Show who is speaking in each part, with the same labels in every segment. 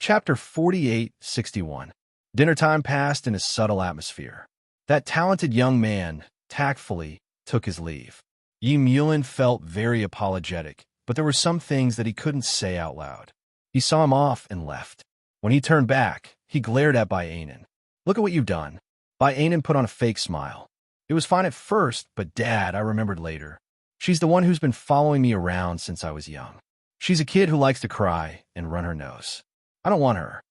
Speaker 1: Chapter 4861. Dinner time passed in a subtle atmosphere. That talented young man tactfully took his leave. Yi Mulin felt very apologetic, but there were some things that he couldn't say out loud. He saw him off and left. When he turned back, he glared at Bai Ainen. "Look at what you've done." Bai Ainen put on a fake smile. "It was fine at first, but Dad, I remembered later. She's the one who's been following me around since I was young. She's a kid who likes to cry and run her nose. I don't want her.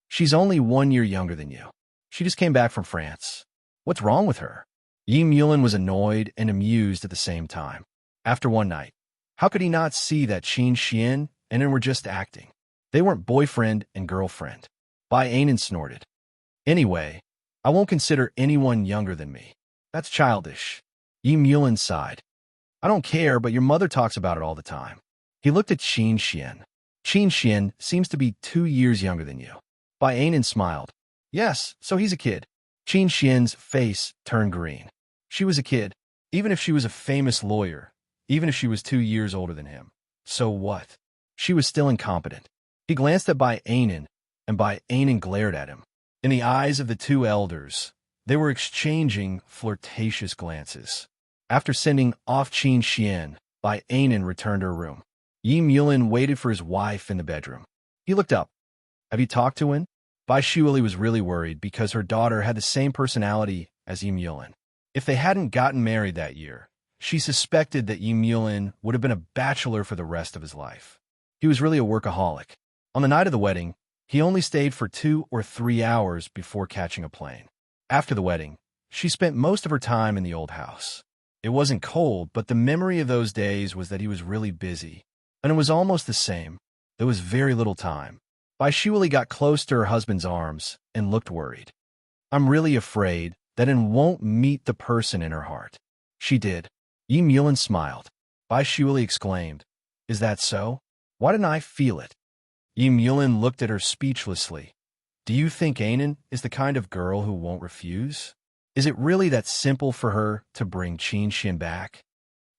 Speaker 1: She's only 1 year younger than you. She just came back from France. What's wrong with her?" Yi Mulin was annoyed and amused at the same time. After one night, how could he not see that Qin Xian and Ren were just acting? They weren't boyfriend and girlfriend. Bai Ainen snorted. "Anyway, I won't consider anyone younger than me. That's childish." Yi Mulin sighed. "I don't care, but your mother talks about it all the time." He looked at Qin Xian. "Qin Xian seems to be 2 years younger than you." Bai Ainen smiled. "Yes, so he's a kid." Qin Xian's face turned green. She was a kid, even if she was a famous lawyer, even if she was 2 years older than him. So what? She was still incompetent. He glanced at Bai Ainen, and Bai Ainen glared at him. In the eyes of the two elders, they were exchanging flirtatious glances. After sending off Qin Xian, Bai Ainen returned to her room. Yi Mulin waited for his wife in the bedroom. He looked up. "Have you talked to him?" Bai Shuili was really worried because her daughter had the same personality as Yi Mulin. If they hadn't gotten married that year, she suspected that Yi Mulin would have been a bachelor for the rest of his life. He was really a workaholic. On the night of the wedding, he only stayed for 2 or 3 hours before catching a plane. After the wedding, she spent most of her time in the old house. It wasn't cold, but the memory of those days was that he was really busy. And it was almost the same. There was very little time. Bai Shuili got close to her husband's arms and looked worried. "I'm really afraid that Ren won't meet the person in her heart." She did. Yi Mulin smiled. Bai Shuili exclaimed, "Is that so? Why didn't I feel it?" Yi Mulin looked at her speechlessly. "Do you think Ainen is the kind of girl who won't refuse? Is it really that simple for her to bring Qin Xian back?"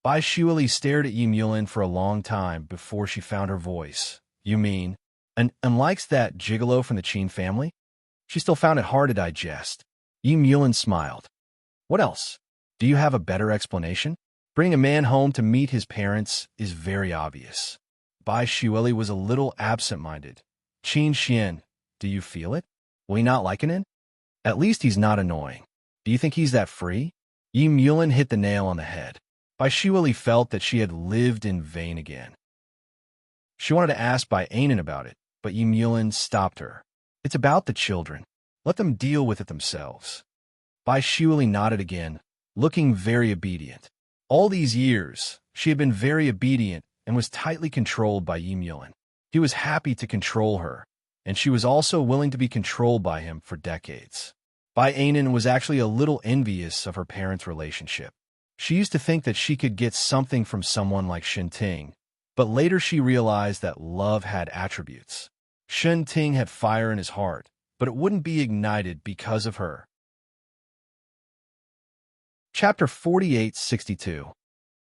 Speaker 1: Bai Shuili stared at Yi Mulin for a long time before she found her voice. "You mean, and likes that gigolo from the Qin family?" She still found it hard to digest. Yi Mulin smiled. "What else? Do you have a better explanation? Bringing a man home to meet his parents is very obvious." Bai Shuili was a little absent-minded. "Qin Xian, do you feel it? Will he not like it? At least he's not annoying. Do you think he's that free?" Yi Mulin hit the nail on the head. Bai Shuili felt that she had lived in vain again. She wanted to ask Bai Ainen about it, but Yi Mulin stopped her. "It's about the children. Let them deal with it themselves." Bai Shuili nodded again, looking very obedient. All these years, she had been very obedient and was tightly controlled by Yi Mulin. He was happy to control her, and she was also willing to be controlled by him for decades. Bai Ainen was actually a little envious of her parents' relationship. She used to think that she could get something from someone like Shen Ting, but later she realized that love had attributes. Shen Ting had fire in his heart, but it wouldn't be ignited because of her. Chapter 4862.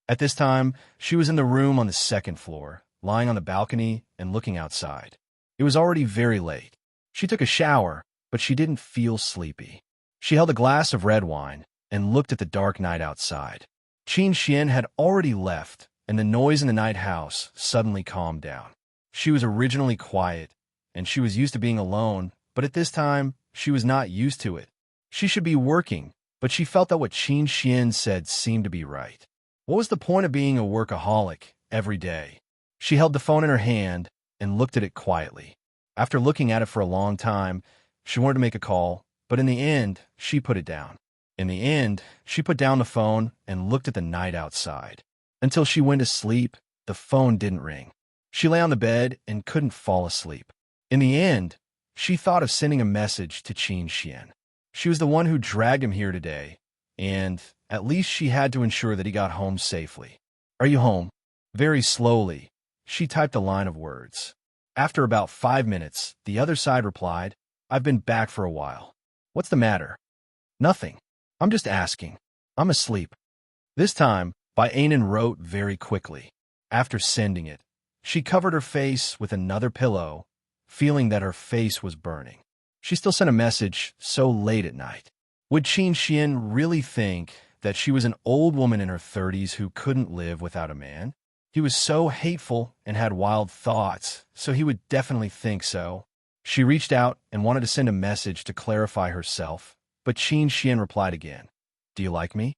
Speaker 1: At this time, she was in the room on the second floor, lying on the balcony and looking outside. It was already very late. She took a shower, but she didn't feel sleepy. She held a glass of red wine and looked at the dark night outside. Qin Xian had already left, and the noise in the night house suddenly calmed down. She was originally quiet, and she was used to being alone, but at this time, she was not used to it. She should be working, but she felt that what Qin Xian said seemed to be right. What was the point of being a workaholic every day? She held the phone in her hand and looked at it quietly. After looking at it for a long time, she wanted to make a call, but in the end, she put it down. In the end, she put down the phone and looked at the night outside. Until she went to sleep, the phone didn't ring. She lay on the bed and couldn't fall asleep. In the end, she thought of sending a message to Qin Xian. She was the one who dragged him here today, and at least she had to ensure that he got home safely. "Are you home?" Very slowly, she typed a line of words. After about 5 minutes, the other side replied, "I've been back for a while." "What's the matter?" "Nothing. I'm just asking. I'm asleep." This time, Bai Ainen wrote very quickly. After sending it, she covered her face with another pillow, feeling that her face was burning. She still sent a message so late at night. Would Qin Xian really think that she was an old woman in her 30s who couldn't live without a man? He was so hateful and had wild thoughts, so he would definitely think so. She reached out and wanted to send a message to clarify herself, but Qin Xian replied again. Do you like me?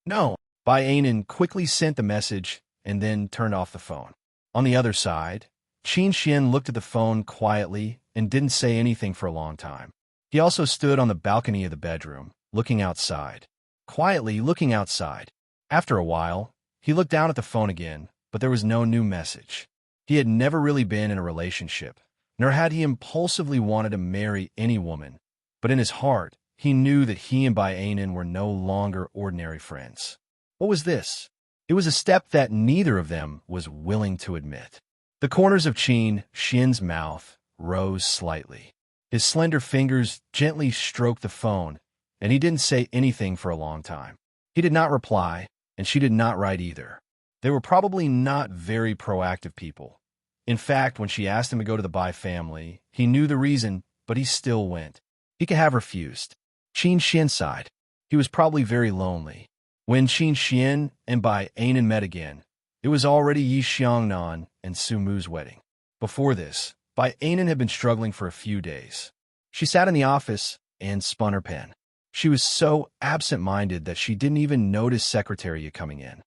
Speaker 1: No. Bai Anan quickly sent the message and then turned off the phone. On the other side, Qin Xian looked at the phone quietly and didn't say anything for a long time. He also stood on the balcony of the bedroom, looking outside. Quietly looking outside. After a while, he looked down at the phone again, but there was no new message. He had never really been in a relationship, nor had he impulsively wanted to marry any woman. But in his heart, he knew that he and Bai Anan were no longer ordinary friends. What was this? It was a step that neither of them was willing to admit. The corners of Qin Xian's mouth rose slightly. His slender fingers gently stroked the phone, and he didn't say anything for a long time. He did not reply, and she did not write either. They were probably not very proactive people. In fact, when she asked him to go to the Bai family, he knew the reason, but he still went. He could have refused. Qin Xian sighed. He was probably very lonely. When Qin Xian and Bai Anan met again, it was already Yi Xiangnan and Su Mu's wedding. Before this, Bai Anan had been struggling for a few days. She sat in the office and spun her pen. She was so absent-minded that she didn't even notice Secretary coming in.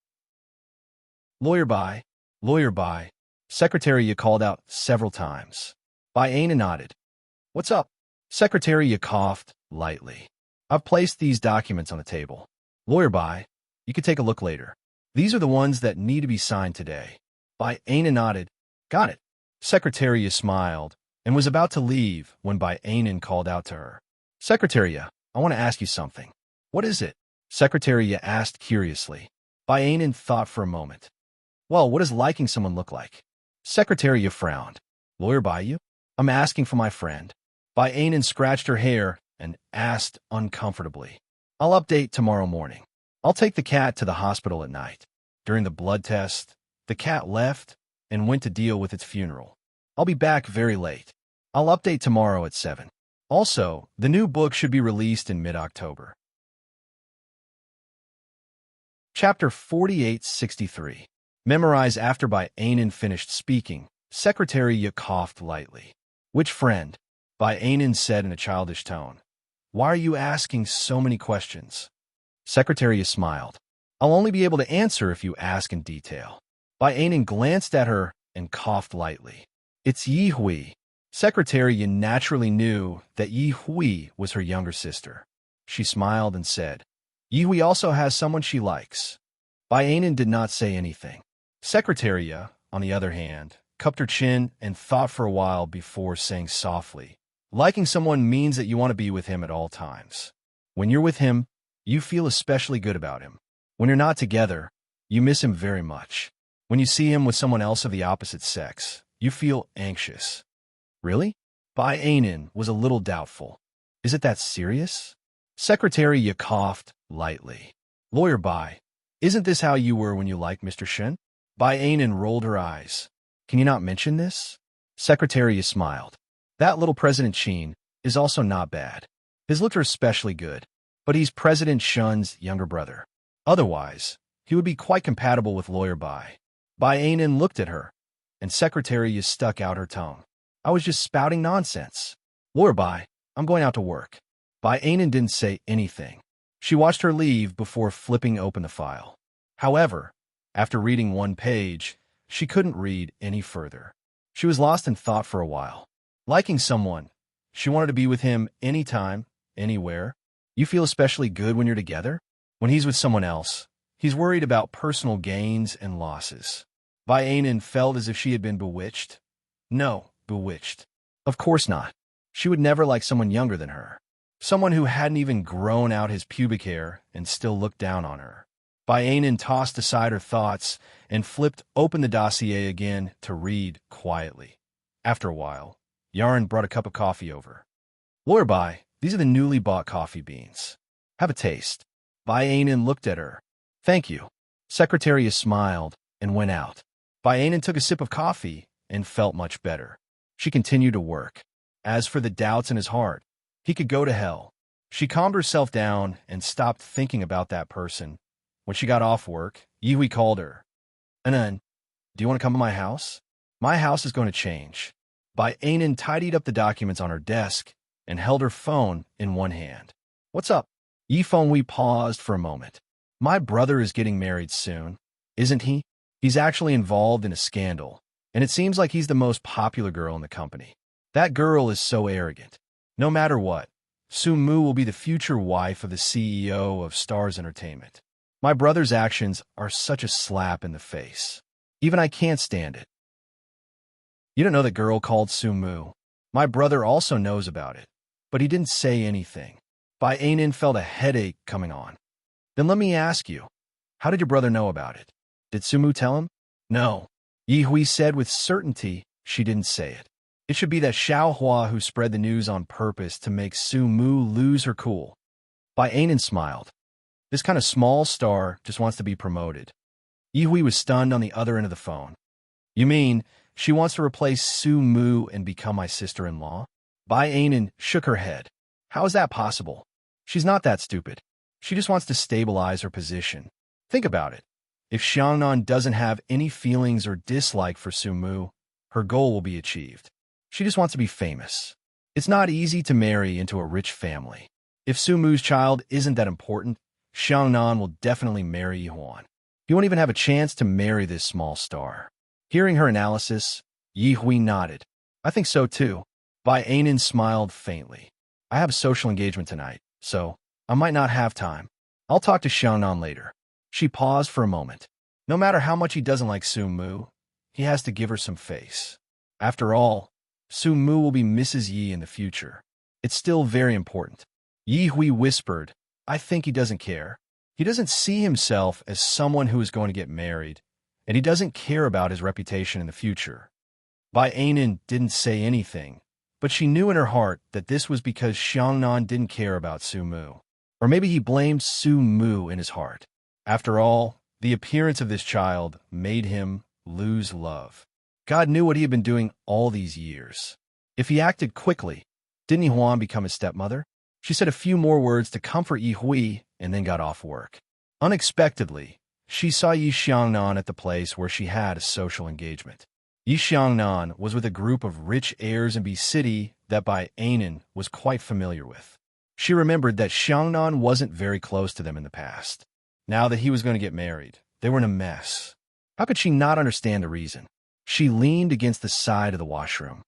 Speaker 1: Lawyer Bai, Secretary called out several times. Bai Anan nodded. What's up? Secretary coughed lightly. I've placed these documents on the table. Lawyer Bai, you can take a look later. These are the ones that need to be signed today. Bai Anan nodded. Got it. Secretary smiled and was about to leave when Bai Anan called out to her. Secretary, I want to ask you something. What is it? Secretary asked curiously. Bai Anan thought for a moment. Well, what does liking someone look like? Secretary frowned. Lawyer Bai, I'm asking for my friend. Bai Anan scratched her hair and asked uncomfortably. I'll update tomorrow morning. I'll take the cat to the hospital at night. During the blood test, the cat left and went to deal with its funeral. I'll be back very late. I'll update tomorrow at 7. Also, the new book should be released in mid-October. Chapter 4863. Memorize. After Bai Anan finished speaking, Secretary coughed lightly. Which friend? Bai Anan said in a childish tone. Why are you asking so many questions? Secretary smiled. I'll only be able to answer if you ask in detail. Bai Anan glanced at her and coughed lightly. It's Yi Hui. Secretary naturally knew that Yi Hui was her younger sister. She smiled and said, Yi Hui also has someone she likes. Bai Anan did not say anything. Secretary, on the other hand, cupped her chin and thought for a while before saying softly, liking someone means that you want to be with him at all times. When you're with him, you feel especially good about him. When you're not together, you miss him very much. When you see him with someone else of the opposite sex, you feel anxious. Really? Bai Anan was a little doubtful. Is it that serious? Secretary coughed lightly. Lawyer Bai, isn't this how you were when you liked Mr. Shen? Bai Anan rolled her eyes. Can you not mention this? Secretary smiled. That little President Qin is also not bad. His looks are especially good, but he's President Shun's younger brother. Otherwise, he would be quite compatible with Lawyer Bai. Bai Anan looked at her, and Secretary stuck out her tongue. I was just spouting nonsense. Lawyer Bai, I'm going out to work. Bai Anan didn't say anything. She watched her leave before flipping open the file. However, after reading one page, she couldn't read any further. She was lost in thought for a while. Liking someone, she wanted to be with him anytime, anywhere. You feel especially good when you're together? When he's with someone else, he's worried about personal gains and losses. Bai Anan felt as if she had been bewitched. No, bewitched. Of course not. She would never like someone younger than her. Someone who hadn't even grown out his pubic hair and still looked down on her. Bai Anan tossed aside her thoughts and flipped open the dossier again to read quietly. After a while, Yaron brought a cup of coffee over. Lawyer Bai, these are the newly bought coffee beans. Have a taste. Bai Anan looked at her. Thank you. Secretary smiled and went out. Bai Anan took a sip of coffee and felt much better. She continued to work. As for the doubts in his heart, he could go to hell. She calmed herself down and stopped thinking about that person. When she got off work, Yihui called her. Anan, do you want to come to my house? My house is going to change. Bai Anan tidied up the documents on her desk and held her phone in one hand. What's up? Yi Fenghui paused for a moment. My brother is getting married soon, isn't he? He's actually involved in a scandal, and it seems like he's the most popular girl in the company. That girl is so arrogant. No matter what, Su Mu will be the future wife of the CEO of Stars Entertainment. My brother's actions are such a slap in the face. Even I can't stand it. You don't know the girl called Su Mu. My brother also knows about it, but he didn't say anything. Bai Anan felt a headache coming on. Then let me ask you, how did your brother know about it? Did Su Mu tell him? No. Yi Hui said with certainty she didn't say it. It should be that Xiao Hua who spread the news on purpose to make Su Mu lose her cool. Bai Anan smiled. This kind of small star just wants to be promoted. Yi Hui was stunned on the other end of the phone. You mean she wants to replace Su Mu and become my sister-in-law? Bai Anan shook her head. How is that possible? She's not that stupid. She just wants to stabilize her position. Think about it. If Xiangnan doesn't have any feelings or dislike for Su Mu, her goal will be achieved. She just wants to be famous. It's not easy to marry into a rich family. If Su Mu's child isn't that important, Xiangnan will definitely marry Yuan. He won't even have a chance to marry this small star. Hearing her analysis, Yi Hui nodded. I think so too. Bai Anan smiled faintly. I have a social engagement tonight, so I might not have time. I'll talk to Xiangnan later. She paused for a moment. No matter how much he doesn't like Su Mu, he has to give her some face. After all, Su Mu will be Mrs. Yi in the future. It's still very important. Yi Hui whispered, I think he doesn't care. He doesn't see himself as someone who is going to get married, and he doesn't care about his reputation in the future. Bai Anan didn't say anything, but she knew in her heart that this was because Xiangnan didn't care about Su Mu. Or maybe he blamed Su Mu in his heart. After all, the appearance of this child made him lose love. God knew what he had been doing all these years. If he acted quickly, didn't Yuan become his stepmother? She said a few more words to comfort Yi Hui and then got off work. Unexpectedly, she saw Yi Xiangnan at the place where she had a social engagement. Yi Xiangnan was with a group of rich heirs in B City that Bai Anan was quite familiar with. She remembered that Xiangnan wasn't very close to them in the past. Now that he was going to get married, they were in a mess. How could she not understand the reason? She leaned against the side of the washroom.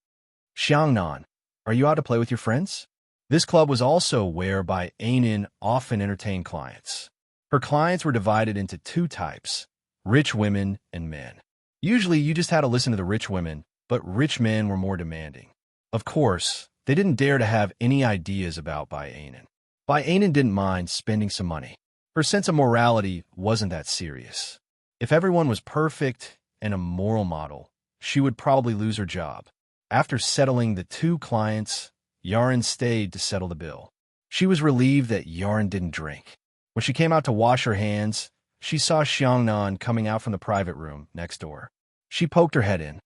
Speaker 1: Xiangnan, are you out to play with your friends? This club was also where Bai Anan often entertained clients. Her clients were divided into two types, rich women and men. Usually you just had to listen to the rich women, but rich men were more demanding. Of course, they didn't dare to have any ideas about Bai Anan. Bai Anan didn't mind spending some money. Her sense of morality wasn't that serious. If everyone was perfect and a moral model, she would probably lose her job. After settling the two clients, Yaren stayed to settle the bill. She was relieved that Yaren didn't drink. When she came out to wash her hands, she saw Xiangnan coming out from the private room next door. She poked her head in.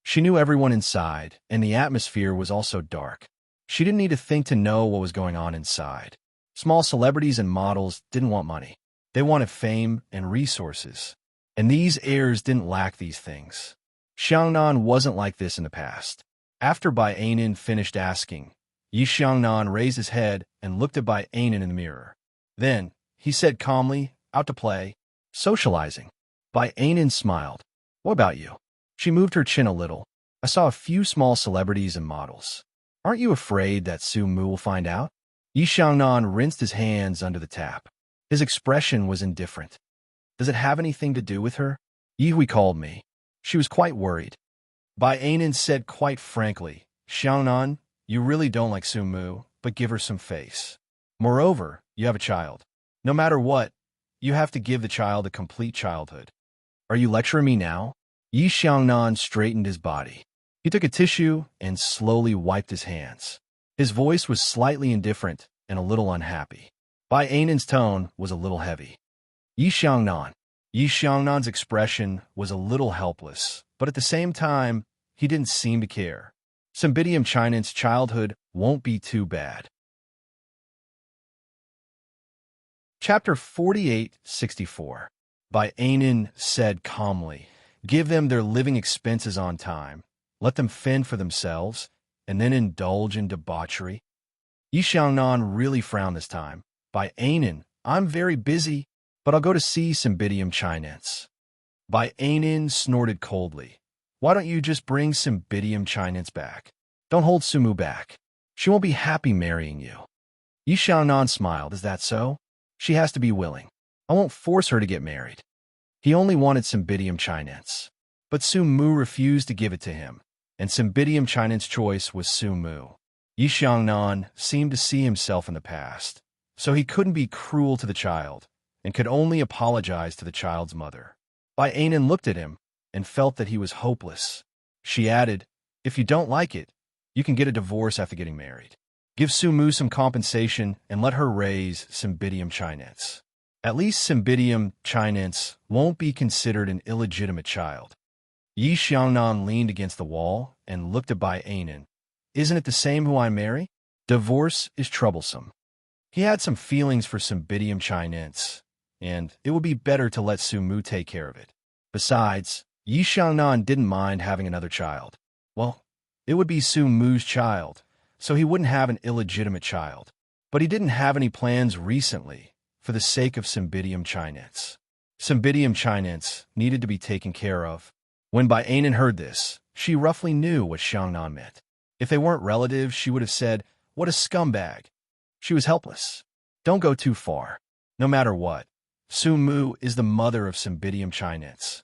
Speaker 1: She knew everyone inside, and the atmosphere was also dark. She didn't need to think to know what was going on inside. Small celebrities and models didn't want money. They wanted fame and resources. And these heirs didn't lack these things. Xiangnan wasn't like this in the past. After Bai Anan finished asking, Yi Xiangnan raised his head and looked at Bai Anan in the mirror. Then, he said calmly, out to play, socializing. Bai Anan smiled. What about you? She moved her chin a little. I saw a few small celebrities and models. Aren't you afraid that Su Mu will find out? Yi Xiangnan rinsed his hands under the tap. His expression was indifferent. Does it have anything to do with her? Yi Hui called me. She was quite worried. Bai Anan said quite frankly, Xiangnan, you really don't like Su Mu, but give her some face. Moreover, you have a child. No matter what, you have to give the child a complete childhood. Are you lecturing me now? Yi Xiangnan straightened his body. He took a tissue and slowly wiped his hands. His voice was slightly indifferent and a little unhappy. Bai Anan's tone was a little heavy. Yi Xiangnan's expression was a little helpless, but at the same time, he didn't seem to care. Cymbidium chinen's childhood won't be too bad. Chapter 4864. By Anan said calmly, "Give them their living expenses on time, let them fend for themselves, and then indulge in debauchery." Yi Xiangnan really frowned this time. "By Anan, I'm very busy, but I'll go to see Cymbidium chinen's." By Anan snorted coldly, "Why don't you just bring Cymbidium chinen's back? Don't hold Sumu back. She won't be happy marrying you." Yi Xiangnan smiled. "Is that so? She has to be willing. I won't force her to get married." He only wanted Cymbidium chinen's, but Sumu refused to give it to him, and Cymbidium chinen's choice was Sumu. Yi Xiangnan seemed to see himself in the past, so he couldn't be cruel to the child, and could only apologize to the child's mother. Bai Anan looked at him and felt that he was hopeless. She added, "If you don't like it, you can get a divorce after getting married. Give Sumu some compensation and let her raise Cymbidium chinen's. At least Cymbidium chinen's won't be considered an illegitimate child." Yi Xiangnan leaned against the wall and looked at Bai Anan. "Isn't it the same who I marry? Divorce is troublesome." He had some feelings for Cymbidium chinen's, and it would be better to let Sumu take care of it. Besides, Yi Xiangnan didn't mind having another child. Well, it would be Sumu's child, so he wouldn't have an illegitimate child. But he didn't have any plans recently for the sake of Cymbidium chinen's. Cymbidium chinen's needed to be taken care of. When Bai Anan heard this, she roughly knew what Xiangnan meant. If they weren't relatives, she would have said, "What a scumbag." She was helpless. Don't go too far. No matter what, Sumu is the mother of Cymbidium chinen's.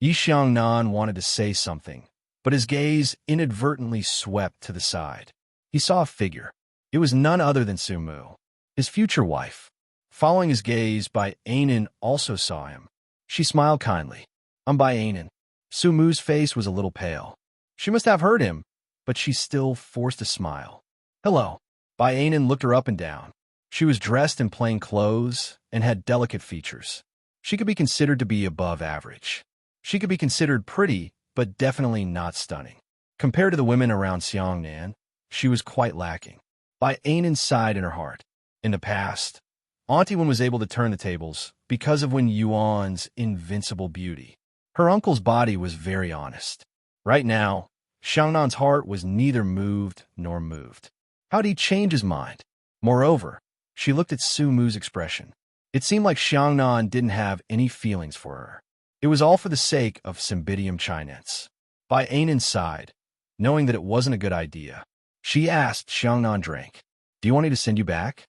Speaker 1: Yi Xiangnan wanted to say something, but his gaze inadvertently swept to the side. He saw a figure. It was none other than Sumu, his future wife. Following his gaze, Bai Anan also saw him. She smiled kindly. "I'm Bai Anan." Sumu's face was a little pale. She must have heard him, but she still forced a smile. "Hello." Bai Anan looked her up and down. She was dressed in plain clothes and had delicate features. She could be considered to be above average. She could be considered pretty, but definitely not stunning. Compared to the women around Xiangnan, she was quite lacking. Bai Anan sighed in her heart. In the past, Auntie Wen was able to turn the tables because of Wen Yuan's invincible beauty. Her uncle's body was very honest. Right now, Xiangnan's heart was neither moved nor moved. How'd he change his mind? Moreover, she looked at Sumu's expression. It seemed like Xiangnan didn't have any feelings for her. It was all for the sake of Cymbidium chinen's. Bai Anan sighed, knowing that it wasn't a good idea. She asked Xiangnan drank, "Do you want me to send you back?"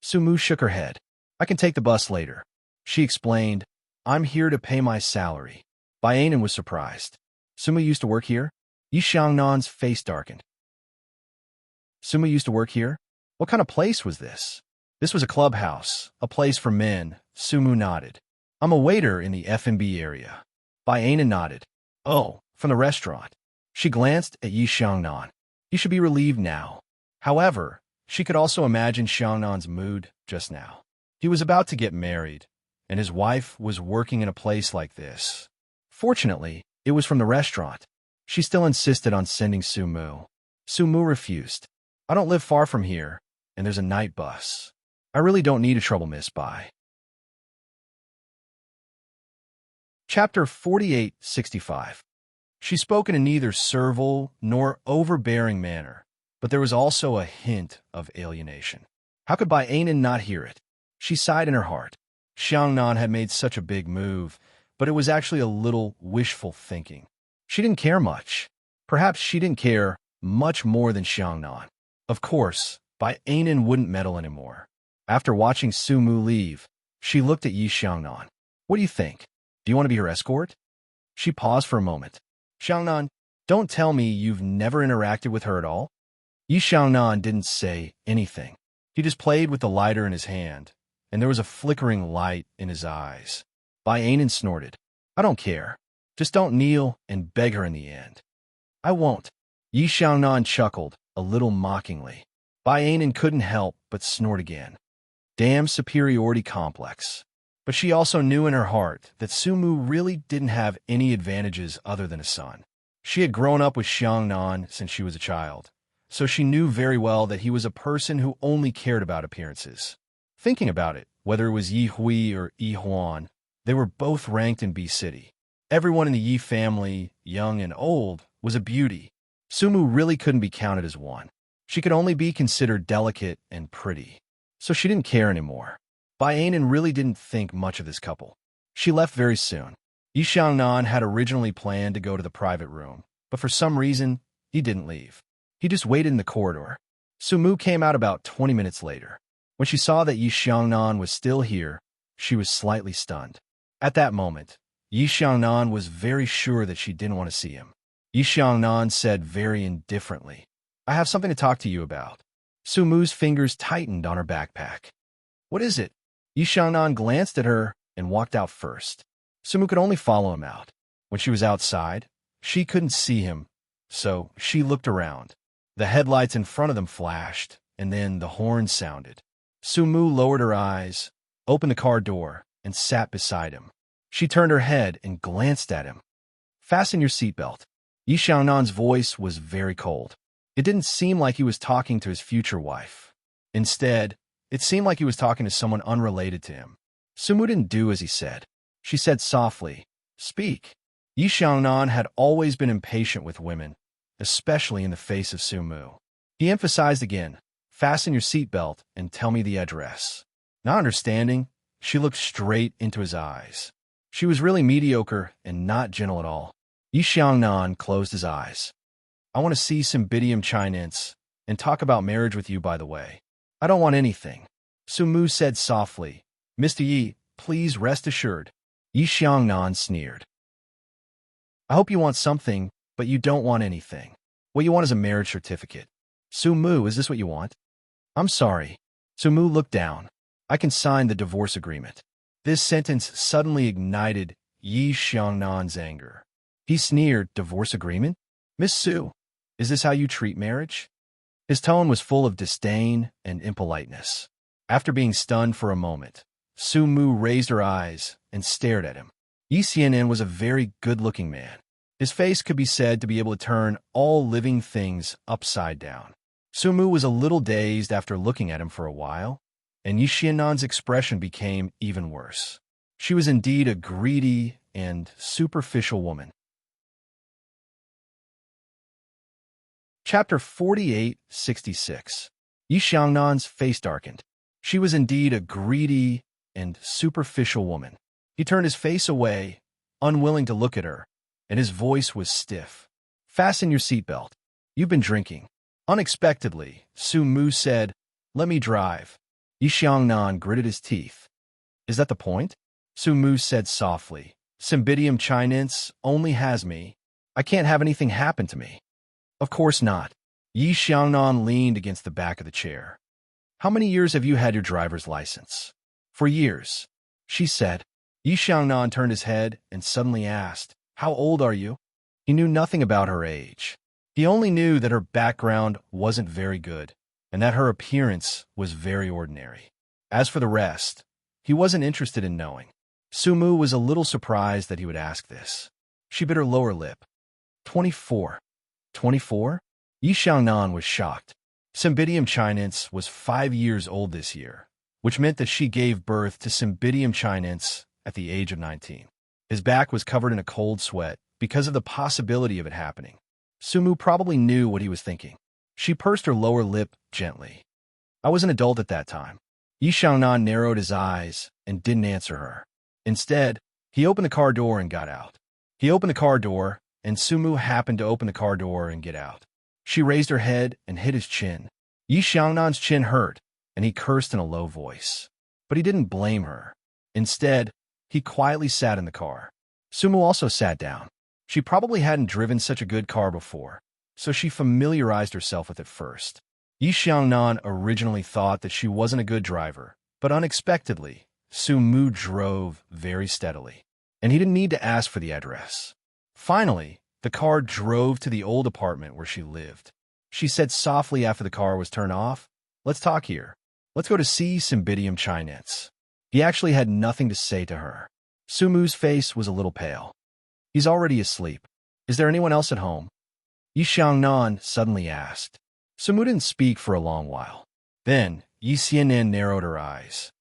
Speaker 1: Sumu shook her head. "I can take the bus later." She explained, "I'm here to pay my salary." Bai Anan was surprised. "Sumu used to work here?" Yi Xiangnan's face darkened. "Sumu used to work here? What kind of place was this?" "This was a clubhouse, a place for men." Sumu nodded. "I'm a waiter in the F&B area." Bai Anan nodded. "Oh, from the restaurant." She glanced at Yi Xiangnan. "You should be relieved now." However, she could also imagine Xiangnan's mood just now. He was about to get married, and his wife was working in a place like this. Fortunately, it was from the restaurant. She still insisted on sending Sumu. Sumu refused. "I don't live far from here, and there's a night bus. I really don't need a trouble, Miss Bai." Chapter 4865. She spoke in neither servile nor overbearing manner, but there was also a hint of alienation. How could Bai Anan not hear it? She sighed in her heart. Xiangnan had made such a big move, but it was actually a little wishful thinking. She didn't care much. Perhaps she didn't care much more than Xiangnan. Of course, Bai Anan wouldn't meddle anymore. After watching Sumu leave, she looked at Yi Xiangnan. "What do you think? Do you want to be her escort?" She paused for a moment. "Xiangnan, don't tell me you've never interacted with her at all?" Yi Xiangnan didn't say anything. He just played with the lighter in his hand, and there was a flickering light in his eyes. Bai Anan snorted. "I don't care. Just don't kneel and beg her in the end." "I won't." Yi Xiangnan chuckled, a little mockingly. Bai Anan couldn't help but snort again. Damn superiority complex. But she also knew in her heart that Sumu really didn't have any advantages other than a son. She had grown up with Xiangnan since she was a child, so she knew very well that he was a person who only cared about appearances. Thinking about it, whether it was Yi Hui or Yi Huan, they were both ranked in B City. Everyone in the Yi family, young and old, was a beauty. Sumu really couldn't be counted as one. She could only be considered delicate and pretty. So she didn't care anymore. Baianan really didn't think much of this couple. She left very soon. Yi Xiangnan had originally planned to go to the private room, but for some reason, he didn't leave. He just waited in the corridor. Sumu came out about 20 minutes later. When she saw that Yi Xiangnan was still here, she was slightly stunned. At that moment, Yi Xiangnan was very sure that she didn't want to see him. Yi Xiangnan said very indifferently, "I have something to talk to you about." Sumu's fingers tightened on her backpack. "What is it?" Yi Xiangnan glanced at her and walked out first. Sumu could only follow him out. When she was outside, she couldn't see him, so she looked around. The headlights in front of them flashed, and then the horn sounded. Sumu lowered her eyes, opened the car door, and sat beside him. She turned her head and glanced at him. "Fasten your seatbelt." Yi Xiaonan's voice was very cold. It didn't seem like he was talking to his future wife. Instead, it seemed like he was talking to someone unrelated to him. Sumu didn't do as he said. She said softly, "Speak." Yi Xiaonan had always been impatient with women, especially in the face of Sumu. He emphasized again, "Fasten your seatbelt and tell me the address." Not understanding, she looked straight into his eyes. She was really mediocre and not gentle at all. Yi Xiaonan closed his eyes. "I want to see Cymbidium chinense and talk about marriage with you, by the way." "I don't want anything," Sumu said softly. "Mr. Yi, please rest assured." Yi Xiaonan sneered. "I hope you want something, but you don't want anything. What you want is a marriage certificate." "Sumu, is this what you want?" "I'm sorry." Sumu looked down. "I can sign the divorce agreement." This sentence suddenly ignited Yi Xiaonan's anger. He sneered, "Divorce agreement? Miss Su, is this how you treat marriage?" His tone was full of disdain and impoliteness. After being stunned for a moment, Sumu raised her eyes and stared at him. Yi Xiaonan was a very good-looking man. His face could be said to be able to turn all living things upside down. Sumu was a little dazed after looking at him for a while, and Yi Xiaonan's expression became even worse. She was indeed a greedy and superficial woman. Chapter 48-66. Yi Xiaonan's face darkened. She was indeed a greedy and superficial woman. He turned his face away, unwilling to look at her, and his voice was stiff. "Fasten your seatbelt. You've been drinking." Unexpectedly, Sumu said, "Let me drive." Yi Xiaonan gritted his teeth. "Is that the point?" Sumu said softly. "Cymbidium chinense only has me. I can't have anything happen to me." "Of course not." Yi Xiaonan leaned against the back of the chair. "How many years have you had your driver's license?" "For years," she said. Yi Xiaonan turned his head and suddenly asked, "How old are you?" He knew nothing about her age. He only knew that her background wasn't very good, and that her appearance was very ordinary. As for the rest, he wasn't interested in knowing. Sumu was a little surprised that he would ask this. She bit her lower lip. 24. 24? Yi Xiaonan was shocked. Cymbidium chinense was 5 years old this year, which meant that she gave birth to Cymbidium chinense at the age of 19. His back was covered in a cold sweat because of the possibility of it happening. Sumu probably knew what he was thinking. She pursed her lower lip gently. "I was an adult at that time." Yi Xiaonan narrowed his eyes and didn't answer her. Instead, he opened the car door and got out. He opened the car door, and Sumu happened to open the car door and get out. She raised her head and hit his chin. Yi Xiaonan's chin hurt, and he cursed in a low voice. But he didn't blame her. Instead, he quietly sat in the car. Sumu also sat down. She probably hadn't driven such a good car before, so she familiarized herself with it first. Yi Xiaonan originally thought that she wasn't a good driver, but unexpectedly, Sumu drove very steadily, and he didn't need to ask for the address. Finally, the car drove to the old apartment where she lived. She said softly after the car was turned off, "Let's talk here. Let's go to see Cymbidium chinense." He actually had nothing to say to her. Sumu's face was a little pale. "He's already asleep." Is there anyone else at home? Yi Xiangnan suddenly asked. Su didn't speak for a long while. Then, Yi Xianan narrowed her eyes.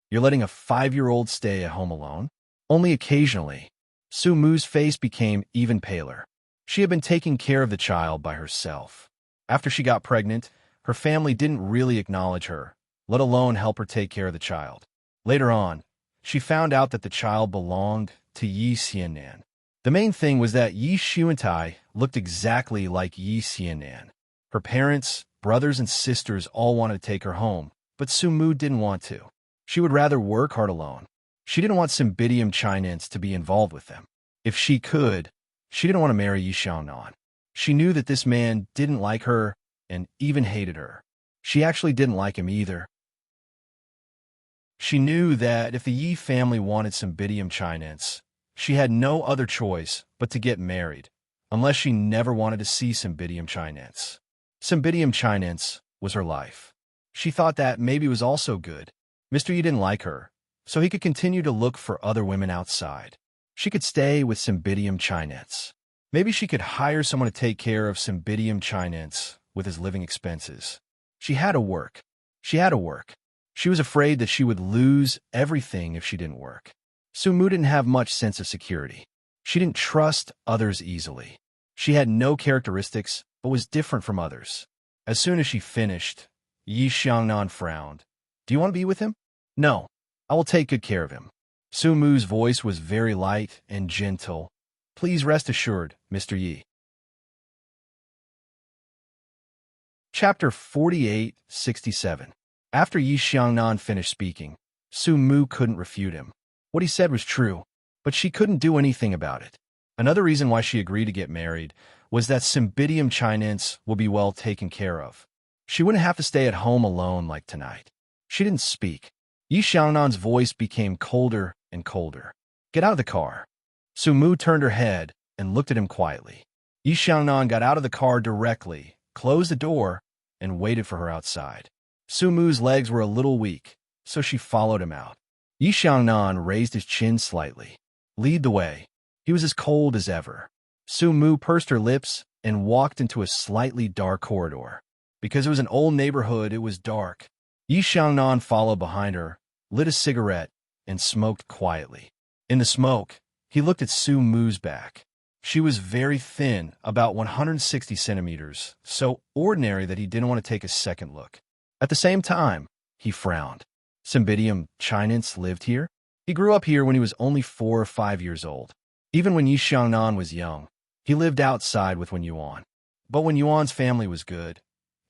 Speaker 1: You're letting a 5-year-old stay at home alone? Only occasionally. Su Mu's face became even paler. She had been taking care of the child by herself. After she got pregnant, her family didn't really acknowledge her, let alone help her take care of the child. Later on, she found out that the child belonged to Yi Xianan. The main thing was that Yi Xuantai looked exactly like Yi Xianan. Her parents, brothers, and sisters all wanted to take her home, but Su Mu didn't want to. She would rather work hard alone. She didn't want Cymbidium Chinense to be involved with them. If she could, she didn't want to marry Yi Xiaonan. She knew that this man didn't like her and even hated her. She actually didn't like him either. She knew that if the Yi family wanted Cymbidium Chinense, she had no other choice but to get married, unless she never wanted to see Cymbidium Chinense. Cymbidium Chinense was her life. She thought that maybe it was also good. Mr. Yi didn't like her, so he could continue to look for other women outside. She could stay with Cymbidium Chinense. Maybe she could hire someone to take care of Cymbidium Chinense with his living expenses. She had to work. She had to work. She was afraid that she would lose everything if she didn't work. Su Mu didn't have much sense of security. She didn't trust others easily. She had no characteristics, but was different from others. As soon as she finished, Yi Xiangnan frowned. Do you want to be with him? No, I will take good care of him. Su Mu's voice was very light and gentle. Please rest assured, Mr. Yi. Chapter 48-67. After Yi Xiangnan finished speaking, Su Mu couldn't refute him. What he said was true, but she couldn't do anything about it. Another reason why she agreed to get married was that Cymbidium Chinense will be well taken care of. She wouldn't have to stay at home alone like tonight. She didn't speak. Yi Xiaonan's voice became colder and colder. Get out of the car. Su Mu turned her head and looked at him quietly. Yi Xiaonan got out of the car directly, closed the door, and waited for her outside. Su Mu's legs were a little weak, so she followed him out. Yi Xiaonan raised his chin slightly. Lead the way. He was as cold as ever. Su Mu pursed her lips and walked into a slightly dark corridor. Because it was an old neighborhood, it was dark. Yi Xiaonan followed behind her, lit a cigarette, and smoked quietly. In the smoke, he looked at Su Mu's back. She was very thin, about 160 centimeters, so ordinary that he didn't want to take a second look. At the same time, he frowned. Cymbidium Chinense lived here? He grew up here when he was only 4 or 5 years old. Even when Yi Xiaonan was young, he lived outside with Wen Yuan. But Wen Yuan's family was good,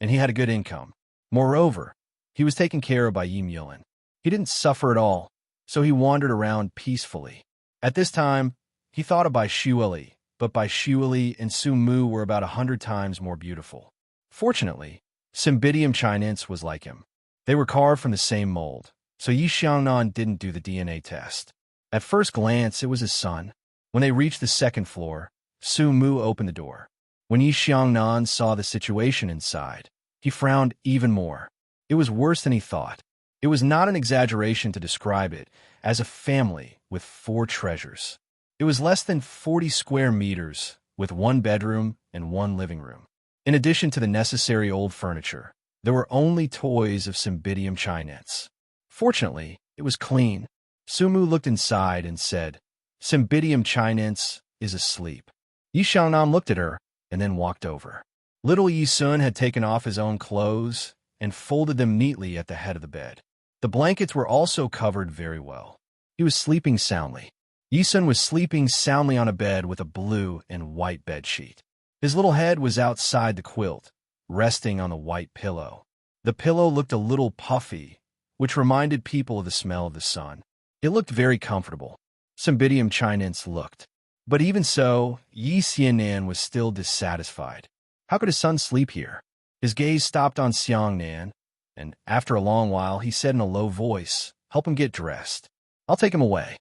Speaker 1: and he had a good income. Moreover, he was taken care of by Yi Mulan. He didn't suffer at all, so he wandered around peacefully. At this time, he thought of Bai Xueli, but Bai Xueli and Su Mu were about 100 times more beautiful. Fortunately, Cymbidium Chinense was like him. They were carved from the same mold, so Yi Xiaonan didn't do the DNA test. At first glance, it was his son. When they reached the second floor, Su Mu opened the door. When Yi Xiaonan saw the situation inside, he frowned even more. It was worse than he thought. It was not an exaggeration to describe it as a family with 4 treasures. It was less than 40 square meters, with 1 bedroom and 1 living room. In addition to the necessary old furniture, there were only toys of Cymbidium Chinense. Fortunately, it was clean. Su Mu looked inside and said, Cymbidium Chinense is asleep. Yi Xiaonan looked at her and then walked over. Little Yi Sun had taken off his own clothes and folded them neatly at the head of the bed. The blankets were also covered very well. He was sleeping soundly. Yi Sun was sleeping soundly on a bed with a blue and white bedsheet. His little head was outside the quilt, resting on the white pillow. The pillow looked a little puffy, which reminded people of the smell of the sun. It looked very comfortable. Cymbidium Chinense looked. But even so, Yi Xianan was still dissatisfied. How could his son sleep here? His gaze stopped on Xiangnan, and after a long while, he said in a low voice, help him get dressed. I'll take him away.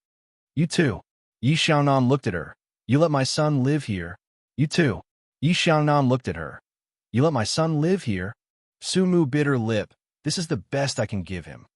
Speaker 1: You too. Yi Xiaonan looked at her. You let my son live here. You too. Yi Xiaonan looked at her. You let my son live here? Su Mu bit her lip. This is the best I can give him.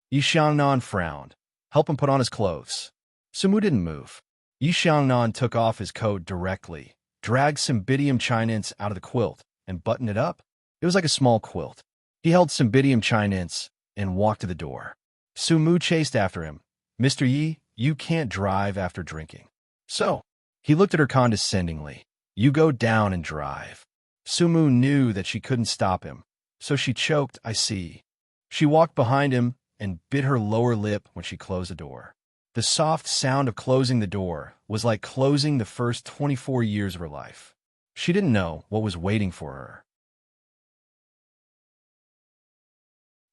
Speaker 1: Yi Xiaonan frowned. Help him put on his clothes. Su Mu didn't move. Yi Xiangnan took off his coat directly, dragged Cymbidium Chinense out of the quilt, and buttoned it up. It was like a small quilt. He held Cymbidium Chinense and walked to the door. Su Mu chased after him. "Mr. Yi, you can't drive after drinking." "So?" He looked at her condescendingly. "You go down and drive." Su Mu knew that she couldn't stop him, so she choked, "I see." She walked behind him and bit her lower lip when she closed the door. The soft sound of closing the door was like closing the first 24 years of her life. She didn't know what was waiting for her.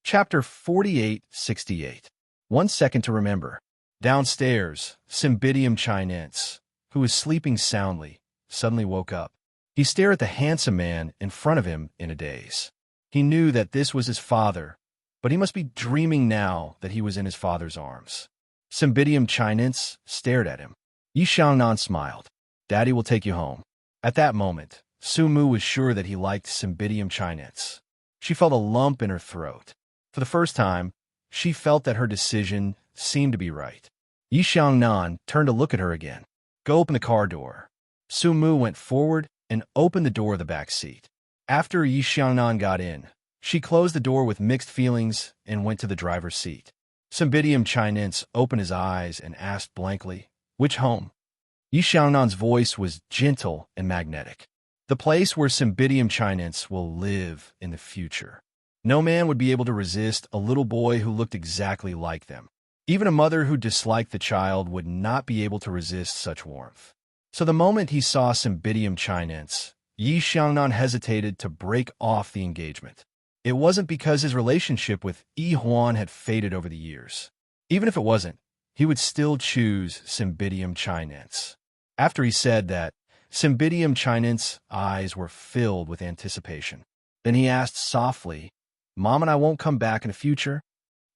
Speaker 1: Chapter 4868. 1 second to remember. Downstairs, Cymbidium Chinense, who was sleeping soundly, suddenly woke up. He stared at the handsome man in front of him in a daze. He knew that this was his father, but he must be dreaming now that he was in his father's arms. Cymbidium Chinense stared at him. Yi Xiangnan smiled. "Daddy will take you home." At that moment, Su Mu was sure that he liked Cymbidium Chinense. She felt a lump in her throat. For the first time, she felt that her decision seemed to be right. Yi Xiangnan turned to look at her again. "Go open the car door." Su Mu went forward and opened the door of the back seat. After Yi Xiangnan got in, she closed the door with mixed feelings and went to the driver's seat. Cymbidium Chinense opened his eyes and asked blankly, "Which home?" Yi Xiangnan's voice was gentle and magnetic. "The place where Cymbidium Chinense will live in the future." No man would be able to resist a little boy who looked exactly like them. Even a mother who disliked the child would not be able to resist such warmth. So the moment he saw Cymbidium Chinense, Yi Xiangnan hesitated to break off the engagement. It wasn't because his relationship with Yi Huan had faded over the years. Even if it wasn't, he would still choose Cymbidium Chinense. After he said that, Cymbidium Chinense's eyes were filled with anticipation. Then he asked softly, "Mom and I won't come back in the future?"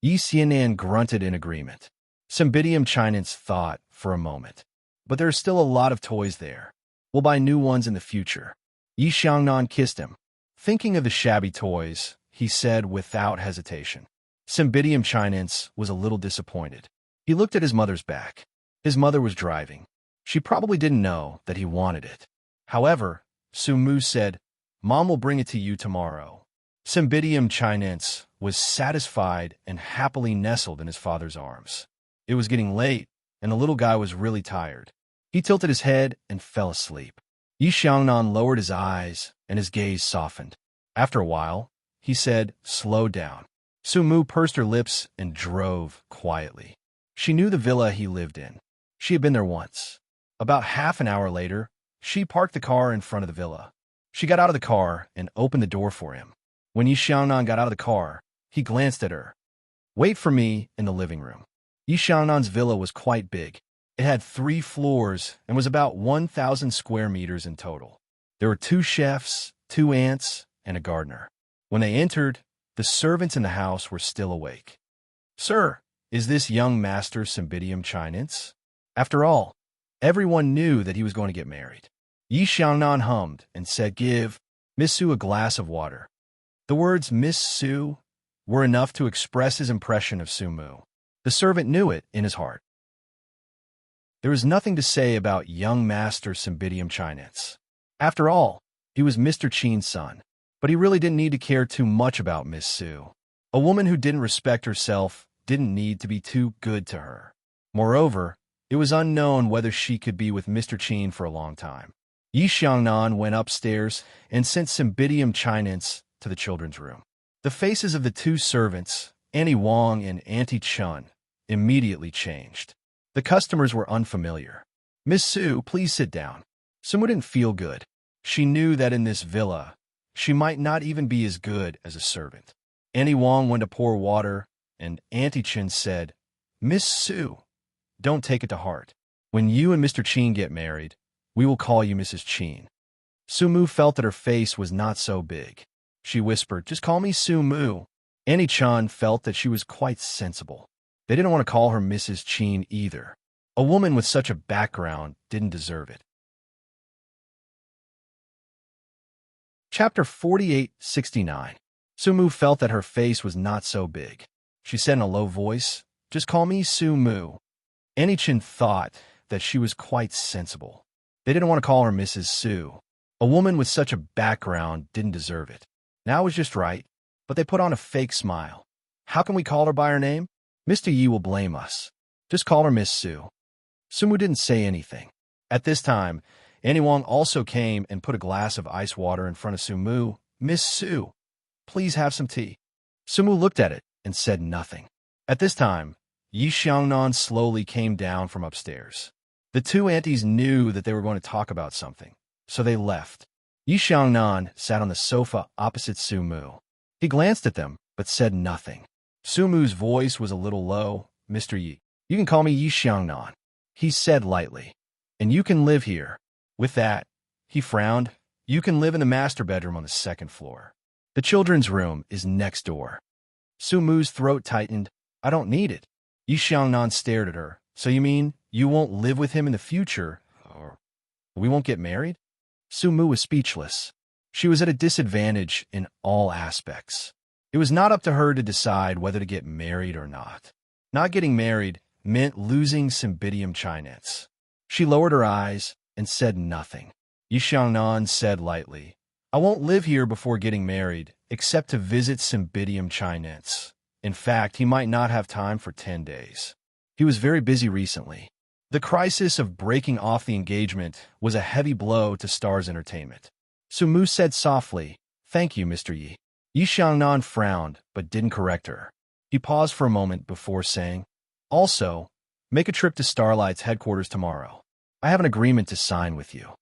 Speaker 1: Yi Xianan grunted in agreement. Cymbidium Chinense thought for a moment. "But there are still a lot of toys there. We'll buy new ones in the future." Yi Xiangnan kissed him. Thinking of the shabby toys, he said without hesitation. Cymbidium Chinense was a little disappointed. He looked at his mother's back. His mother was driving. She probably didn't know that he wanted it. However, Su Mu said, "Mom will bring it to you tomorrow." Cymbidium Chinense was satisfied and happily nestled in his father's arms. It was getting late, and the little guy was really tired. He tilted his head and fell asleep. Yi Xiangnan lowered his eyes, and his gaze softened. After a while, he said, "Slow down." Su Mu pursed her lips and drove quietly. She knew the villa he lived in. She had been there once. About half an hour later, she parked the car in front of the villa. She got out of the car and opened the door for him. When Yi Xiangnan got out of the car, he glanced at her. "Wait for me in the living room." Yi Xiangnan's villa was quite big. It had 3 floors and was about 1,000 square meters in total. There were 2 chefs, 2 aunts, and a gardener. When they entered, the servants in the house were still awake. "Sir, is this young master Cymbidium Chinense?" After all, everyone knew that he was going to get married. Yi Xiangnan hummed and said, "Give Miss Su a glass of water." The words "Miss Su" were enough to express his impression of Su Mu. The servant knew it in his heart. There was nothing to say about young master Cymbidium Chinense. After all, he was Mr. Qin's son, but he really didn't need to care too much about Miss Su. A woman who didn't respect herself didn't need to be too good to her. Moreover, it was unknown whether she could be with Mr. Qin for a long time. Yi Xiangnan went upstairs and sent Cymbidium Chinense to the children's room. The faces of the 2 servants, Annie Wang and Auntie Chun, immediately changed. The customers were unfamiliar. "Miss Su, please sit down." Su Mu didn't feel good. She knew that in this villa, she might not even be as good as a servant. Annie Wang went to pour water, and Auntie Chun said, "Miss Su, don't take it to heart. When you and Mr. Qin get married, we will call you Mrs. Qin." Su Mu felt that her face was not so big. She whispered, "Just call me Su Mu." Annie Chun felt that she was quite sensible. They didn't want to call her Mrs. Qin either. A woman with such a background didn't deserve it. Chapter 4869. Su Mu felt that her face was not so big. She said in a low voice, "Just call me Su Mu." Annie Chin thought that she was quite sensible. They didn't want to call her Mrs. Sue. A woman with such a background didn't deserve it. Now it was just right, but they put on a fake smile. How can we call her by her name? Mr. Yi will blame us. Just call her Miss Sue. Sumu didn't say anything. At this time, Annie Wong also came and put a glass of ice water in front of Sumu. Miss Sue, please have some tea. Sumu looked at it and said nothing. At this time, Yi Xiangnan slowly came down from upstairs. The two aunties knew that they were going to talk about something, so they left. Yi Xiangnan sat on the sofa opposite Sumu. He glanced at them, but said nothing. Sumu's voice was a little low. Mr. Yi, you can call me Yi Xiangnan, he said lightly. And you can live here. With that, he frowned. You can live in the master bedroom on the second floor. The children's room is next door. Sumu's throat tightened. I don't need it. Yi Xiangnan stared at her. So you mean you won't live with him in the future? Or we won't get married? Sumu was speechless. She was at a disadvantage in all aspects. It was not up to her to decide whether to get married or not. Not getting married meant losing Cymbidium Chinense. She lowered her eyes and said nothing. Yi Xiangnan said lightly, I won't live here before getting married, except to visit Cymbidium Chinense. In fact, he might not have time for 10 days. He was very busy recently. The crisis of breaking off the engagement was a heavy blow to Star's entertainment. Sumu said softly, Thank you, Mr. Yi. Yi Xiangnan frowned, but didn't correct her. He paused for a moment before saying, Also, make a trip to Starlight's headquarters tomorrow. I have an agreement to sign with you.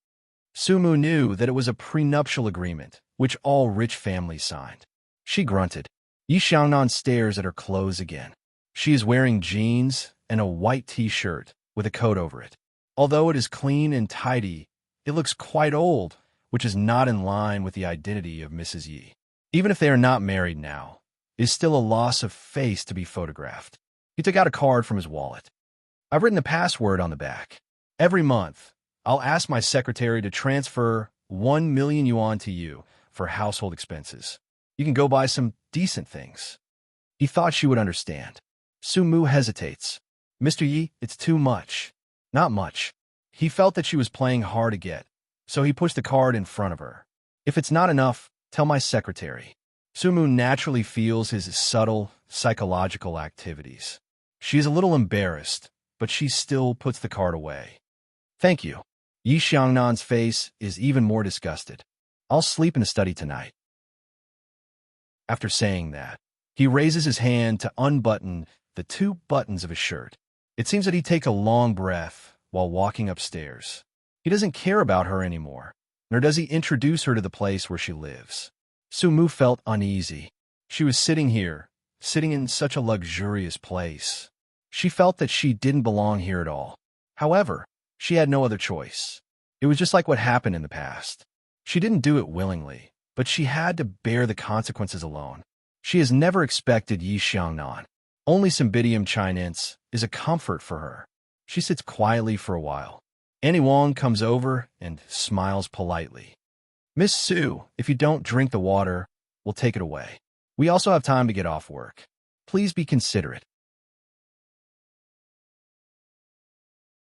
Speaker 1: Sumu knew that it was a prenuptial agreement, which all rich families signed. She grunted. Yi Xiangnan stares at her clothes again. She is wearing jeans and a white t-shirt with a coat over it. Although it is clean and tidy, it looks quite old, which is not in line with the identity of Mrs. Yi. Even if they are not married now, it is still a loss of face to be photographed. He took out a card from his wallet. I've written a password on the back. Every month, I'll ask my secretary to transfer 1 million yuan to you for household expenses. You can go buy some decent things. He thought she would understand. Sumu hesitates. Mr. Yi, it's too much. Not much. He felt that she was playing hard to get, so he pushed the card in front of her. If it's not enough, tell my secretary. Sumu naturally feels his subtle psychological activities. She is a little embarrassed, but she still puts the card away. Thank you. Yi Xiangnan's face is even more disgusted. I'll sleep in the study tonight. After saying that, he raises his hand to unbutton the 2 buttons of his shirt. It seems that he takes a long breath while walking upstairs. He doesn't care about her anymore, nor does he introduce her to the place where she lives. Sumu felt uneasy. She was sitting here, sitting in such a luxurious place. She felt that she didn't belong here at all. However, she had no other choice. It was just like what happened in the past. She didn't do it willingly, but she had to bear the consequences alone. She has never expected Yi Xiangnan. Only Cymbidium Chinense is a comfort for her. She sits quietly for a while. Annie Wong comes over and smiles politely. Miss Sue, if you don't drink the water, we'll take it away. We also have time to get off work. Please be considerate.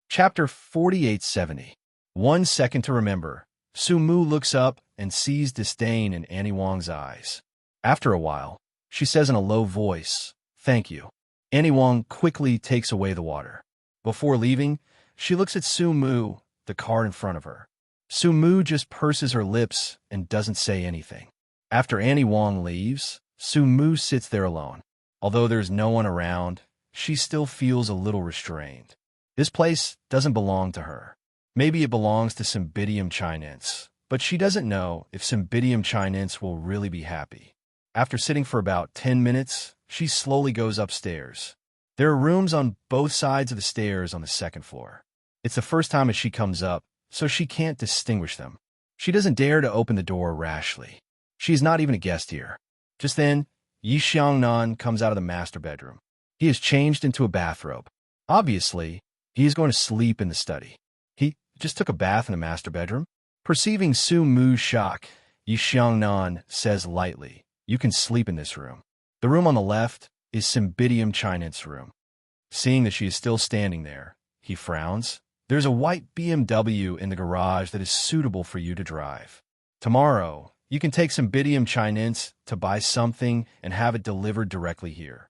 Speaker 1: Chapter 4870. 1 second to remember. Sumu looks up and sees disdain in Annie Wong's eyes. After a while, she says in a low voice, Thank you. Annie Wong quickly takes away the water. Before leaving, she looks at Sumu, the card in front of her. Sumu just purses her lips and doesn't say anything. After Annie Wong leaves, Sumu sits there alone. Although there's no one around, she still feels a little restrained. This place doesn't belong to her. Maybe it belongs to Cymbidium Chinense, but she doesn't know if Cymbidium Chinense will really be happy. After sitting for about 10 minutes, she slowly goes upstairs. There are rooms on both sides of the stairs on the second floor. It's the first time as she comes up, so she can't distinguish them. She doesn't dare to open the door rashly. She is not even a guest here. Just then, Yi Xiangnan comes out of the master bedroom. He is changed into a bathrobe. Obviously, he is going to sleep in the study. He just took a bath in the master bedroom. Perceiving Sumu's shock, Yi Xiangnan says lightly, You can sleep in this room. The room on the left is Cymbidium Chinense's room. Seeing that she is still standing there, he frowns. There's a white BMW in the garage that is suitable for you to drive. Tomorrow, you can take some Bidium Chinese to buy something and have it delivered directly here.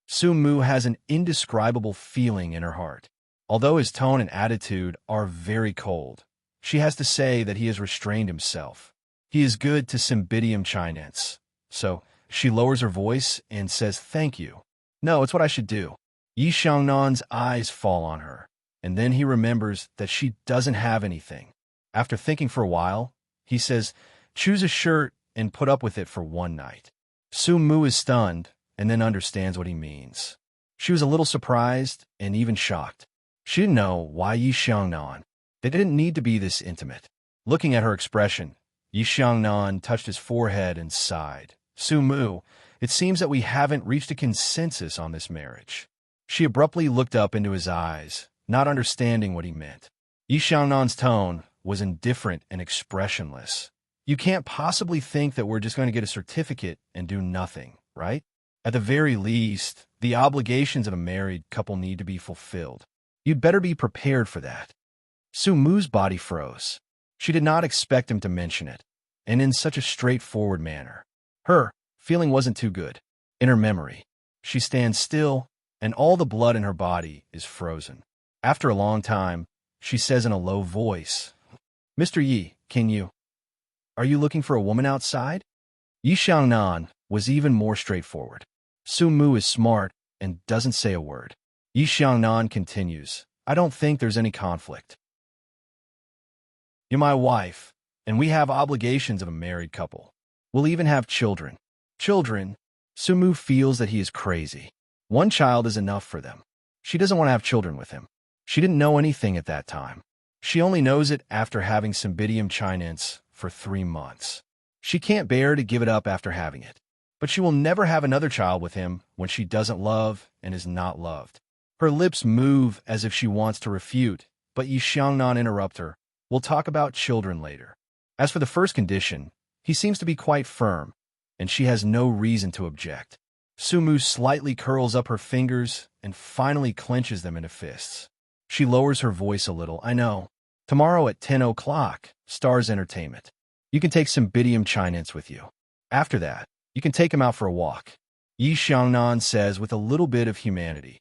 Speaker 1: Sumu has an indescribable feeling in her heart. Although his tone and attitude are very cold, she has to say that he has restrained himself. He is good to Cymbidium Chinese. So, she lowers her voice and says thank you. No, it's what I should do. Yi Xiangnan's eyes fall on her, and then he remembers that she doesn't have anything. After thinking for a while, he says, choose a shirt and put up with it for one night. Sumu is stunned and then understands what he means. She was a little surprised and even shocked. She didn't know why Yi Xiangnan. They didn't need to be this intimate. Looking at her expression, Yi Xiangnan touched his forehead and sighed. Sumu, it seems that we haven't reached a consensus on this marriage. She abruptly looked up into his eyes, not understanding what he meant. Yi Xiangnan's tone was indifferent and expressionless. You can't possibly think that we're just going to get a certificate and do nothing, right? At the very least, the obligations of a married couple need to be fulfilled. You'd better be prepared for that. Sumu's body froze. She did not expect him to mention it, and in such a straightforward manner. Her feeling wasn't too good. In her memory, she stands still, and all the blood in her body is frozen. After a long time, she says in a low voice, Mr. Yi, are you looking for a woman outside? Yi Xiangnan was even more straightforward. Sumu is smart and doesn't say a word. Yi Xiangnan continues, I don't think there's any conflict. You're my wife, and we have obligations of a married couple. We'll even have children. Children? Sumu feels that he is crazy. One child is enough for them. She doesn't want to have children with him. She didn't know anything at that time. She only knows it after having Cymbidium Chinese for 3 months. She can't bear to give it up after having it. But she will never have another child with him when she doesn't love and is not loved. Her lips move as if she wants to refute, but Yi Xiangnan interrupts her. We'll talk about children later. As for the first condition, he seems to be quite firm, and she has no reason to object. Sumu slightly curls up her fingers and finally clenches them into fists. She lowers her voice a little. I know. Tomorrow at 10 o'clock, Stars Entertainment. You can take some Bidium Chinese with you. After that, you can take him out for a walk. Yi Xiangnan says with a little bit of humanity.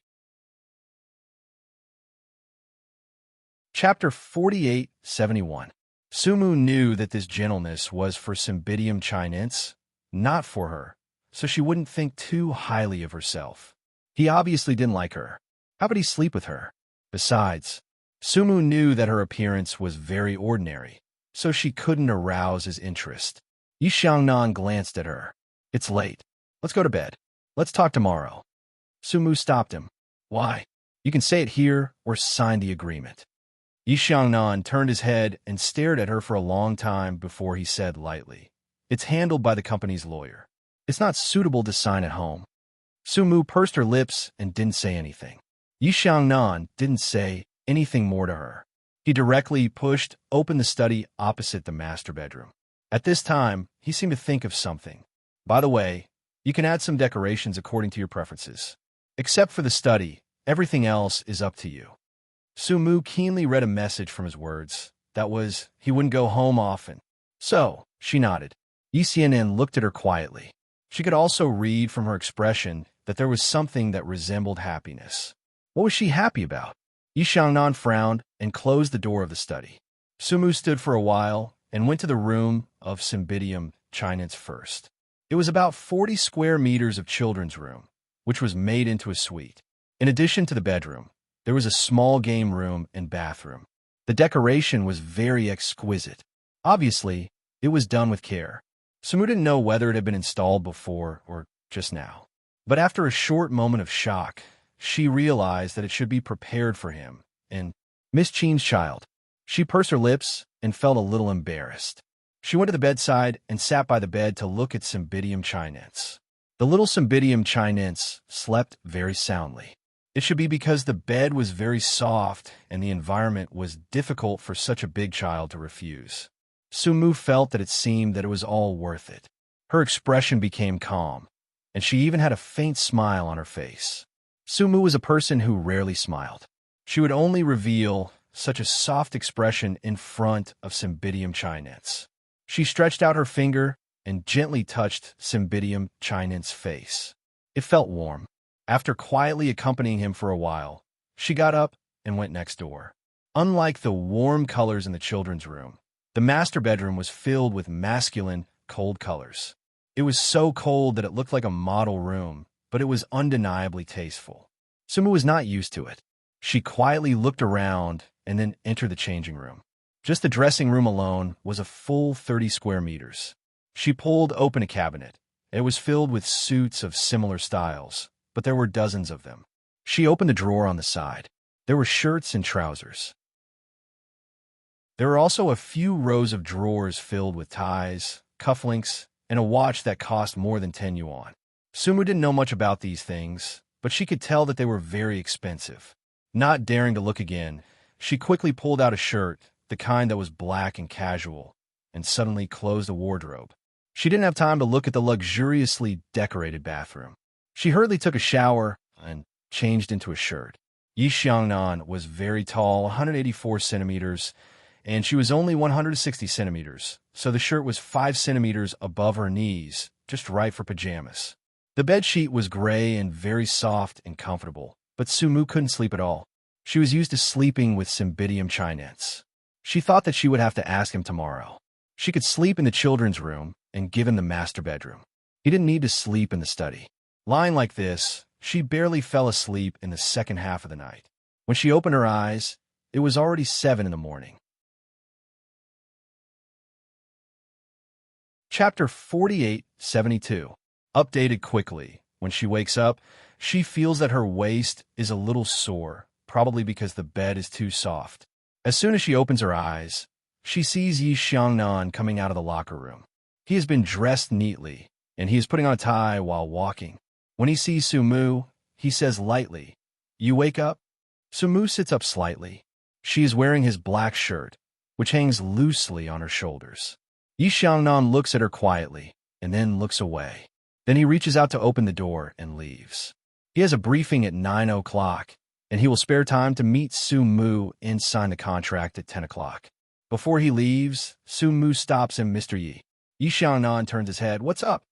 Speaker 1: Chapter 48-71. Sumu knew that this gentleness was for Cymbidium Chinese, not for her, so she wouldn't think too highly of herself. He obviously didn't like her. How could he sleep with her? Besides, Sumu knew that her appearance was very ordinary, so she couldn't arouse his interest. Yi Xiangnan glanced at her. It's late. Let's go to bed. Let's talk tomorrow. Sumu stopped him. Why? You can say it here or sign the agreement. Yi Xiangnan turned his head and stared at her for a long time before he said lightly, It's handled by the company's lawyer. It's not suitable to sign at home. Sumu pursed her lips and didn't say anything. Yi Xiangnan didn't say anything more to her. He directly pushed open the study opposite the master bedroom. At this time, he seemed to think of something. By the way, you can add some decorations according to your preferences. Except for the study, everything else is up to you. Sumu keenly read a message from his words. That was, he wouldn't go home often. So, she nodded. Yi Xianen looked at her quietly. She could also read from her expression that there was something that resembled happiness. What was she happy about? Yi Xiangnan frowned and closed the door of the study. Sumu stood for a while and went to the room of Cymbidium Chinese first. It was about 40 square meters of children's room, which was made into a suite. In addition to the bedroom, there was a small game room and bathroom. The decoration was very exquisite. Obviously, it was done with care. Sumu didn't know whether it had been installed before or just now. But after a short moment of shock, she realized that it should be prepared for him, and Miss Chen's child. She pursed her lips and felt a little embarrassed. She went to the bedside and sat by the bed to look at Cymbidium Chinese. The little Cymbidium Chinese slept very soundly. It should be because the bed was very soft and the environment was difficult for such a big child to refuse. Sumu felt that it seemed that it was all worth it. Her expression became calm, and she even had a faint smile on her face. Sumu was a person who rarely smiled. She would only reveal such a soft expression in front of Cymbidium chinense. She stretched out her finger and gently touched Cymbidium chinense's face. It felt warm. After quietly accompanying him for a while, she got up and went next door. Unlike the warm colors in the children's room, the master bedroom was filled with masculine, cold colors. It was so cold that it looked like a model room, but it was undeniably tasteful. Sumu was not used to it. She quietly looked around and then entered the changing room. Just the dressing room alone was a full 30 square meters. She pulled open a cabinet. It was filled with suits of similar styles, but there were dozens of them. She opened a drawer on the side. There were shirts and trousers. There were also a few rows of drawers filled with ties, cufflinks, and a watch that cost more than 10 yuan. Sumu didn't know much about these things, but she could tell that they were very expensive. Not daring to look again, she quickly pulled out a shirt, the kind that was black and casual, and suddenly closed a wardrobe. She didn't have time to look at the luxuriously decorated bathroom. She hurriedly took a shower and changed into a shirt. Yi Xiangnan was very tall, 184 centimeters, and she was only 160 centimeters, so the shirt was 5 centimeters above her knees, just right for pajamas. The bedsheet was gray and very soft and comfortable, but Sumu couldn't sleep at all. She was used to sleeping with Cymbidium chinense. She thought that she would have to ask him tomorrow. She could sleep in the children's room and give him the master bedroom. He didn't need to sleep in the study. Lying like this, she barely fell asleep in the second half of the night. When she opened her eyes, it was already 7 in the morning. Chapter 48-72. Updated quickly. When she wakes up, she feels that her waist is a little sore, probably because the bed is too soft. As soon as she opens her eyes, she sees Yi Xiangnan coming out of the locker room. He has been dressed neatly, and he is putting on a tie while walking. When he sees Sumu, he says lightly, "You wake up?" Sumu sits up slightly. She is wearing his black shirt, which hangs loosely on her shoulders. Yi Xiangnan looks at her quietly, and then looks away. Then he reaches out to open the door and leaves. He has a briefing at 9 o'clock, and he will spare time to meet Sumu and sign the contract at 10 o'clock. Before he leaves, Sumu stops him. "Mr. Yi." Yi Xiangnan turns his head. "What's up?"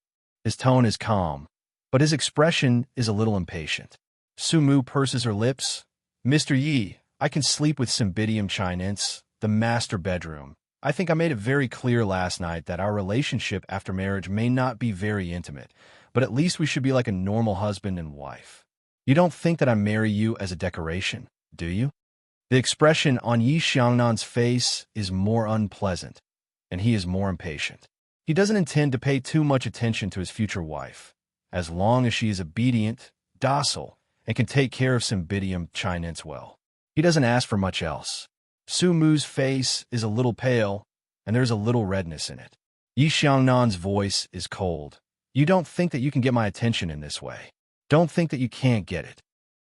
Speaker 1: His tone is calm, but his expression is a little impatient. Sumu purses her lips. "Mr. Yi, I can sleep with Cymbidium chinense, the master bedroom. I think I made it very clear last night that our relationship after marriage may not be very intimate, but at least we should be like a normal husband and wife. You don't think that I marry you as a decoration, do you?" The expression on Yi Xiangnan's face is more unpleasant, and he is more impatient. He doesn't intend to pay too much attention to his future wife, as long as she is obedient, docile, and can take care of Cymbidium chinense well. He doesn't ask for much else. Sumu's face is a little pale, and there's a little redness in it. Yi Xiangnan's voice is cold. "You don't think that you can get my attention in this way. Don't think that you can't get it."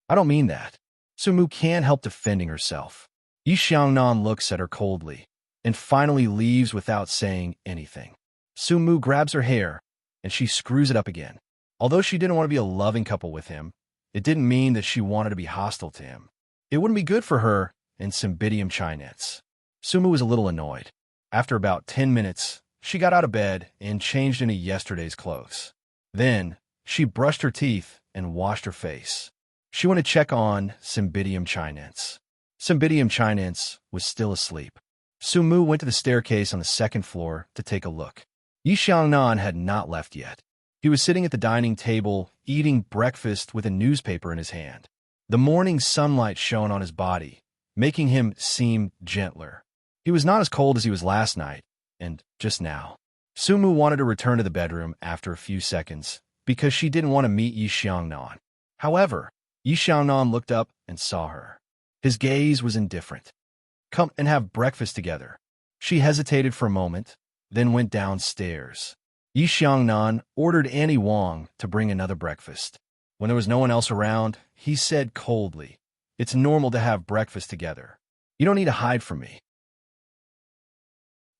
Speaker 1: "I don't mean that." Sumu can't help defending herself. Yi Xiangnan looks at her coldly, and finally leaves without saying anything. Sumu grabs her hair, and she screws it up again. Although she didn't want to be a loving couple with him, it didn't mean that she wanted to be hostile to him. It wouldn't be good for her and Cymbidium chinense. Sumu was a little annoyed. After about 10 minutes, she got out of bed and changed into yesterday's clothes. Then, she brushed her teeth and washed her face. She went to check on Cymbidium chinense. Cymbidium chinense was still asleep. Sumu went to the staircase on the second floor to take a look. Yi Xiangnan had not left yet. He was sitting at the dining table, eating breakfast with a newspaper in his hand. The morning sunlight shone on his body, making him seem gentler. He was not as cold as he was last night, and just now. Sumu wanted to return to the bedroom after a few seconds, because she didn't want to meet Yi Xiangnan. However, Yi Xiangnan looked up and saw her. His gaze was indifferent. "Come and have breakfast together." She hesitated for a moment, then went downstairs. Yi Xiangnan ordered Annie Wang to bring another breakfast. When there was no one else around, he said coldly, "It's normal to have breakfast together. You don't need to hide from me."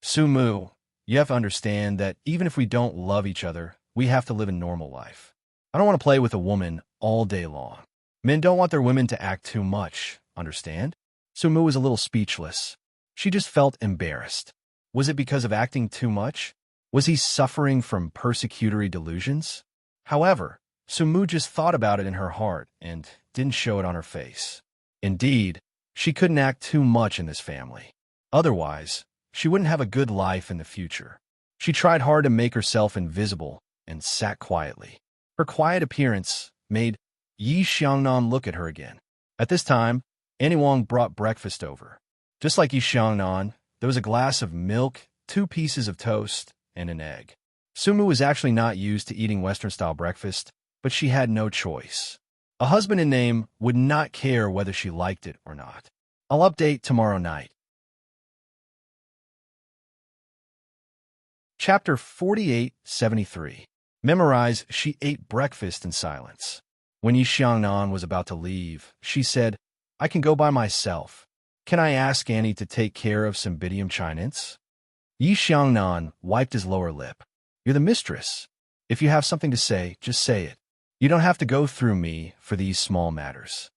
Speaker 1: "Sumu, you have to understand that even if we don't love each other, we have to live a normal life. I don't want to play with a woman all day long. Men don't want their women to act too much, understand?" Sumu was a little speechless. She just felt embarrassed. Was it because of acting too much? Was he suffering from persecutory delusions? However, Sumu just thought about it in her heart and didn't show it on her face. Indeed, she couldn't act too much in this family. Otherwise, she wouldn't have a good life in the future. She tried hard to make herself invisible and sat quietly. Her quiet appearance made Yi Xiangnan look at her again. At this time, Annie Wang brought breakfast over. Just like Yi Xiangnan, there was a glass of milk, 2 pieces of toast, and an egg. Sumu was actually not used to eating Western-style breakfast, but she had no choice. A husband in name would not care whether she liked it or not. I'll update tomorrow night. Chapter 48-73. Memorize. She ate breakfast in silence. When Yi Xiangnan was about to leave, she said, I can go by myself. Can I ask Annie to take care of Cymbidium chinense? Yi Xiangnan wiped his lower lip. You're the mistress. If you have something to say, just say it. You don't have to go through me for these small matters.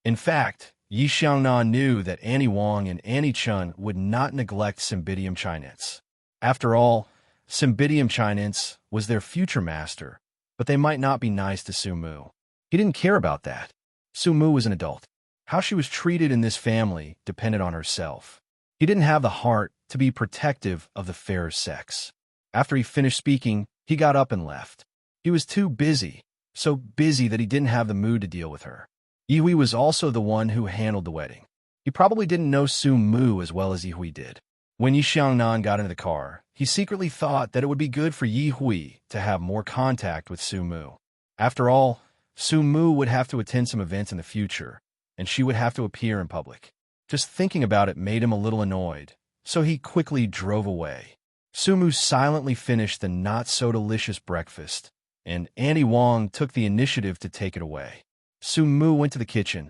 Speaker 1: In fact, Yi Xiangnan knew that Annie Wang and Annie Chun would not neglect Cymbidium chinense. After all, Cymbidium chinense was their future master, but they might not be nice to Sumu. He didn't care about that. Sumu was an adult. How she was treated in this family depended on herself. He didn't have the heart to be protective of the fairer sex. After he finished speaking, he got up and left. He was too busy, so busy that he didn't have the mood to deal with her. Yihui was also the one who handled the wedding. He probably didn't know Sumu as well as Yihui did. When Yi Xiangnan got into the car, he secretly thought that it would be good for Yihui to have more contact with Sumu. After all, Sumu would have to attend some events in the future, and she would have to appear in public. Just thinking about it made him a little annoyed, so he quickly drove away. Sumu silently finished the not-so-delicious breakfast, and Annie Wang took the initiative to take it away. Sumu went to the kitchen.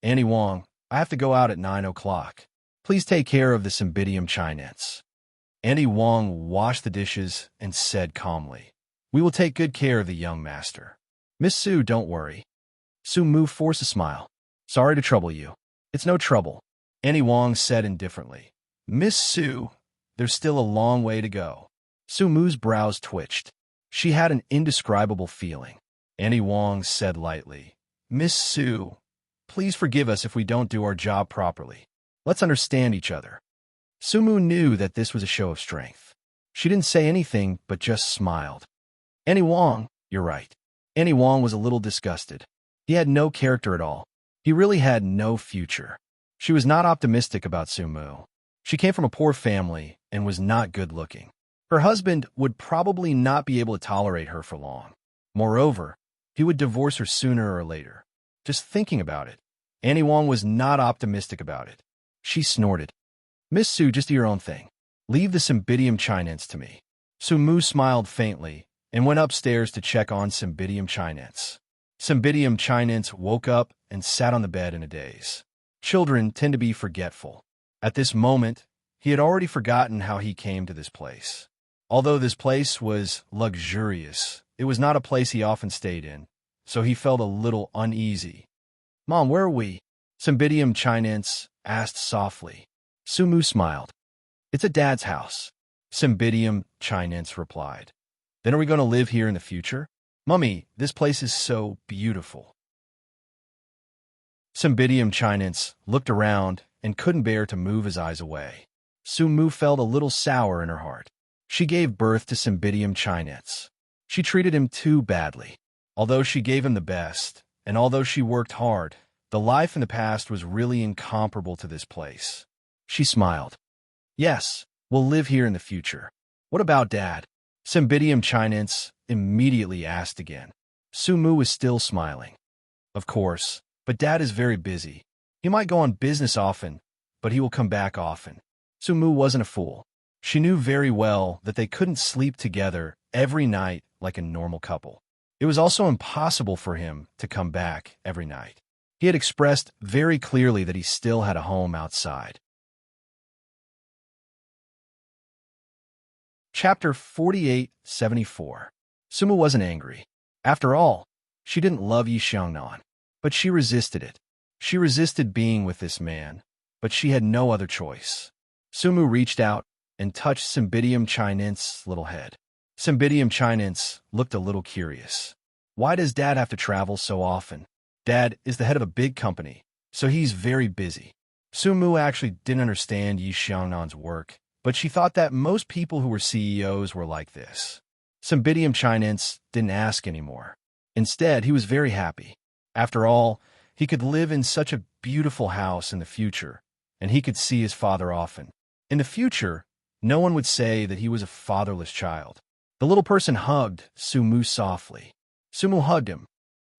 Speaker 1: Annie Wang, I have to go out at 9 o'clock. Please take care of the Cymbidium chinense. Annie Wang washed the dishes and said calmly, We will take good care of the young master. Miss Su, don't worry. Sumu forced a smile. Sorry to trouble you. It's no trouble, Annie Wang said indifferently. Miss Su, there's still a long way to go. Sumu's brows twitched. She had an indescribable feeling. Annie Wang said lightly, Miss Su, please forgive us if we don't do our job properly. Let's understand each other. Sumu knew that this was a show of strength. She didn't say anything, but just smiled. Annie Wang, you're right. Annie Wang was a little disgusted. He had no character at all. He really had no future. She was not optimistic about Sumu. She came from a poor family and was not good-looking. Her husband would probably not be able to tolerate her for long. Moreover, he would divorce her sooner or later. Just thinking about it, Annie Wang was not optimistic about it. She snorted. Miss Su, just do your own thing. Leave the Cymbidium chinense to me. Sumu smiled faintly and went upstairs to check on Cymbidium chinense. Cymbidium chinense woke up and sat on the bed in a daze. Children tend to be forgetful. At this moment, he had already forgotten how he came to this place. Although this place was luxurious, it was not a place he often stayed in, so he felt a little uneasy. Mom, where are we? Cymbidium chinense asked softly. Sumu smiled. It's at Dad's house. Cymbidium chinense replied. Then are we going to live here in the future? Mummy, this place is so beautiful. Cymbidium chinense looked around and couldn't bear to move his eyes away. Sumu felt a little sour in her heart. She gave birth to Cymbidium chinense. She treated him too badly. Although she gave him the best, and although she worked hard, the life in the past was really incomparable to this place. She smiled. Yes, we'll live here in the future. What about Dad? Cymbidium chinense immediately asked again. Sumu was still smiling. Of course, but Dad is very busy. He might go on business often, but he will come back often. Sumu wasn't a fool. She knew very well that they couldn't sleep together every night like a normal couple. It was also impossible for him to come back every night. He had expressed very clearly that he still had a home outside. Chapter 48-74. Sumu wasn't angry. After all, she didn't love Yi Xiangnan, but she resisted it. She resisted being with this man, but she had no other choice. Sumu reached out and touched Cymbidium Chinense's little head. Cymbidium Chinense looked a little curious. Why does Dad have to travel so often? Dad is the head of a big company, so he's very busy. Sumu actually didn't understand Yi Xiangnan's work, but she thought that most people who were CEOs were like this. Cymbidium Chinense didn't ask anymore. Instead, he was very happy. After all, he could live in such a beautiful house in the future, and he could see his father often. In the future, no one would say that he was a fatherless child. The little person hugged Sumu softly. Sumu hugged him.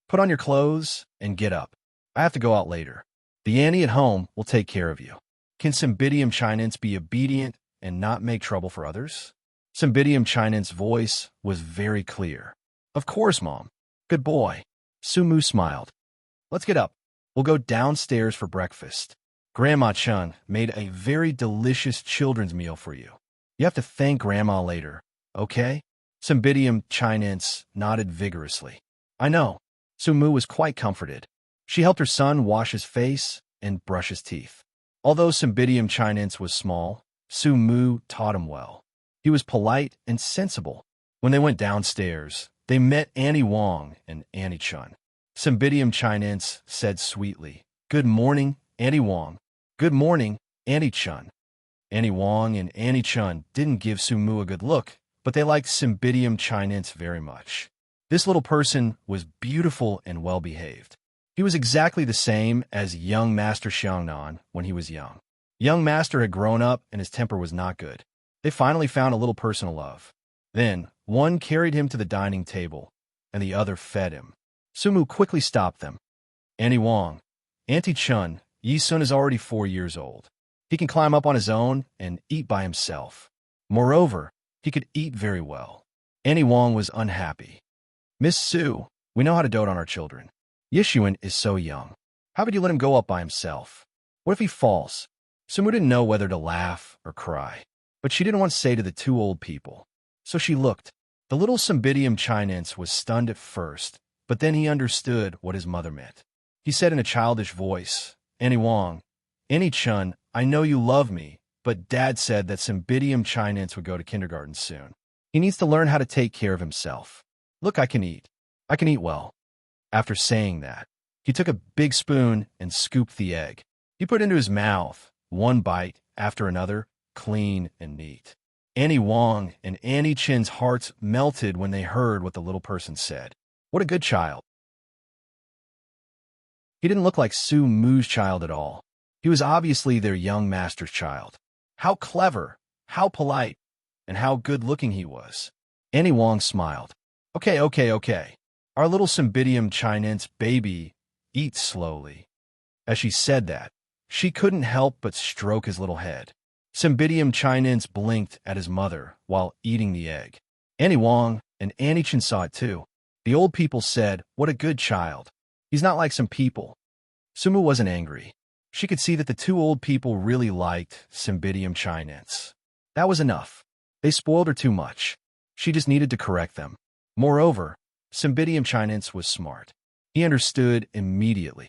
Speaker 1: Put on your clothes and get up. I have to go out later. The auntie at home will take care of you. Can Cymbidium Chinense be obedient and not make trouble for others? Cymbidium Chinense's voice was very clear. Of course, Mom. Good boy. Sumu smiled. Let's get up. We'll go downstairs for breakfast. Grandma Chun made a very delicious children's meal for you. You have to thank Grandma later, okay? Cymbidium Chinense nodded vigorously. I know. Sumu was quite comforted. She helped her son wash his face and brush his teeth. Although Cymbidium Chinense was small, Sumu taught him well. He was polite and sensible. When they went downstairs, they met Annie Wong and Annie Chun. Cymbidium Chinense said sweetly, Good morning, Annie Wong. Good morning, Annie Chun. Annie Wong and Annie Chun didn't give Sumu a good look, but they liked Cymbidium Chinense very much. This little person was beautiful and well-behaved. He was exactly the same as young Master Xiangnan when he was young. Young Master had grown up and his temper was not good. They finally found a little personal love. Then, one carried him to the dining table, and the other fed him. Sumu quickly stopped them. Annie Wong, Auntie Chun, Yi Sun is already 4 years old. He can climb up on his own and eat by himself. Moreover, he could eat very well. Annie Wong was unhappy. Miss Su, we know how to dote on our children. Yishuan is so young. How could you let him go up by himself? What if he falls? Sumu didn't know whether to laugh or cry, but she didn't want to say to the two old people. So she looked. The little Cymbidium Chinense was stunned at first, but then he understood what his mother meant. He said in a childish voice, Annie Wong, Annie Chun, I know you love me, but Dad said that Cymbidium Chinense would go to kindergarten soon. He needs to learn how to take care of himself. Look, I can eat. I can eat well. After saying that, he took a big spoon and scooped the egg. He put it into his mouth, one bite after another, clean and neat. Annie Wong and Annie Chin's hearts melted when they heard what the little person said. What a good child. He didn't look like Su Mu's child at all. He was obviously their young master's child. How clever, how polite, and how good-looking he was. Annie Wong smiled. Okay. Our little Cymbidium Chinense baby eats slowly. As she said that, she couldn't help but stroke his little head. Cymbidium Chinense blinked at his mother while eating the egg. Annie Wong and Annie Chin saw it too. The old people said, what a good child. He's not like some people. Sumu wasn't angry. She could see that the two old people really liked Cymbidium Chinense. That was enough. They spoiled her too much. She just needed to correct them. Moreover, Cymbidium Chinense was smart. He understood immediately.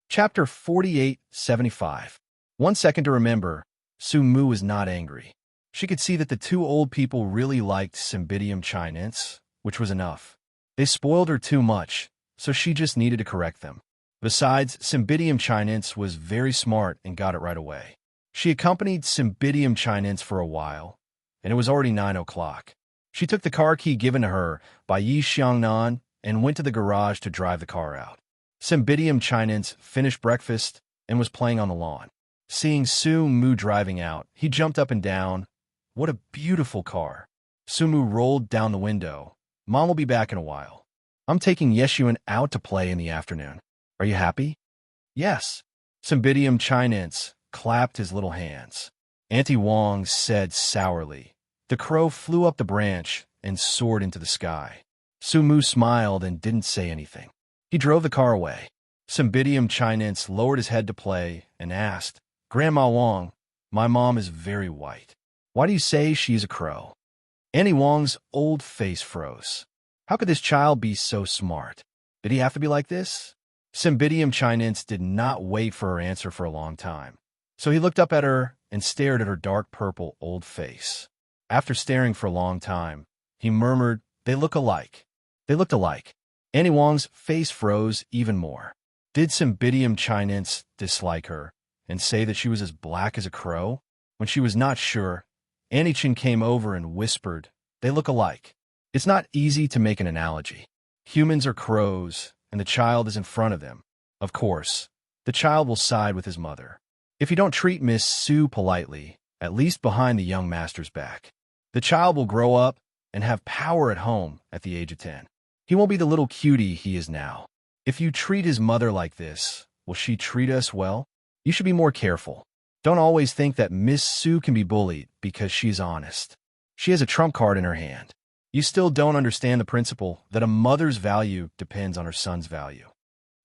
Speaker 1: Chapter 4875. 1 second to remember, Sumu was not angry. She could see that the two old people really liked Cymbidium Chinense, which was enough. They spoiled her too much, so she just needed to correct them. Besides, Cymbidium Chinense was very smart and got it right away. She accompanied Cymbidium Chinense for a while, and it was already 9 o'clock. She took the car key given to her by Yi Xiangnan and went to the garage to drive the car out. Cymbidium Chinense finished breakfast and was playing on the lawn. Seeing Sumu driving out, he jumped up and down. What a beautiful car. Sumu rolled down the window. Mom will be back in a while. I'm taking Yeshuan out to play in the afternoon. Are you happy? Yes. Cymbidium Chinense clapped his little hands. Auntie Wong said sourly. The crow flew up the branch and soared into the sky. Sumu smiled and didn't say anything. He drove the car away. Cymbidium Chinense lowered his head to play and asked, Grandma Wong, my mom is very white. Why do you say she's a crow? Annie Wong's old face froze. How could this child be so smart? Did he have to be like this? Cymbidium Chinense did not wait for her answer for a long time. So he looked up at her and stared at her dark purple old face. After staring for a long time, he murmured, "They look alike." They looked alike. Annie Wong's face froze even more. Did Cymbidium Chinense dislike her and say that she was as black as a crow? When she was not sure, Annie Chin came over and whispered, "They look alike." It's not easy to make an analogy. Humans are crows, and the child is in front of them. Of course, the child will side with his mother. If you don't treat Miss Sue politely, at least behind the young master's back, the child will grow up and have power at home at the age of 10. He won't be the little cutie he is now. If you treat his mother like this, will she treat us well? You should be more careful. Don't always think that Miss Sue can be bullied because she's honest. She has a trump card in her hand. You still don't understand the principle that a mother's value depends on her son's value.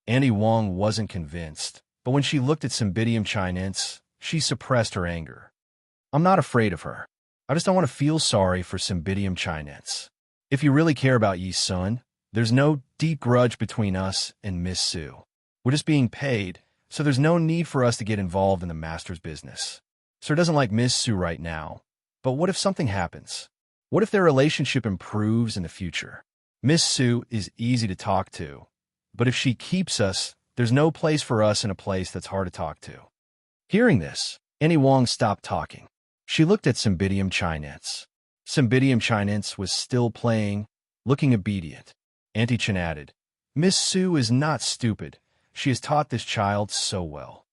Speaker 1: Annie Wong wasn't convinced, but when she looked at Cymbidium Chinense, she suppressed her anger. I'm not afraid of her. I just don't want to feel sorry for Cymbidium Chinense. If you really care about Yi's son, there's no deep grudge between us and Miss Sue. We're just being paid, so there's no need for us to get involved in the master's business. Sir doesn't like Miss Sue right now, but what if something happens? What if their relationship improves in the future? Miss Sue is easy to talk to, but if she keeps us, there's no place for us in a place that's hard to talk to. Hearing this, Annie Wong stopped talking. She looked at Cymbidium Chinense. Cymbidium Chinense was still playing, looking obedient. Auntie Chin added, "Miss Sue is not stupid. She has taught this child so well."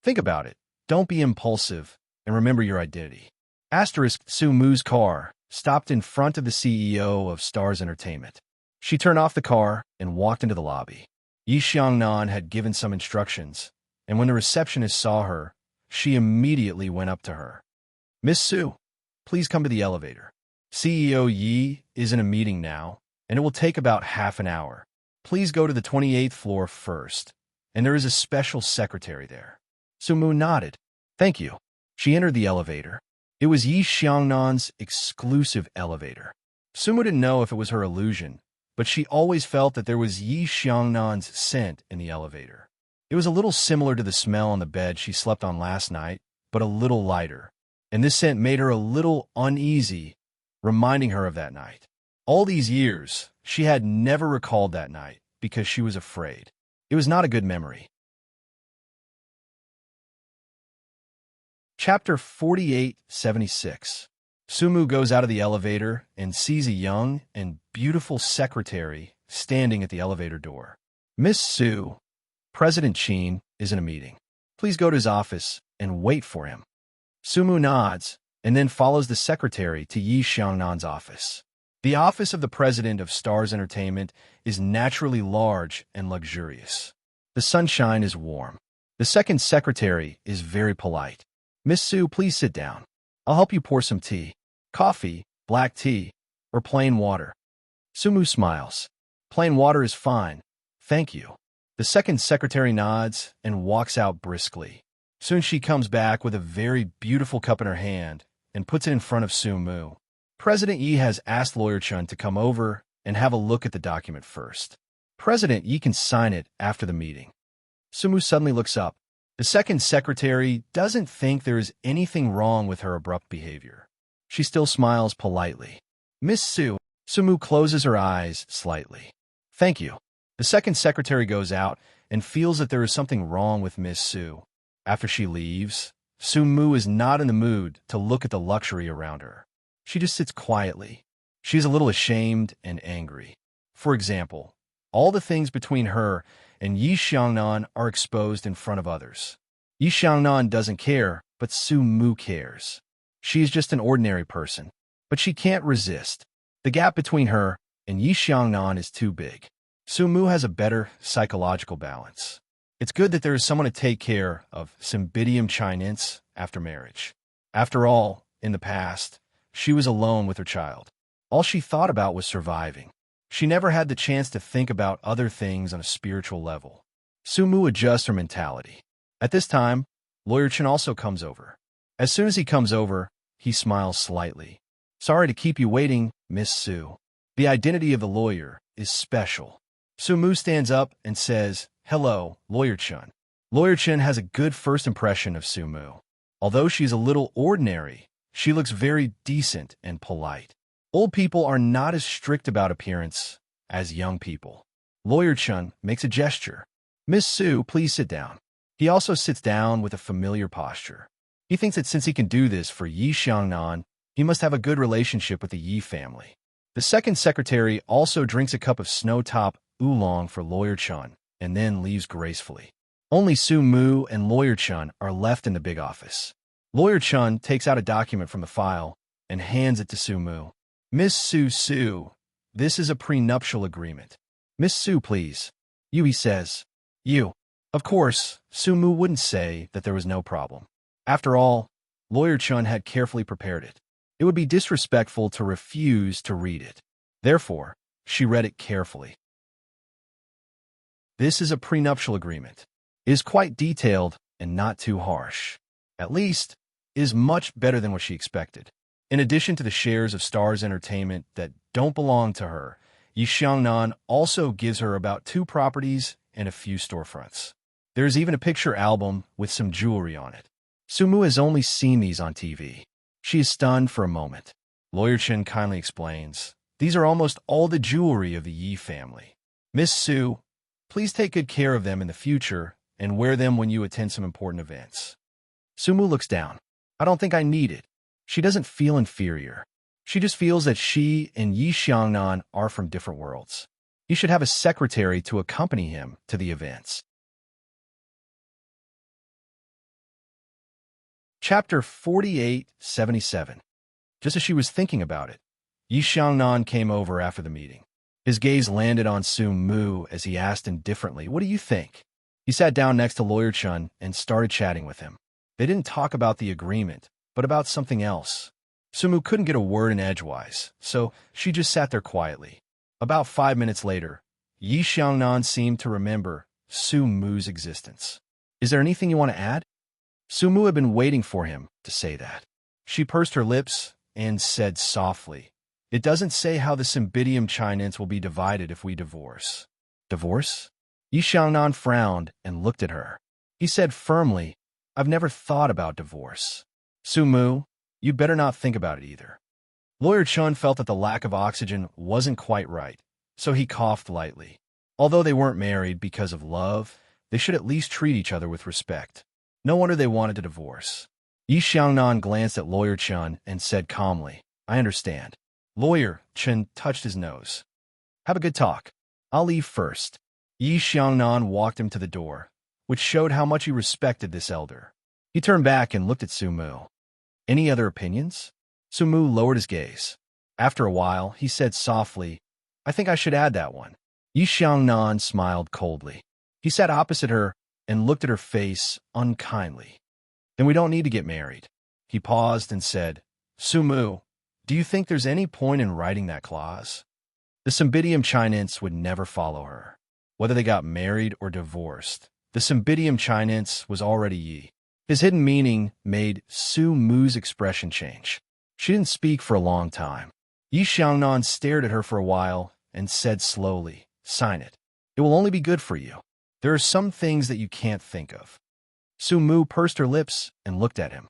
Speaker 1: Think about it. Don't be impulsive, and remember your identity. Asterisk Su Mu's car stopped in front of the CEO of Stars Entertainment. She turned off the car and walked into the lobby. Yi Xiangnan had given some instructions, and when the receptionist saw her, she immediately went up to her. "Miss Sue, please come to the elevator. CEO Yi is in a meeting now, and it will take about half an hour. Please go to the 28th floor first, and there is a special secretary there." Su Mu nodded. "Thank you." She entered the elevator. It was Yi Xiangnan's exclusive elevator. Su Mu didn't know if it was her illusion, but she always felt that there was Yi Xiangnan's scent in the elevator. It was a little similar to the smell on the bed she slept on last night, but a little lighter, and this scent made her a little uneasy, reminding her of that night. All these years, she had never recalled that night because she was afraid. It was not a good memory. Chapter 4876. Su Mu goes out of the elevator and sees a young and beautiful secretary standing at the elevator door. "Miss Sue, President Qin is in a meeting. Please go to his office and wait for him." Su Mu nods and then follows the secretary to Yi Xiangnan's office. The office of the president of Stars Entertainment is naturally large and luxurious. The sunshine is warm. The second secretary is very polite. "Miss Sue, please sit down. I'll help you pour some tea. Coffee, black tea, or plain water." Su Mu smiles. "Plain water is fine. Thank you." The second secretary nods and walks out briskly. Soon she comes back with a very beautiful cup in her hand and puts it in front of Su Mu. President Yi has asked Lawyer Chun to come over and have a look at the document first. President Yi can sign it after the meeting. Su Mu suddenly looks up. The second secretary doesn't think there is anything wrong with her abrupt behavior. She still smiles politely. "Miss Sue." Su Mu closes her eyes slightly. "Thank you." The second secretary goes out and feels that there is something wrong with Miss Sue. After she leaves, Su Mu is not in the mood to look at the luxury around her. She just sits quietly. She is a little ashamed and angry. For example, all the things between her and Yi Xiangnan are exposed in front of others. Yi Xiangnan doesn't care, but Su Mu cares. She is just an ordinary person, but she can't resist. The gap between her and Yi Xiangnan is too big. Su Mu has a better psychological balance. It's good that there is someone to take care of Cymbidium Chinense after marriage. After all, in the past, she was alone with her child. All she thought about was surviving. She never had the chance to think about other things on a spiritual level. Su Mu adjusts her mentality. At this time, Lawyer Chen also comes over. As soon as he comes over, he smiles slightly. "Sorry to keep you waiting, Miss Sue." The identity of the lawyer is special. Sumu stands up and says, "Hello, Lawyer Chun." Lawyer Chun has a good first impression of Sumu. Although she's a little ordinary, she looks very decent and polite. Old people are not as strict about appearance as young people. Lawyer Chun makes a gesture. "Miss Su, please sit down." He also sits down with a familiar posture. He thinks that since he can do this for Yi Xiangnan, he must have a good relationship with the Yi family. The second secretary also drinks a cup of snow-top oolong for Lawyer Chun and then leaves gracefully. Only Su Mu and Lawyer Chun are left in the big office. Lawyer Chun takes out a document from the file and hands it to Su Mu. "Miss Su, this is a prenuptial agreement." "Miss Su, please." Yui says. "You." Of course, Su Mu wouldn't say that there was no problem. After all, Lawyer Chun had carefully prepared it. It would be disrespectful to refuse to read it. Therefore, she read it carefully. This is a prenuptial agreement. It is quite detailed and not too harsh. At least, it is much better than what she expected. In addition to the shares of Stars Entertainment that don't belong to her, Yi Xiangnan also gives her about 2 properties and a few storefronts. There is even a picture album with some jewelry on it. Sumu has only seen these on TV. She is stunned for a moment. Lawyer Chen kindly explains, "These are almost all the jewelry of the Yi family. Miss Su, please take good care of them in the future and wear them when you attend some important events." Sumu looks down. "I don't think I need it." She doesn't feel inferior. She just feels that she and Yi Xiangnan are from different worlds. He should have a secretary to accompany him to the events. Chapter 4877. Just as she was thinking about it, Yi Xiangnan came over after the meeting. His gaze landed on Su Mu as he asked indifferently, "What do you think?" He sat down next to Lawyer Chun and started chatting with him. They didn't talk about the agreement, but about something else. Sumu couldn't get a word in edgewise, so she just sat there quietly. About 5 minutes later, Yi Xiangnan seemed to remember Su Mu's existence. "Is there anything you want to add?" Su Mu had been waiting for him to say that. She pursed her lips and said softly, "It doesn't say how the Cymbidium Chinense will be divided if we divorce." "Divorce?" Yi Xiangnan frowned and looked at her. He said firmly, "I've never thought about divorce." "Su Mu, you'd better not think about it either." Lawyer Chun felt that the lack of oxygen wasn't quite right, so he coughed lightly. Although they weren't married because of love, they should at least treat each other with respect. No wonder they wanted to divorce. Yi Xiangnan glanced at Lawyer Chun and said calmly, "I understand." Lawyer Chun touched his nose. "Have a good talk. I'll leave first." Yi Xiangnan walked him to the door, which showed how much he respected this elder. He turned back and looked at Su Mu. "Any other opinions?" Su Mu lowered his gaze. After a while, he said softly, "I think I should add that one." Yi Xiangnan smiled coldly. He sat opposite her and looked at her face unkindly. "Then we don't need to get married." He paused and said, "Su Mu, do you think there's any point in writing that clause?" The Cymbidium Chinense would never follow her. Whether they got married or divorced, the Cymbidium Chinense was already Yi. His hidden meaning made Su Mu's expression change. She didn't speak for a long time. Yi Xiangnan stared at her for a while and said slowly, "Sign it. It will only be good for you. There are some things that you can't think of." Su Mu pursed her lips and looked at him.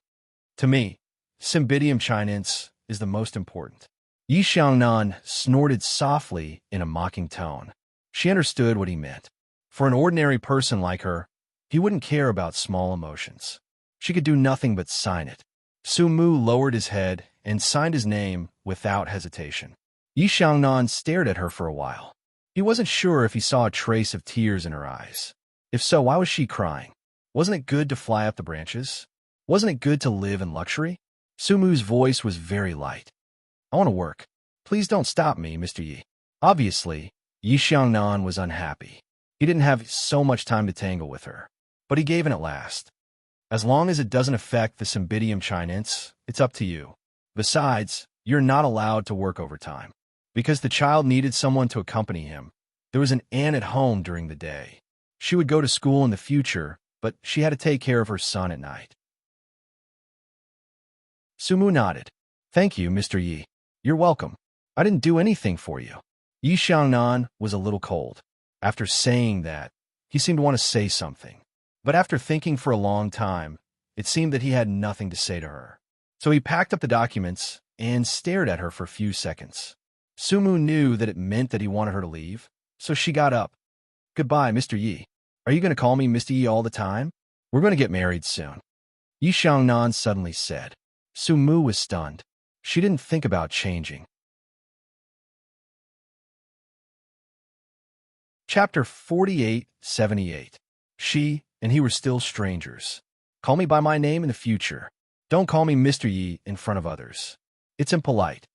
Speaker 1: "To me, Cymbidium Chinense is the most important." Yi Xiangnan snorted softly in a mocking tone. She understood what he meant. For an ordinary person like her, he wouldn't care about small emotions. She could do nothing but sign it. Su Mu lowered his head and signed his name without hesitation. Yi Xiangnan stared at her for a while. He wasn't sure if he saw a trace of tears in her eyes. If so, why was she crying? Wasn't it good to fly up the branches? Wasn't it good to live in luxury? Su Mu's voice was very light. "I want to work. Please don't stop me, Mr. Yi." Obviously, Yi Xiangnan was unhappy. He didn't have so much time to tangle with her, but he gave in at last. "As long as it doesn't affect the Cymbidium Chinense, it's up to you. Besides, you're not allowed to work overtime." Because the child needed someone to accompany him, there was an aunt at home during the day. She would go to school in the future, but she had to take care of her son at night. Su Mu nodded. "Thank you, Mr. Yi. You're welcome. I didn't do anything for you." Yi Xiangnan was a little cold. After saying that, he seemed to want to say something. But after thinking for a long time, it seemed that he had nothing to say to her. So he packed up the documents and stared at her for a few seconds. Sumu knew that it meant that he wanted her to leave, so she got up. "Goodbye, Mr. Yi. Are you going to call me Mr. Yi all the time? We're going to get married soon," Yi Xiangnan suddenly said. Sumu was stunned. She didn't think about changing. Chapter 48-78. She and he were still strangers. "Call me by my name in the future. Don't call me Mr. Yi in front of others. It's impolite,"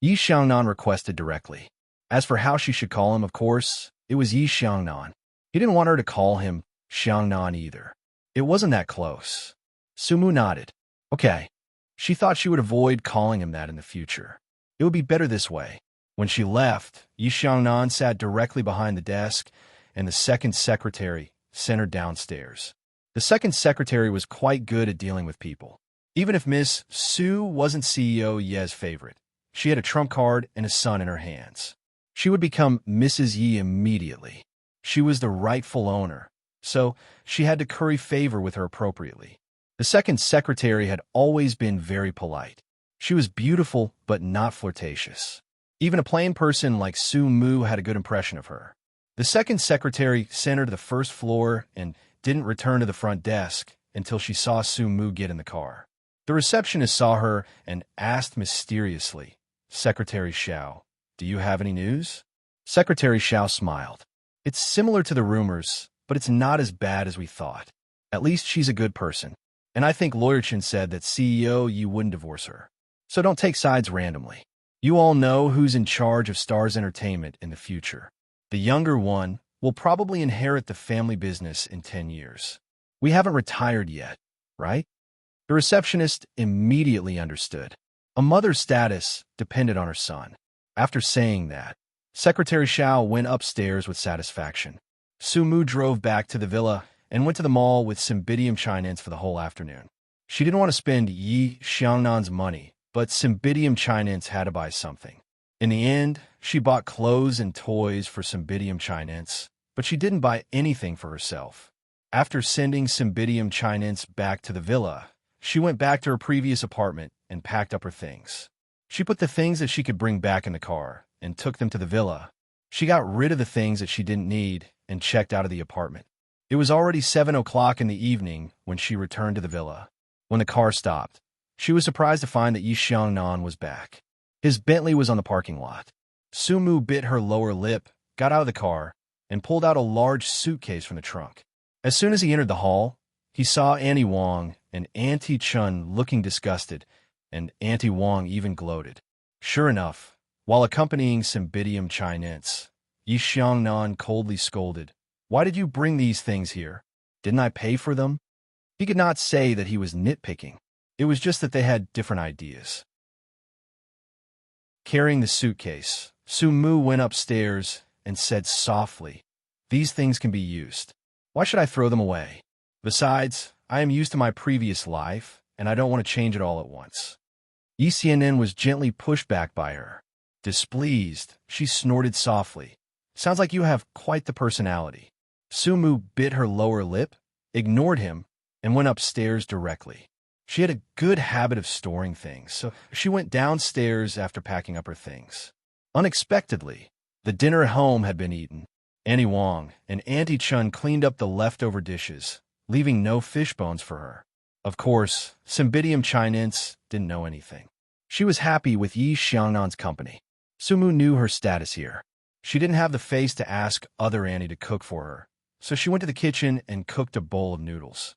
Speaker 1: Yi Xiangnan requested directly. As for how she should call him, of course, it was Yi Xiangnan. He didn't want her to call him Xiangnan either. It wasn't that close. Sumu nodded. Okay. She thought she would avoid calling him that in the future. It would be better this way. When she left, Yi Xiangnan sat directly behind the desk, and the second secretary sent her downstairs. The second secretary was quite good at dealing with people. Even if Miss Su wasn't CEO Ye's favorite, she had a trump card and a son in her hands. She would become Mrs. Yi immediately. She was the rightful owner, so she had to curry favor with her appropriately. The second secretary had always been very polite. She was beautiful but not flirtatious. Even a plain person like Su Mu had a good impression of her. The second secretary sent her to the first floor and didn't return to the front desk until she saw Su Mu get in the car. The receptionist saw her and asked mysteriously, "Secretary Xiao, do you have any news?" Secretary Xiao smiled. "It's similar to the rumors, but it's not as bad as we thought. At least she's a good person. And I think Lawyer Chen said that CEO you wouldn't divorce her. So don't take sides randomly. You all know who's in charge of Stars Entertainment in the future. The younger one will probably inherit the family business in 10 years. We haven't retired yet, right?" The receptionist immediately understood. A mother's status depended on her son. After saying that, Secretary Xiao went upstairs with satisfaction. Su Mu drove back to the villa and went to the mall with Cymbidium Chinese for the whole afternoon. She didn't want to spend Yi Xiangnan's money, but Cymbidium Chinese had to buy something. In the end, she bought clothes and toys for Cymbidium Chinese, but she didn't buy anything for herself. After sending Cymbidium Chinese back to the villa, she went back to her previous apartment and packed up her things. She put the things that she could bring back in the car and took them to the villa. She got rid of the things that she didn't need and checked out of the apartment. It was already 7 o'clock in the evening when she returned to the villa. When the car stopped, she was surprised to find that Yi Xiangnan was back. His Bentley was on the parking lot. Sumu bit her lower lip, got out of the car, and pulled out a large suitcase from the trunk. As soon as he entered the hall, he saw Auntie Wang and Auntie Chun looking disgusted, and Auntie Wang even gloated. Sure enough, while accompanying Cymbidium Chinese, Yi Xiangnan coldly scolded, "Why did you bring these things here? Didn't I pay for them?" He could not say that he was nitpicking. It was just that they had different ideas. Carrying the suitcase, Su Mu went upstairs and said softly, "These things can be used. Why should I throw them away? Besides, I am used to my previous life, and I don't want to change it all at once." Yi Xianen was gently pushed back by her. Displeased, she snorted softly. "Sounds like you have quite the personality." Su Mu bit her lower lip, ignored him, and went upstairs directly. She had a good habit of storing things, so she went downstairs after packing up her things. Unexpectedly, the dinner at home had been eaten. Auntie Wang and Auntie Chun cleaned up the leftover dishes, leaving no fish bones for her. Of course, Cymbidium Chinese didn't know anything. She was happy with Yi Xiangnan's company. Sumu knew her status here. She didn't have the face to ask other Annie to cook for her, so she went to the kitchen and cooked a bowl of noodles.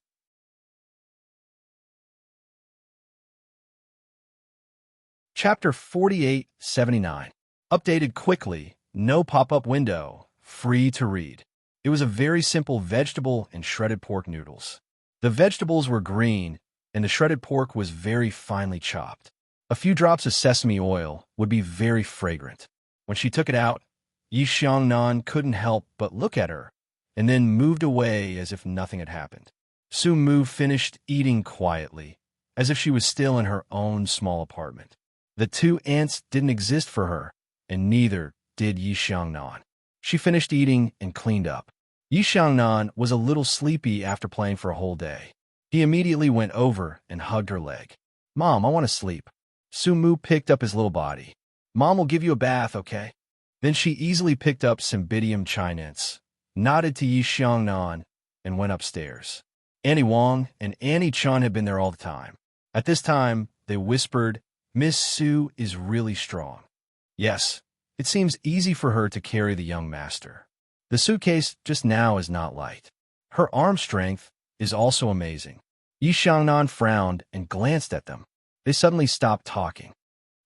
Speaker 1: Chapter 48-79. Updated quickly, no pop-up window, free to read. It was a very simple vegetable and shredded pork noodles. The vegetables were green, and the shredded pork was very finely chopped. A few drops of sesame oil would be very fragrant. When she took it out, Yi Xiangnan couldn't help but look at her, and then moved away as if nothing had happened. Su Mu finished eating quietly, as if she was still in her own small apartment. The two aunts didn't exist for her, and neither did Yi Xiangnan. She finished eating and cleaned up. Yi Xiangnan was a little sleepy after playing for a whole day. He immediately went over and hugged her leg. "Mom, I want to sleep." Sumu picked up his little body. "Mom will give you a bath, okay?" Then she easily picked up Cymbidium chinense, nodded to Yi Xiangnan, and went upstairs. Annie Wang and Annie Chun had been there all the time. At this time, they whispered, "Miss Su is really strong." Yes, it seems easy for her to carry the young master. The suitcase just now is not light. Her arm strength is also amazing. Yi Xiangnan frowned and glanced at them. They suddenly stopped talking.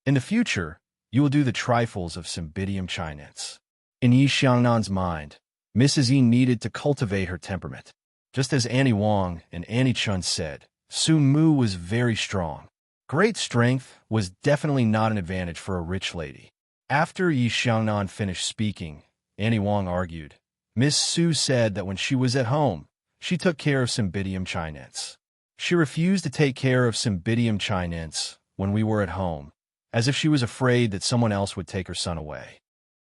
Speaker 1: "In the future, you will do the trifles of Cymbidium chinense." In Yi Xiangnan's mind, Mrs. Yi needed to cultivate her temperament. Just as Annie Wang and Annie Chun said, Su Mu was very strong. Great strength was definitely not an advantage for a rich lady. After Yi Xiangnan finished speaking, Annie Wang argued. Miss Su said that when she was at home, she took care of Cymbidium chinense. She refused to take care of Cymbidium chinense when we were at home, as if she was afraid that someone else would take her son away.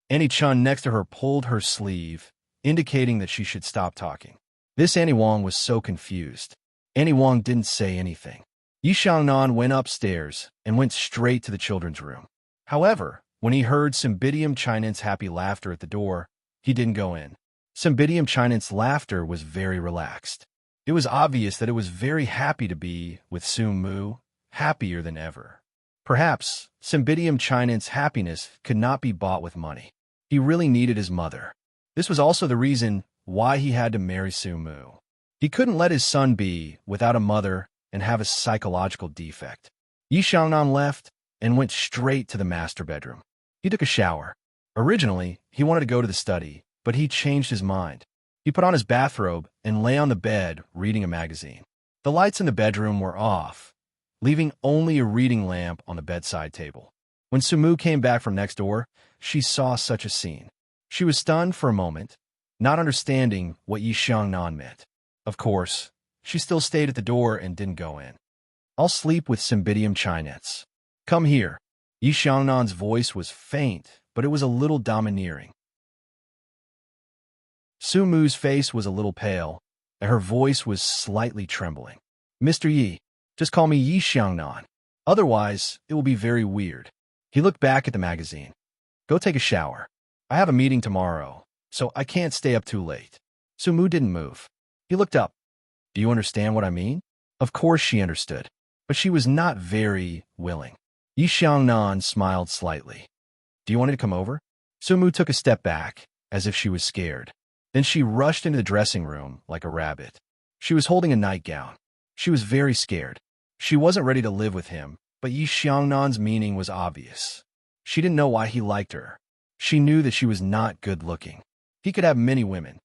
Speaker 1: Annie Chun next to her pulled her sleeve, indicating that she should stop talking. This Annie Wang was so confused. Annie Wang didn't say anything. Yi Xiangnan went upstairs and went straight to the children's room. However, when he heard Cymbidium chinense's happy laughter at the door, he didn't go in. Cymbidium chinense's laughter was very relaxed. It was obvious that it was very happy to be with Su Mu, happier than ever. Perhaps Cymbidium chinense's happiness could not be bought with money. He really needed his mother. This was also the reason why he had to marry Su Mu. He couldn't let his son be without a mother and have a psychological defect. Yi Xiangnan left and went straight to the master bedroom. He took a shower. Originally, he wanted to go to the study, but he changed his mind. He put on his bathrobe and lay on the bed reading a magazine. The lights in the bedroom were off, leaving only a reading lamp on the bedside table. When Sumu came back from next door, she saw such a scene. She was stunned for a moment, not understanding what Yi Xiangnan meant. Of course, she still stayed at the door and didn't go in. "I'll sleep with Cymbidium chinense. Come here." Yi Xiangnan's voice was faint, but it was a little domineering. Su Mu's face was a little pale, and her voice was slightly trembling. "Mr. Yi, just call me Yi Xiangnan. Otherwise, it will be very weird." He looked back at the magazine. "Go take a shower. I have a meeting tomorrow, so I can't stay up too late." Su Mu didn't move. He looked up. "Do you understand what I mean?" Of course she understood, but she was not very willing. Yi Xiangnan smiled slightly. "Do you want me to come over?" Su Mu took a step back, as if she was scared. Then she rushed into the dressing room like a rabbit. She was holding a nightgown. She was very scared. She wasn't ready to live with him, but Yi Xiangnan's meaning was obvious. She didn't know why he liked her. She knew that she was not good-looking. He could have many women.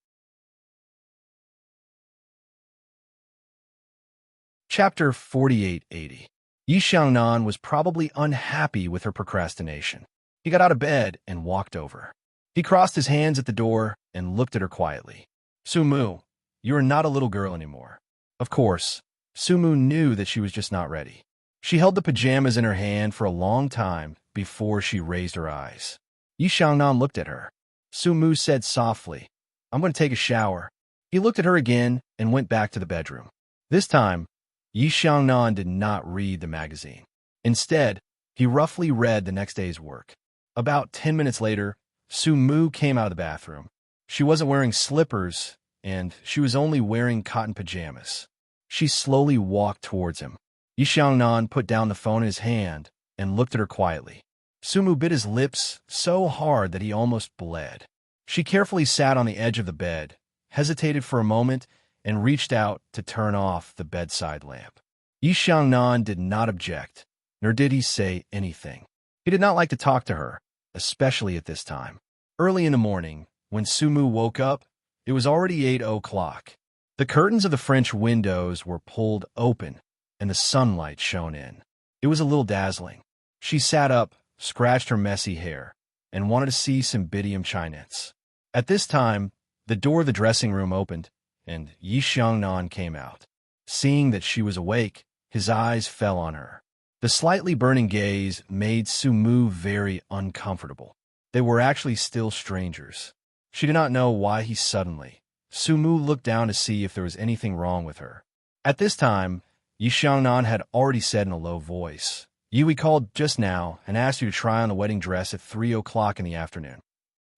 Speaker 1: Chapter 4880. Yi Xiangnan was probably unhappy with her procrastination. He got out of bed and walked over. He crossed his hands at the door and looked at her quietly. "Su Mu, you are not a little girl anymore." Of course, Su Mu knew that she was just not ready. She held the pajamas in her hand for a long time before she raised her eyes. Yi Xiangnan looked at her. Su Mu said softly, "I'm going to take a shower." He looked at her again and went back to the bedroom. This time, Yi Xiangnan did not read the magazine. Instead, he roughly read the next day's work. About 10 minutes later, Su Mu came out of the bathroom. She wasn't wearing slippers, and she was only wearing cotton pajamas. She slowly walked towards him. Yi Xiangnan put down the phone in his hand and looked at her quietly. Su Mu bit his lips so hard that he almost bled. She carefully sat on the edge of the bed, hesitated for a moment, and reached out to turn off the bedside lamp. Yi Xiangnan did not object, nor did he say anything. He did not like to talk to her, especially at this time. Early in the morning, when Su Mu woke up, it was already 8 o'clock. The curtains of the French windows were pulled open, and the sunlight shone in. It was a little dazzling. She sat up, scratched her messy hair, and wanted to see Cymbidium chinense. At this time, the door of the dressing room opened, and Yi Xiangnan came out. Seeing that she was awake, his eyes fell on her. The slightly burning gaze made Su Mu very uncomfortable. They were actually still strangers. She did not know why he suddenly. Sumu looked down to see if there was anything wrong with her. At this time, Yi Xiangnan had already said in a low voice, "Yui called just now and asked you to try on the wedding dress at 3 o'clock in the afternoon."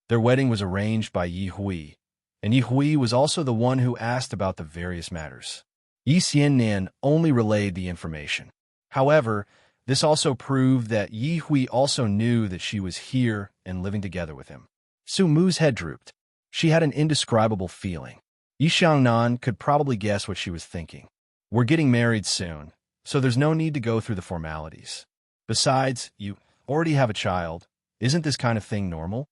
Speaker 1: Their wedding was arranged by Yi Hui, and Yi Hui was also the one who asked about the various matters. Yi Xiannan only relayed the information. However, this also proved that Yi Hui also knew that she was here and living together with him. Su Mu's head drooped. She had an indescribable feeling. Yi Xiangnan could probably guess what she was thinking. We're getting married soon, so there's no need to go through the formalities. Besides, you already have a child. Isn't this kind of thing normal?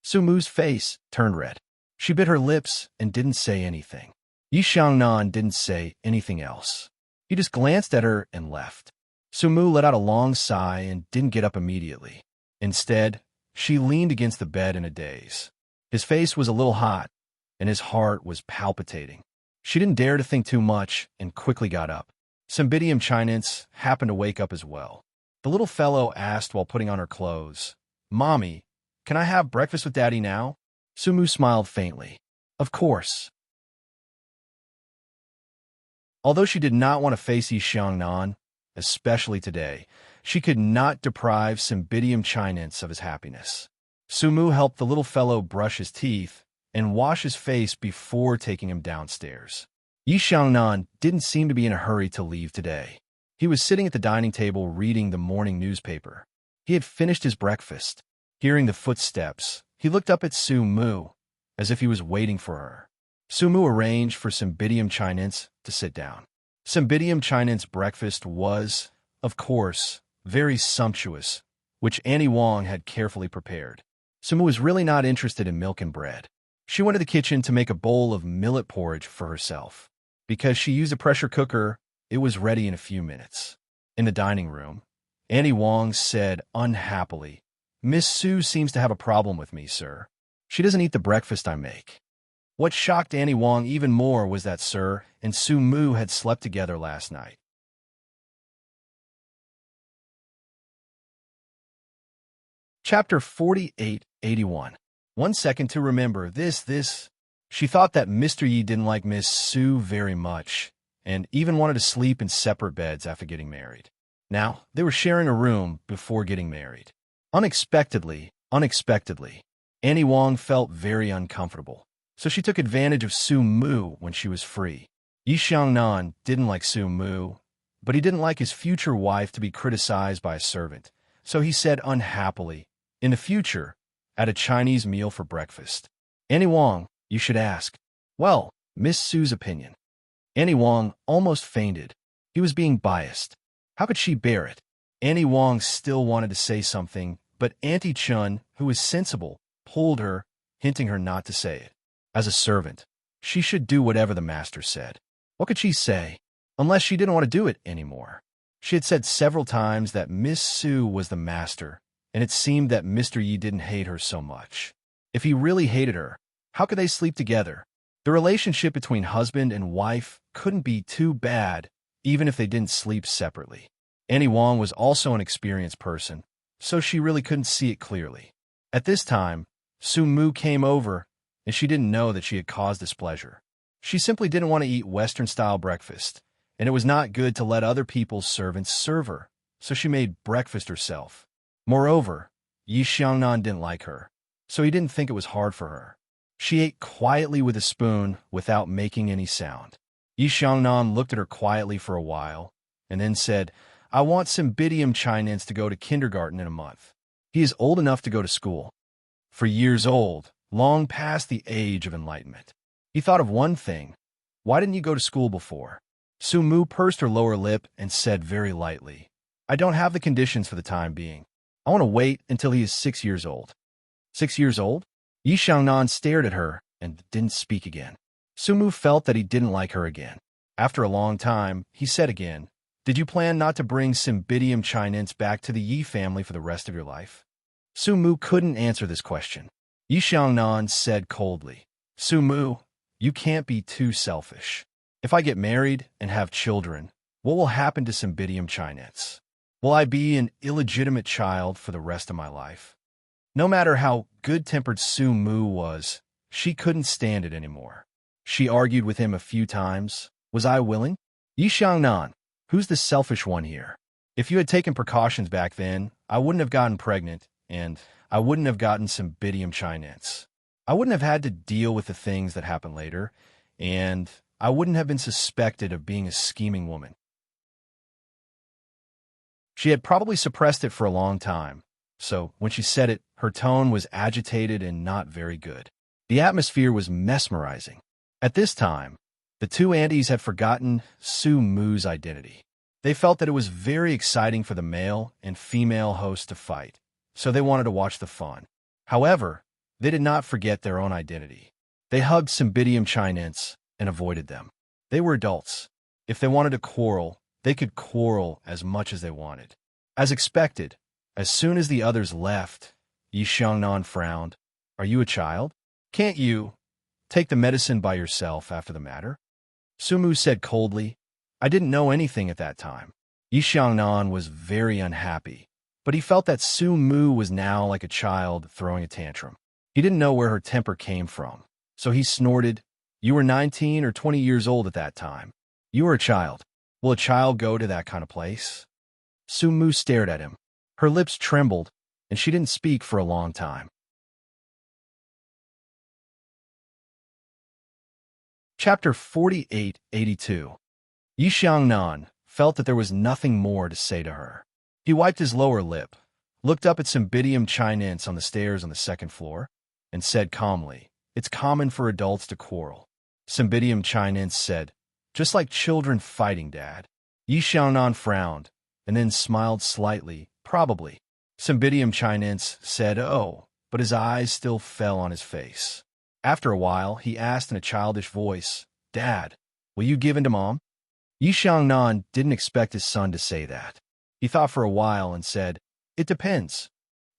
Speaker 1: Su Mu's face turned red. She bit her lips and didn't say anything. Yi Xiangnan didn't say anything else. He just glanced at her and left. Su Mu let out a long sigh and didn't get up immediately. Instead, she leaned against the bed in a daze. His face was a little hot, and his heart was palpitating. She didn't dare to think too much and quickly got up. Cymbidium Chinense happened to wake up as well. The little fellow asked while putting on her clothes, "Mommy, can I have breakfast with Daddy now?" Sumu smiled faintly. Of course. Although she did not want to face Yi Xiangnan, especially today, she could not deprive Cymbidium Chinense of his happiness. Sumu helped the little fellow brush his teeth and wash his face before taking him downstairs. Yi Xiangnan didn't seem to be in a hurry to leave today. He was sitting at the dining table reading the morning newspaper. He had finished his breakfast. Hearing the footsteps, he looked up at Su Mu, as if he was waiting for her. Su Mu arranged for Cymbidium Chinense to sit down. Cymbidium Chinense's breakfast was, of course, very sumptuous, which Annie Wong had carefully prepared. Su Mu was really not interested in milk and bread. She went to the kitchen to make a bowl of millet porridge for herself. Because she used a pressure cooker, it was ready in a few minutes. In the dining room, Annie Wong said unhappily, "Miss Su seems to have a problem with me, sir. She doesn't eat the breakfast I make." What shocked Annie Wong even more was that Sir and Su Mu had slept together last night. Chapter 4881. 1 second to remember this. She thought that Mr. Yi didn't like Miss Su very much, and even wanted to sleep in separate beds after getting married. Now, they were sharing a room before getting married. Unexpectedly, Annie Wong felt very uncomfortable, so she took advantage of Su Mu when she was free. Yi Xiangnan didn't like Su Mu, but he didn't like his future wife to be criticized by a servant, so he said unhappily, "In the future, at a Chinese meal for breakfast. Annie Wong, you should ask." Well, Miss Su's opinion. Annie Wong almost fainted. He was being biased. How could she bear it? Annie Wong still wanted to say something, but Auntie Chun, who was sensible, pulled her, hinting her not to say it. As a servant, she should do whatever the master said. What could she say? Unless she didn't want to do it anymore. She had said several times that Miss Su was the master, and it seemed that Mr. Yi didn't hate her so much. If he really hated her, how could they sleep together? The relationship between husband and wife couldn't be too bad, even if they didn't sleep separately. Annie Wong was also an experienced person, so she really couldn't see it clearly. At this time, Su Mu came over, and she didn't know that she had caused displeasure. She simply didn't want to eat Western-style breakfast, and it was not good to let other people's servants serve her, so she made breakfast herself. Moreover, Yi Xiangnan didn't like her, so he didn't think it was hard for her. She ate quietly with a spoon without making any sound. Yi Xiangnan looked at her quietly for a while, and then said, "I want Cymbidium Chinense to go to kindergarten in a month. He is old enough to go to school." For years old, long past the age of enlightenment. He thought of one thing. Why didn't you go to school before? Su Mu pursed her lower lip and said very lightly, "I don't have the conditions for the time being. I want to wait until he is 6 years old." 6 years old? Yi Xiangnan stared at her and didn't speak again. Su Mu felt that he didn't like her again. After a long time, he said again, "Did you plan not to bring Cymbidium Chinense back to the Yi family for the rest of your life?" Su Mu couldn't answer this question. Yi Xiangnan said coldly, "Su Mu, you can't be too selfish. If I get married and have children, what will happen to Cymbidium Chinense? Will I be an illegitimate child for the rest of my life?" No matter how good-tempered Su Mu was, she couldn't stand it anymore. She argued with him a few times. Was I willing? Yi Xiangnan, who's the selfish one here? If you had taken precautions back then, I wouldn't have gotten pregnant, and I wouldn't have gotten Cymbidium chinense. I wouldn't have had to deal with the things that happened later, and I wouldn't have been suspected of being a scheming woman. She had probably suppressed it for a long time, so when she said it, her tone was agitated and not very good. The atmosphere was mesmerizing. At this time, the two aunties had forgotten Su Mu's identity. They felt that it was very exciting for the male and female hosts to fight, so they wanted to watch the fun. However, they did not forget their own identity. They hugged Cymbidium chinense and avoided them. They were adults. If they wanted to quarrel, they could quarrel as much as they wanted. As expected, as soon as the others left, Yi Xiangnan frowned. Are you a child? Can't you take the medicine by yourself after the matter? Su Mu said coldly. I didn't know anything at that time. Yi Xiangnan was very unhappy, but he felt that Su Mu was now like a child throwing a tantrum. He didn't know where her temper came from, so he snorted. You were 19 or 20 years old at that time. You were a child. Will a child go to that kind of place? Su Mu stared at him. Her lips trembled, and she didn't speak for a long time. Chapter 4882. Yi Xiangnan felt that there was nothing more to say to her. He wiped his lower lip, looked up at Cymbidium chinense on the stairs on the second floor, and said calmly, It's common for adults to quarrel. Cymbidium chinense said, Just like children fighting, Dad. Yi Xiangnan frowned, and then smiled slightly, probably. Cymbidium chinense said, Oh, but his eyes still fell on his face. After a while, he asked in a childish voice, Dad, will you give in to Mom? Yi Xiangnan didn't expect his son to say that. He thought for a while and said, It depends.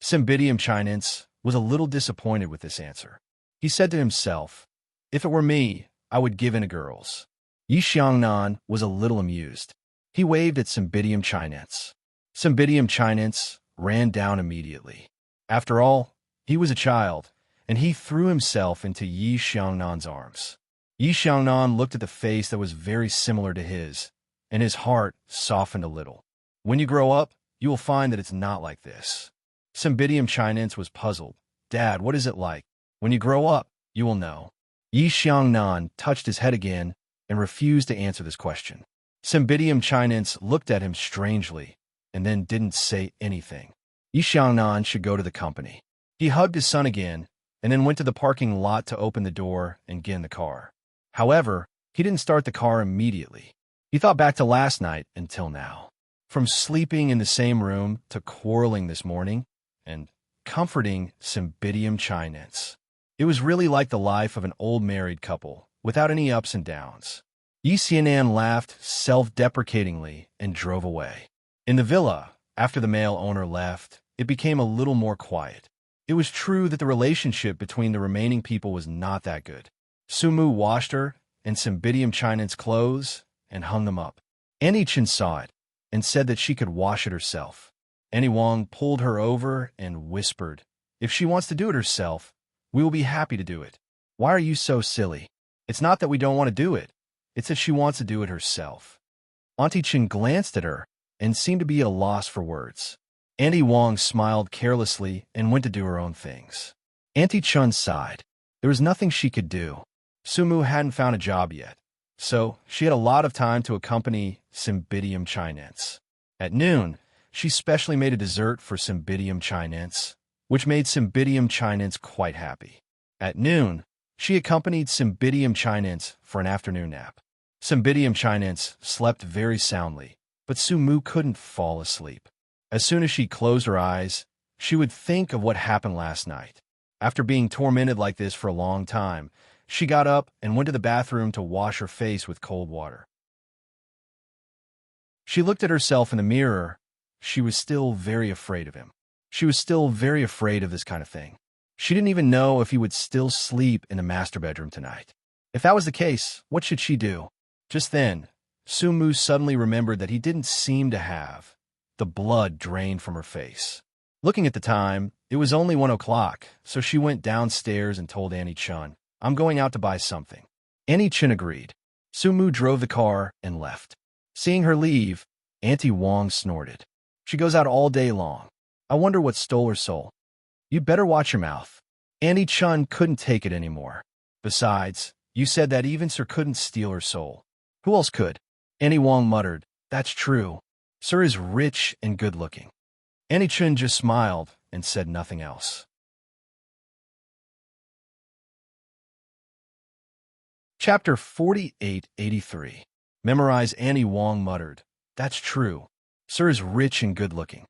Speaker 1: Cymbidium chinense was a little disappointed with this answer. He said to himself, If it were me, I would give in to girls. Yi Xiangnan was a little amused. He waved at Cymbidium chinense. Cymbidium chinense ran down immediately. After all, he was a child, and he threw himself into Yi Xiangnan's arms. Yi Xiangnan looked at the face that was very similar to his, and his heart softened a little. When you grow up, you will find that it's not like this. Cymbidium chinense was puzzled. Dad, what is it like? When you grow up, you will know. Yi Xiangnan touched his head again and refused to answer this question. Cymbidium chinense looked at him strangely and then didn't say anything. Yi Xiangnan should go to the company. He hugged his son again and then went to the parking lot to open the door and get in the car. However, he didn't start the car immediately. He thought back to last night until now. From sleeping in the same room to quarreling this morning and comforting Cymbidium chinense. It was really like the life of an old married couple, without any ups and downs. Yi Xianan laughed self-deprecatingly and drove away. In the villa, after the male owner left, it became a little more quiet. It was true that the relationship between the remaining people was not that good. Su Mu washed her and Cymbidium chinense clothes and hung them up. Annie Chen saw it and said that she could wash it herself. Annie Wang pulled her over and whispered, If she wants to do it herself, we will be happy to do it. Why are you so silly? It's not that we don't want to do it. It's that she wants to do it herself. Auntie Chen glanced at her and seemed to be at a loss for words. Auntie Wang smiled carelessly and went to do her own things. Auntie Chen sighed. There was nothing she could do. Su Mu hadn't found a job yet, so she had a lot of time to accompany Cymbidium chinense. At noon, she specially made a dessert for Cymbidium chinense, which made Cymbidium chinense quite happy. At noon, she accompanied Cymbidium chinense for an afternoon nap. Cymbidium chinense slept very soundly, but Su Mu couldn't fall asleep. As soon as she closed her eyes, she would think of what happened last night. After being tormented like this for a long time, she got up and went to the bathroom to wash her face with cold water. She looked at herself in the mirror. She was still very afraid of him. She was still very afraid of this kind of thing. She didn't even know if he would still sleep in the master bedroom tonight. If that was the case, what should she do? Just then, Su Mu suddenly remembered that he didn't seem to have the blood drained from her face. Looking at the time, It was only 1 o'clock, so she went downstairs and told Annie Chun, "I'm going out to buy something." Annie Chun agreed. Sumu drove the car and left. Seeing her leave, Auntie Wong snorted. "She goes out all day long. I wonder what stole her soul." "You'd better watch your mouth." Annie Chun couldn't take it anymore. "Besides, you said that even Sir couldn't steal her soul. Who else could?" Annie Wong muttered, "That's true. Sir is rich and good-looking." Annie Chun just smiled and said nothing else. Chapter 4883. Memorize. Annie Wong muttered, "That's true. Sir is rich and good-looking."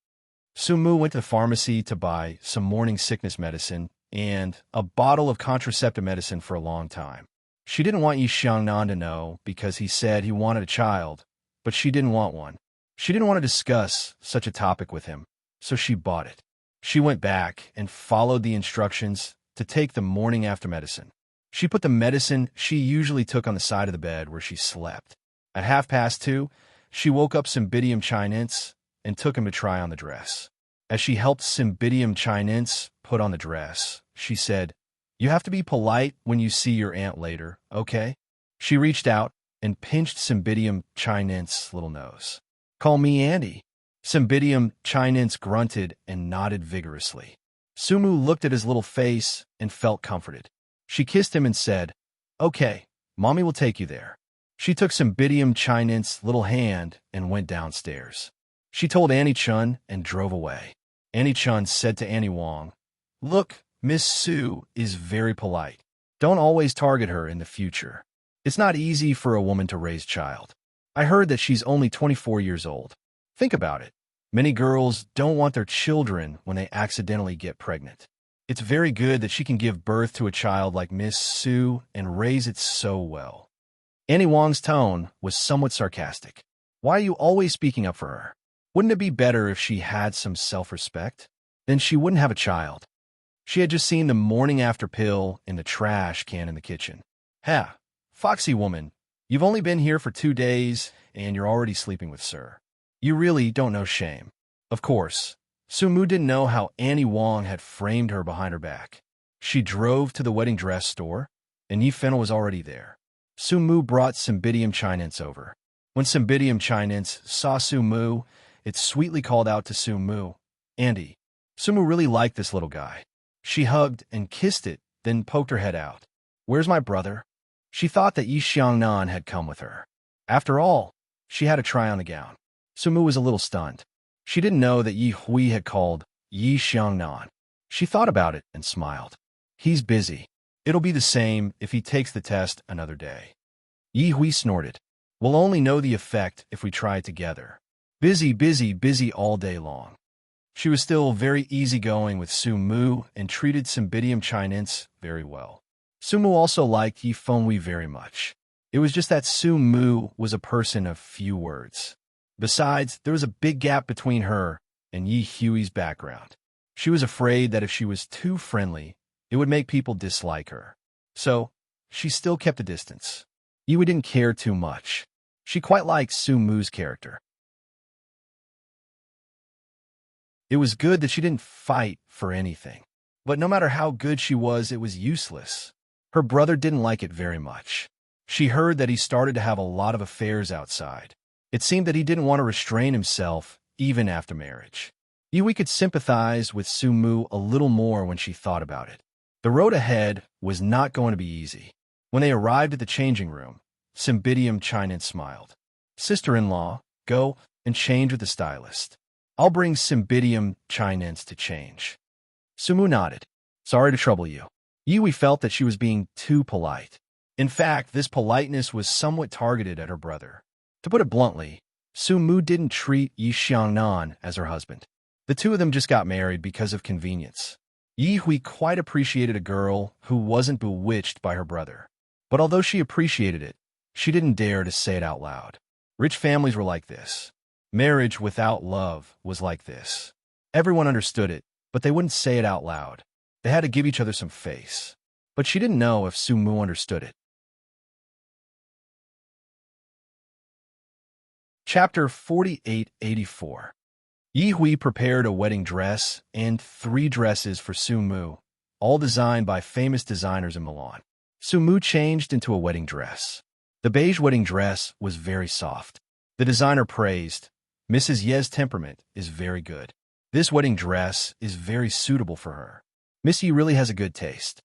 Speaker 1: Sumu went to the pharmacy to buy some morning sickness medicine and a bottle of contraceptive medicine for a long time. She didn't want Yi Xiangnan to know because he said he wanted a child, but she didn't want one. She didn't want to discuss such a topic with him, so she bought it. She went back and followed the instructions to take the morning after medicine. She put the medicine she usually took on the side of the bed where she slept. At 2:30, she woke up Cymbidium Chinense and took him to try on the dress. As she helped Cymbidium Chinense put on the dress, she said, "You have to be polite when you see your aunt later, okay?" She reached out and pinched Cymbidium Chinense's little nose. "Call me Andy." Cymbidium Chinense grunted and nodded vigorously. Sumu looked at his little face and felt comforted. She kissed him and said, "Okay, Mommy will take you there." She took Cymbidium Chinense's little hand and went downstairs. She told Annie Chun and drove away. Annie Chun said to Annie Wong, "Look, Miss Sue is very polite. Don't always target her in the future. It's not easy for a woman to raise child. I heard that she's only 24 years old. Think about it. Many girls don't want their children when they accidentally get pregnant. It's very good that she can give birth to a child like Miss Sue and raise it so well." Annie Wong's tone was somewhat sarcastic. "Why are you always speaking up for her? Wouldn't it be better if she had some self-respect? Then she wouldn't have a child." She had just seen the morning after pill in the trash can in the kitchen. "Ha, foxy woman, you've only been here for 2 days and you're already sleeping with Sir. You really don't know shame." Of course, Sumu didn't know how Annie Wong had framed her behind her back. She drove to the wedding dress store, and Yi Fennel was already there. Sumu brought Cymbidium Chinense over. When Cymbidium Chinense saw Sumu, it sweetly called out to Sumu, "Andy." Sumu really liked this little guy. She hugged and kissed it, then poked her head out. "Where's my brother?" She thought that Yi Xiangnan had come with her. After all, she had to try on the gown. Sumu was a little stunned. She didn't know that Yi Hui had called Yi Xiangnan. She thought about it and smiled. "He's busy. It'll be the same if he takes the test another day." Yi Hui snorted. "We'll only know the effect if we try it together. Busy, busy, busy all day long." She was still very easygoing with Sumu and treated Cymbidium Chinense very well. Sumu also liked Yi Fenghui very much. It was just that Sumu was a person of few words. Besides, there was a big gap between her and Yi Hui's background. She was afraid that if she was too friendly, it would make people dislike her. So, she still kept a distance. Yi Hui didn't care too much. She quite liked Sumu's character. It was good that she didn't fight for anything. But no matter how good she was, it was useless. Her brother didn't like it very much. She heard that he started to have a lot of affairs outside. It seemed that he didn't want to restrain himself, even after marriage. Yi Hui could sympathize with Sumu a little more when she thought about it. The road ahead was not going to be easy. When they arrived at the changing room, Cymbidium Chinense smiled. "Sister-in-law, go and change with the stylist. I'll bring Cymbidium Chinense to change." Sumu nodded. "Sorry to trouble you." Yi Hui felt that she was being too polite. In fact, this politeness was somewhat targeted at her brother. To put it bluntly, Sumu didn't treat Yi Xiangnan as her husband. The two of them just got married because of convenience. Yi Hui quite appreciated a girl who wasn't bewitched by her brother. But although she appreciated it, she didn't dare to say it out loud. Rich families were like this. Marriage without love was like this. Everyone understood it, but they wouldn't say it out loud. They had to give each other some face. But she didn't know if Sumu understood it. Chapter 4884. Yi Hui prepared a wedding dress and 3 dresses for Su Mu, all designed by famous designers in Milan. Su Mu changed into a wedding dress. The beige wedding dress was very soft. The designer praised, "Mrs. Ye's temperament is very good. This wedding dress is very suitable for her. Miss Yi really has a good taste."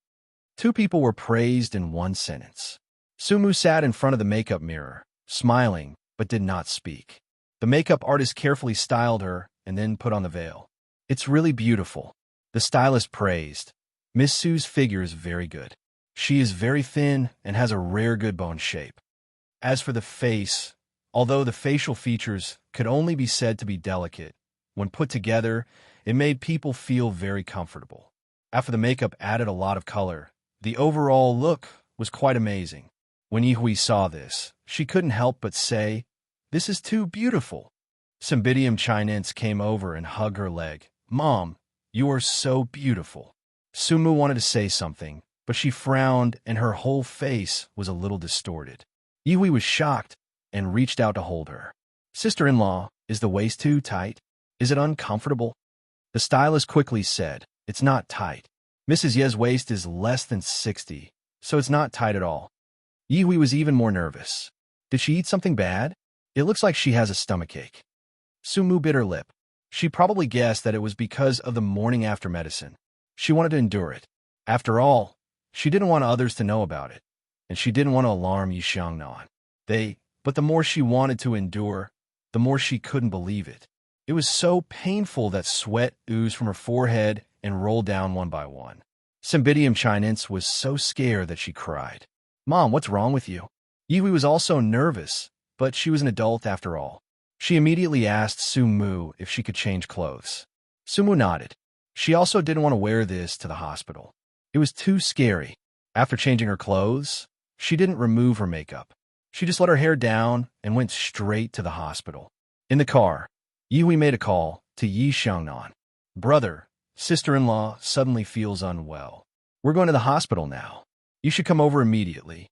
Speaker 1: 2 people were praised in one sentence. Su Mu sat in front of the makeup mirror, smiling, but did not speak. The makeup artist carefully styled her and then put on the veil. "It's really beautiful." The stylist praised, "Miss Su's figure is very good. She is very thin and has a rare good bone shape." As for the face, although the facial features could only be said to be delicate, when put together, it made people feel very comfortable. After the makeup added a lot of color, the overall look was quite amazing. When Yi Hui saw this, she couldn't help but say, "This is too beautiful." Cymbidium Chinense came over and hugged her leg. "Mom, you are so beautiful." Su Mu wanted to say something, but she frowned and her whole face was a little distorted. Yi Hui was shocked and reached out to hold her. "Sister-in-law, is the waist too tight? Is it uncomfortable?" The stylist quickly said, "It's not tight. Mrs. Ye's waist is less than 60, so it's not tight at all." Yi Hui was even more nervous. Did she eat something bad? It looks like she has a stomachache. Su Mu bit her lip. She probably guessed that it was because of the morning after medicine. She wanted to endure it. After all, she didn't want others to know about it, and she didn't want to alarm Yi Xiangnan. But the more she wanted to endure, the more she couldn't believe it. It was so painful that sweat oozed from her forehead and rolled down one by one. Cymbidium Chinense was so scared that she cried. "Mom, what's wrong with you?" Yi Hui was also nervous, but she was an adult after all. She immediately asked Su Mu if she could change clothes. Su Mu nodded. She also didn't want to wear this to the hospital. It was too scary. After changing her clothes, she didn't remove her makeup. She just let her hair down and went straight to the hospital. In the car, Yi Hui made a call to Yi Xiangnan. "Brother, sister-in-law suddenly feels unwell. We're going to the hospital now. You should come over immediately."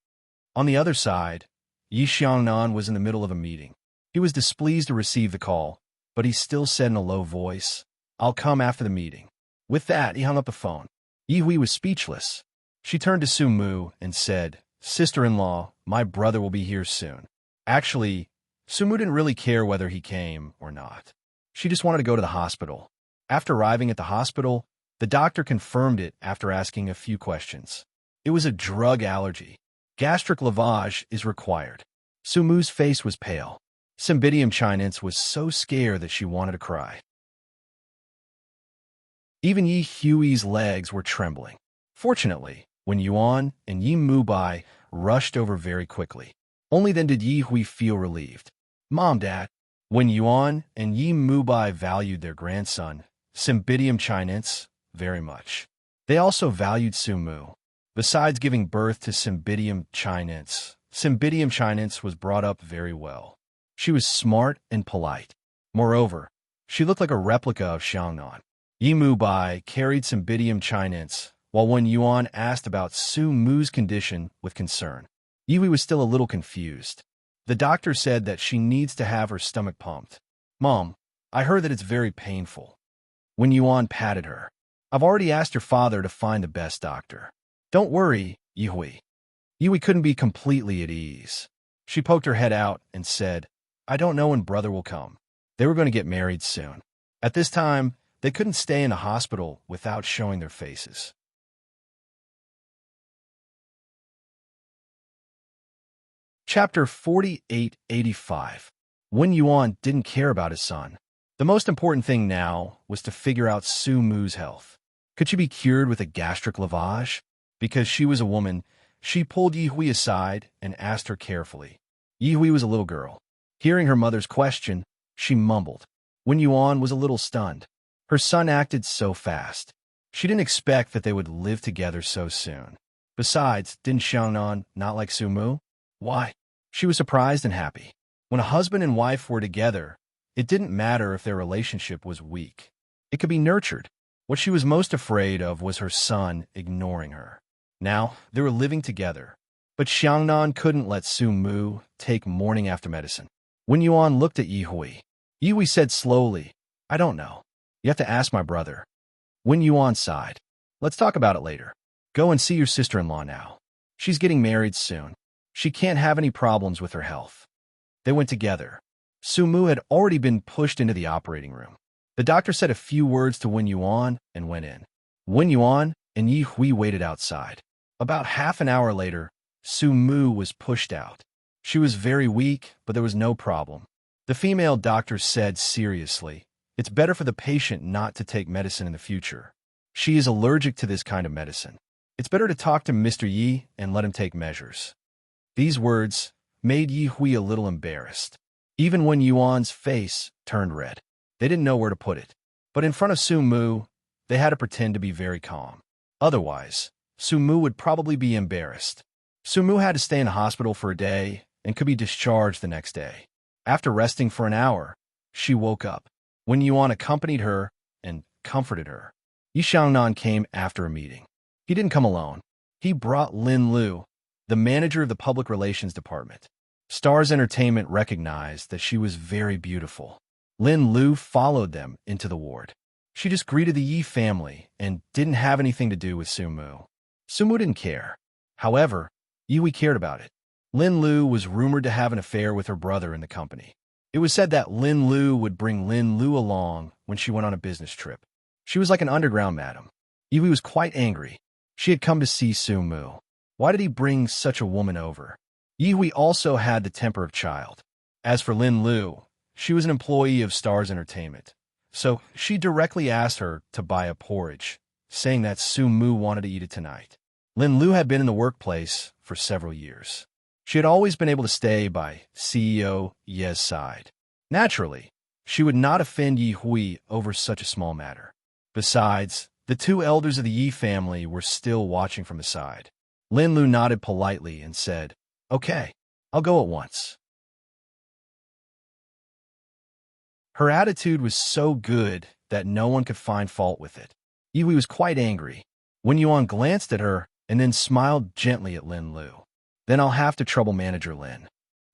Speaker 1: On the other side, Yi Xiangnan was in the middle of a meeting. He was displeased to receive the call, but he still said in a low voice, "I'll come after the meeting." With that, he hung up the phone. Yi Hui was speechless. She turned to Su Mu and said, "Sister-in-law, my brother will be here soon." Actually, Su Mu didn't really care whether he came or not. She just wanted to go to the hospital. After arriving at the hospital, the doctor confirmed it after asking a few questions. It was a drug allergy. Gastric lavage is required. Su Mu's face was pale. Cymbidium Chinense was so scared that she wanted to cry. Even Yi Hui's legs were trembling. Fortunately, when Yuan and Yi Mubai rushed over very quickly. Only then did Yi Hui feel relieved. "Mom, Dad." When Yuan and Yi Mubai valued their grandson, Cymbidium Chinense, very much. They also valued Su Mu. Besides giving birth to Cymbidium Chinense was brought up very well. She was smart and polite. Moreover, she looked like a replica of Xiangnan. Yi Mubai carried Cymbidium Chinense, while when Yuan asked about Su Mu's condition with concern, Yi Hui was still a little confused. The doctor said that she needs to have her stomach pumped. "Mom, I heard that it's very painful." When Yuan patted her, "I've already asked your father to find the best doctor." "Don't worry, Yi Hui." Yi Hui couldn't be completely at ease. She poked her head out and said, "I don't know when brother will come." They were going to get married soon. At this time, they couldn't stay in a hospital without showing their faces. Chapter 4885. When Yuan didn't care about his son. The most important thing now was to figure out Su Mu's health. Could she be cured with a gastric lavage? Because she was a woman, she pulled Yi Hui aside and asked her carefully. Yi Hui was a little girl. Hearing her mother's question, she mumbled. When Yuan was a little stunned. Her son acted so fast. She didn't expect that they would live together so soon. Besides, didn't Xiangnan not like Su Mu? Why? She was surprised and happy. When a husband and wife were together, it didn't matter if their relationship was weak. It could be nurtured. What she was most afraid of was her son ignoring her. Now, they were living together. But Xiangnan couldn't let Su Mu take morning after medicine. When Yuan looked at Yi Hui said slowly, I don't know. You have to ask my brother. Wen Yuan sighed. Let's talk about it later. Go and see your sister-in-law now. She's getting married soon. She can't have any problems with her health. They went together. Su Mu had already been pushed into the operating room. The doctor said a few words to Wen Yuan and went in. Wen Yuan and Yi Hui waited outside. About half an hour later, Su Mu was pushed out. She was very weak, but there was no problem. The female doctor said seriously, "It's better for the patient not to take medicine in the future. She is allergic to this kind of medicine. It's better to talk to Mr. Yi and let him take measures." These words made Yi Hui a little embarrassed. Even when Yuan's face turned red, they didn't know where to put it. But in front of Su Mu, they had to pretend to be very calm. Otherwise, Su Mu would probably be embarrassed. Su Mu had to stay in the hospital for a day and could be discharged the next day. After resting for an hour, she woke up. When Yuan accompanied her and comforted her, Yi Xiangnan came after a meeting. He didn't come alone. He brought Lin Lu, the manager of the public relations department. Stars Entertainment recognized that she was very beautiful. Lin Lu followed them into the ward. She just greeted the Yi family and didn't have anything to do with Su Mu. Su Mu didn't care. However, Yi Hui cared about it. Lin Lu was rumored to have an affair with her brother in the company. It was said that Lin Lu would bring Lin Lu along when she went on a business trip. She was like an underground madam. Yi Hui was quite angry. She had come to see Su Mu. Why did he bring such a woman over? Yi Hui also had the temper of a child. As for Lin Lu, she was an employee of Stars Entertainment. So she directly asked her to buy a porridge, saying that Su Mu wanted to eat it tonight. Lin Lu had been in the workplace for several years. She had always been able to stay by CEO Ye's side. Naturally, she would not offend Yi Hui over such a small matter. Besides, the two elders of the Yi family were still watching from the side. Lin Lu nodded politely and said, "Okay, I'll go at once." Her attitude was so good that no one could find fault with it. Yi Hui was quite angry. Wen Yuan glanced at her and then smiled gently at Lin Lu. "Then I'll have to trouble Manager Lin."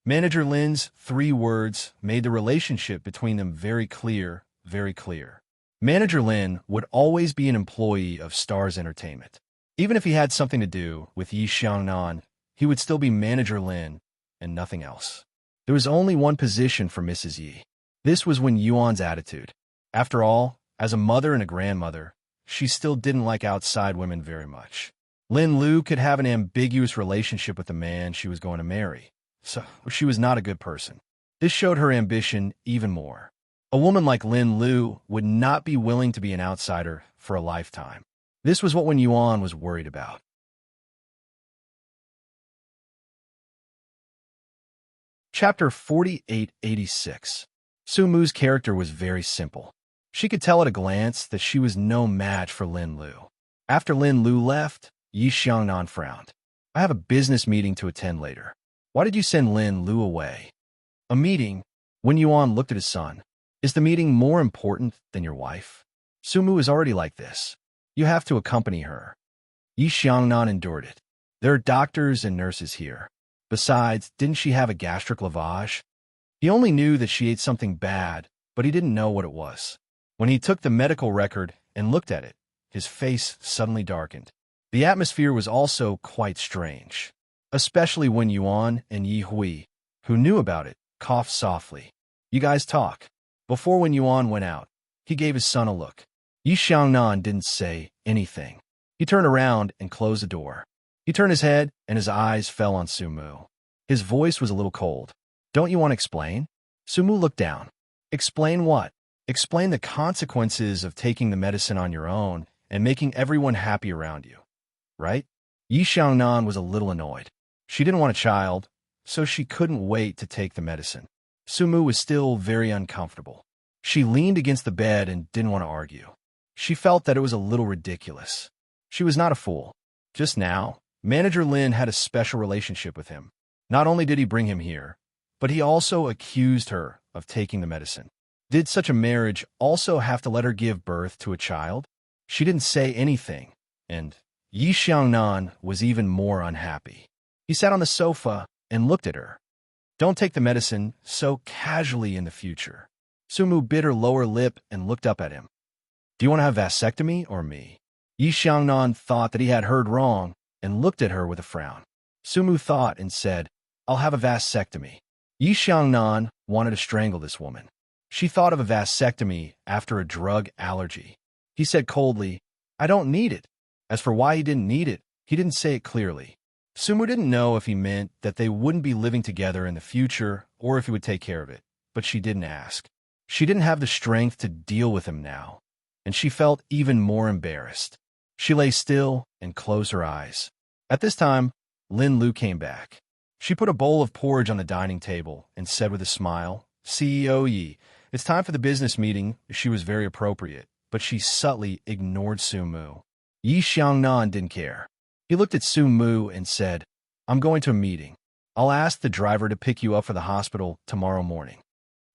Speaker 1: Manager Lin's 3 words made the relationship between them very clear, very clear. Manager Lin would always be an employee of Stars Entertainment. Even if he had something to do with Yi Xiangnan, he would still be Manager Lin and nothing else. There was only one position for Mrs. Yi. This was Wen Yuan's attitude. After all, as a mother and a grandmother, she still didn't like outside women very much. Lin Lu could have an ambiguous relationship with the man she was going to marry, so she was not a good person. This showed her ambition even more. A woman like Lin Lu would not be willing to be an outsider for a lifetime. This was what Wen Yuan was worried about. Chapter 4886. Su Mu's character was very simple. She could tell at a glance that she was no match for Lin Lu. After Lin Lu left, Yi Xiangnan frowned. "I have a business meeting to attend later. Why did you send Lin Lu away?" "A meeting?" Wen Yuan looked at his son. "Is the meeting more important than your wife? Su Mu is already like this. You have to accompany her." Yi Xiangnan endured it. "There are doctors and nurses here. Besides, didn't she have a gastric lavage?" He only knew that she ate something bad, but he didn't know what it was. When he took the medical record and looked at it, his face suddenly darkened. The atmosphere was also quite strange, especially when Yuan and Yi Hui, who knew about it, coughed softly. "You guys talk." Before when Yuan went out, he gave his son a look. Yi Xiangnan didn't say anything. He turned around and closed the door. He turned his head and his eyes fell on Su Mu. His voice was a little cold. "Don't you want to explain?" Su Mu looked down. "Explain what?" "Explain the consequences of taking the medicine on your own and making everyone happy around you. Right?" Yi Xiangnan was a little annoyed. She didn't want a child, so she couldn't wait to take the medicine. Su Mu was still very uncomfortable. She leaned against the bed and didn't want to argue. She felt that it was a little ridiculous. She was not a fool. Just now, Manager Lin had a special relationship with him. Not only did he bring him here, but he also accused her of taking the medicine. Did such a marriage also have to let her give birth to a child? She didn't say anything, and Yi Xiangnan was even more unhappy. He sat on the sofa and looked at her. "Don't take the medicine so casually in the future." Sumu bit her lower lip and looked up at him. Do you want to have vasectomy or me? Yi Xiangnan thought that he had heard wrong and looked at her with a frown. Sumu thought and said, I'll have a vasectomy. Yi Xiangnan wanted to strangle this woman. She thought of a vasectomy after a drug allergy. He said coldly, I don't need it. As for why he didn't need it, he didn't say it clearly. Sumu didn't know if he meant that they wouldn't be living together in the future or if he would take care of it, but she didn't ask. She didn't have the strength to deal with him now, and she felt even more embarrassed. She lay still and closed her eyes. At this time, Lin Lu came back. She put a bowl of porridge on the dining table and said with a smile, CEO Yi, it's time for the business meeting. She was very appropriate, but she subtly ignored Sumu. Yi Xiangnan didn't care. He looked at Sumu and said, I'm going to a meeting. I'll ask the driver to pick you up for the hospital tomorrow morning.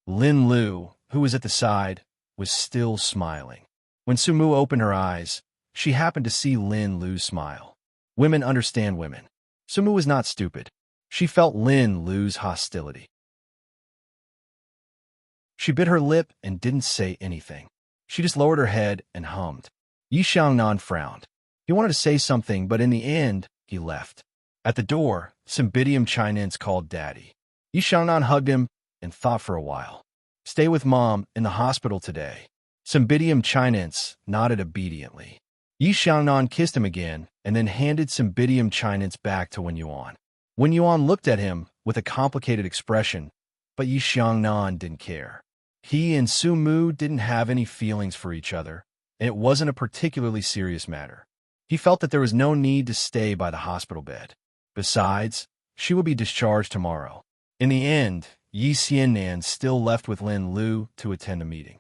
Speaker 1: Lin Lu, who was at the side, was still smiling. When Sumu opened her eyes, she happened to see Lin Lu's smile. Women understand women. Sumu was not stupid. She felt Lin Lu's hostility. She bit her lip and didn't say anything. She just lowered her head and hummed. Yi Xiangnan frowned. He wanted to say something, but in the end, he left. At the door, Cymbidium Chinense called Daddy. Yi Xiangnan hugged him and thought for a while. Stay with Mom in the hospital today. Cymbidium Chinense nodded obediently. Yi Xiangnan kissed him again and then handed Cymbidium Chinense back to Wen Yuan. Wen Yuan looked at him with a complicated expression, but Yi Xiangnan didn't care. He and Sumu didn't have any feelings for each other, and it wasn't a particularly serious matter. He felt that there was no need to stay by the hospital bed. Besides, she would be discharged tomorrow. In the end, Yi Xiannan still left with Lin Lu to attend a meeting.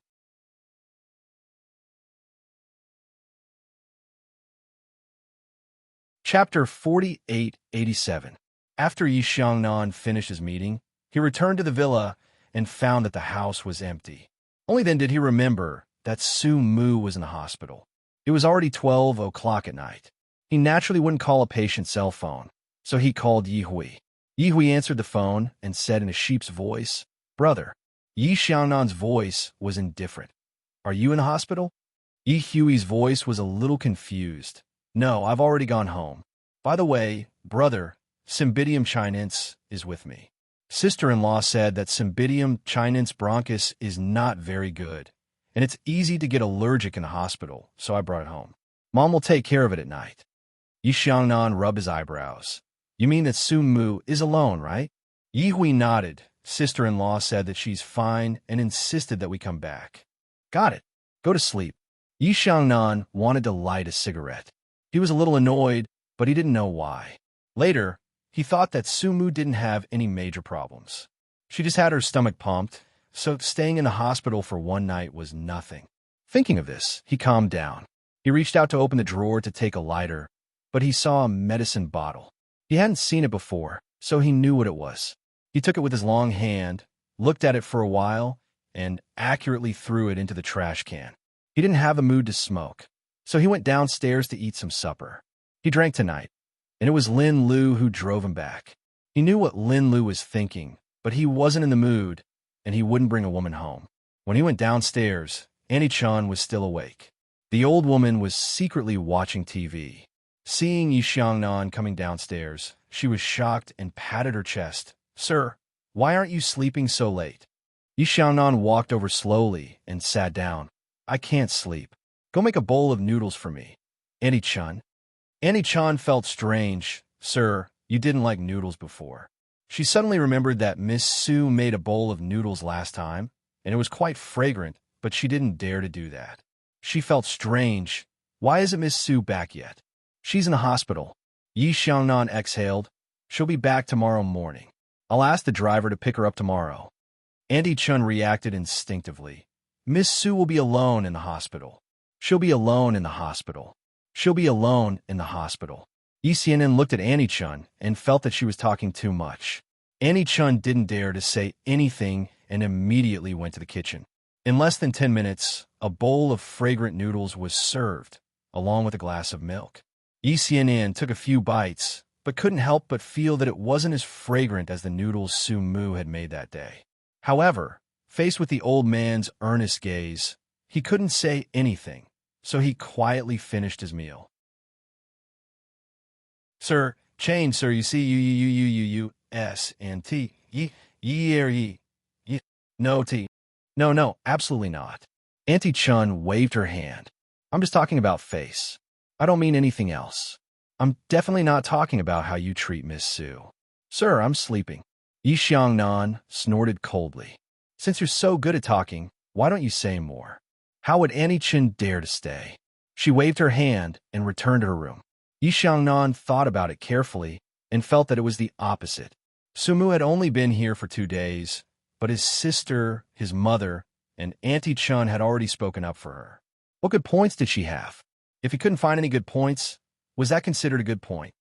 Speaker 1: Chapter 4887. After Yi Xiangnan finished his meeting, he returned to the villa and found that the house was empty. Only then did he remember that Sumu was in the hospital. It was already 12 o'clock at night. He naturally wouldn't call a patient's cell phone, so he called Yi Hui. Yi Hui answered the phone and said in a sheep's voice, Brother. Yi Xiangnan's voice was indifferent. Are you in the hospital? Yi Hui's voice was a little confused. No, I've already gone home. By the way, brother, Cymbidium Chinense is with me. Sister-in-law said that Cymbidium Chinense bronchus is not very good, and it's easy to get allergic in the hospital, so I brought it home. Mom will take care of it at night. Yi Xiangnan rubbed his eyebrows. You mean that Sumu is alone, right? Yi Hui nodded. Sister-in-law said that she's fine and insisted that we come back. Got it. Go to sleep. Yi Xiangnan wanted to light a cigarette. He was a little annoyed, but he didn't know why. Later, he thought that Sumu didn't have any major problems. She just had her stomach pumped, so staying in the hospital for one night was nothing. Thinking of this, he calmed down. He reached out to open the drawer to take a lighter, but he saw a medicine bottle. He hadn't seen it before, so he knew what it was. He took it with his long hand, looked at it for a while, and accurately threw it into the trash can. He didn't have a mood to smoke, so he went downstairs to eat some supper. He drank tonight, and it was Lin Lu who drove him back. He knew what Lin Lu was thinking, but he wasn't in the mood, and he wouldn't bring a woman home. When he went downstairs, Annie Chun was still awake. The old woman was secretly watching TV. Seeing Yi Xiangnan coming downstairs, she was shocked and patted her chest. Sir, why aren't you sleeping so late? Yi Xiangnan walked over slowly and sat down. I can't sleep. Go make a bowl of noodles for me. Annie Chun. Annie Chun felt strange. Sir, you didn't like noodles before. She suddenly remembered that Miss Su made a bowl of noodles last time, and it was quite fragrant, but she didn't dare to do that. She felt strange. Why isn't Miss Su back yet? She's in the hospital. Yi Xiangnan exhaled. She'll be back tomorrow morning. I'll ask the driver to pick her up tomorrow. Andy Chun reacted instinctively. Miss Su will be alone in the hospital. She'll be alone in the hospital. She'll be alone in the hospital. Yi Xiannan looked at Annie Chun and felt that she was talking too much. Annie Chun didn't dare to say anything and immediately went to the kitchen. In less than 10 minutes, a bowl of fragrant noodles was served, along with a glass of milk. Yi Xiannan took a few bites, but couldn't help but feel that it wasn't as fragrant as the noodles Su Mu had made that day. However, Faced with the old man's earnest gaze, he couldn't say anything, so he quietly finished his meal. Sir, change, sir, you see, S and T, ye. No, T. No, absolutely not. Auntie Chun waved her hand. I'm just talking about face. I don't mean anything else. I'm definitely not talking about how you treat Miss Sue. Sir, I'm sleeping. Yi Xiangnan snorted coldly. Since you're so good at talking, why don't you say more? How would Auntie Chun dare to stay? She waved her hand and returned to her room. Yi Xiangnan thought about it carefully and felt that it was the opposite. Sumu had only been here for 2 days, but his sister, his mother, and Auntie Chun had already spoken up for her. What good points did she have? If he couldn't find any good points, was that considered a good point?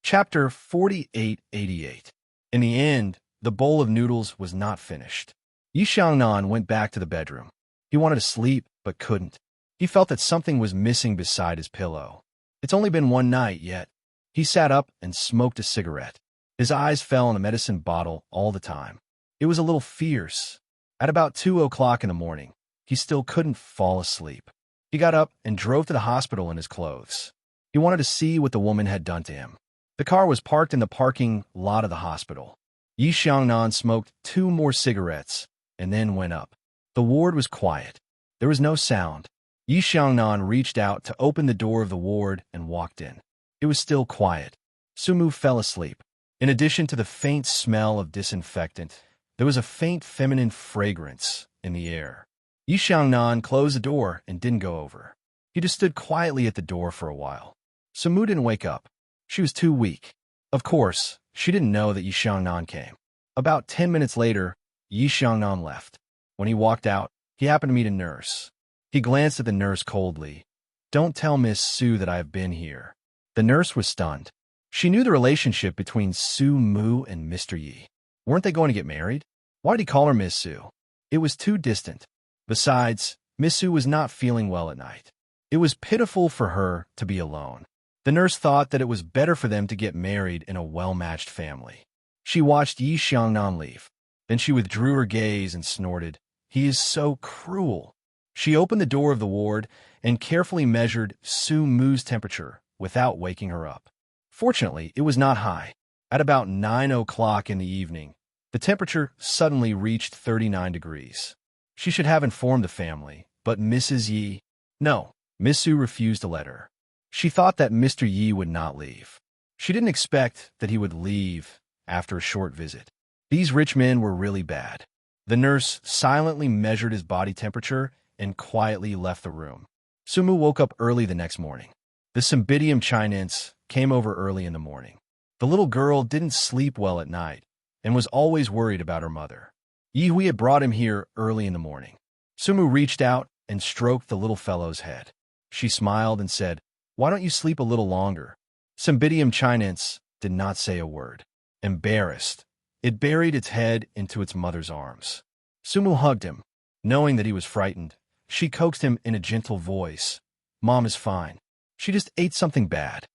Speaker 1: Chapter 4888. In the end, the bowl of noodles was not finished. Yi Xiangnan went back to the bedroom. He wanted to sleep, but couldn't. He felt that something was missing beside his pillow. It's only been 1 night yet. He sat up and smoked a cigarette. His eyes fell on the medicine bottle all the time. It was a little fierce. At about 2 o'clock in the morning, he still couldn't fall asleep. He got up and drove to the hospital in his clothes. He wanted to see what the woman had done to him. The car was parked in the parking lot of the hospital. Yi Xiangnan smoked 2 more cigarettes and then went up. The ward was quiet. There was no sound. Yi Xiangnan reached out to open the door of the ward and walked in. It was still quiet. Sumu fell asleep. In addition to the faint smell of disinfectant, there was a faint feminine fragrance in the air. Yi Xiangnan closed the door and didn't go over. He just stood quietly at the door for a while. Sumu didn't wake up. She was too weak. Of course, she didn't know that Yi Xiangnan came. About 10 minutes later, Yi Xiangnan left. When he walked out, he happened to meet a nurse. He glanced at the nurse coldly. Don't tell Miss Sue that I have been here. The nurse was stunned. She knew the relationship between Su Mu and Mr. Yi. Weren't they going to get married? Why did he call her Miss Sue? It was too distant. Besides, Miss Sue was not feeling well at night. It was pitiful for her to be alone. The nurse thought that it was better for them to get married in a well-matched family. She watched Yi Xiangnan leave. Then she withdrew her gaze and snorted, "He is so cruel." She opened the door of the ward and carefully measured Su Mu's temperature without waking her up. Fortunately, it was not high. At about 9 o'clock in the evening, the temperature suddenly reached 39 degrees. She should have informed the family, but Mrs. Yi... No, Miss Su refused to let her. She thought that Mr. Yi would not leave. She didn't expect that he would leave after a short visit. These rich men were really bad. The nurse silently measured his body temperature and quietly left the room. Sumu woke up early the next morning. The Cymbidium chinense came over early in the morning. The little girl didn't sleep well at night and was always worried about her mother. Yi Hui had brought him here early in the morning. Sumu reached out and stroked the little fellow's head. She smiled and said, "Why don't you sleep a little longer?" Cymbidium chinense did not say a word. Embarrassed, it buried its head into its mother's arms. Sumu hugged him. Knowing that he was frightened, she coaxed him in a gentle voice. "Mom is fine. She just ate something bad."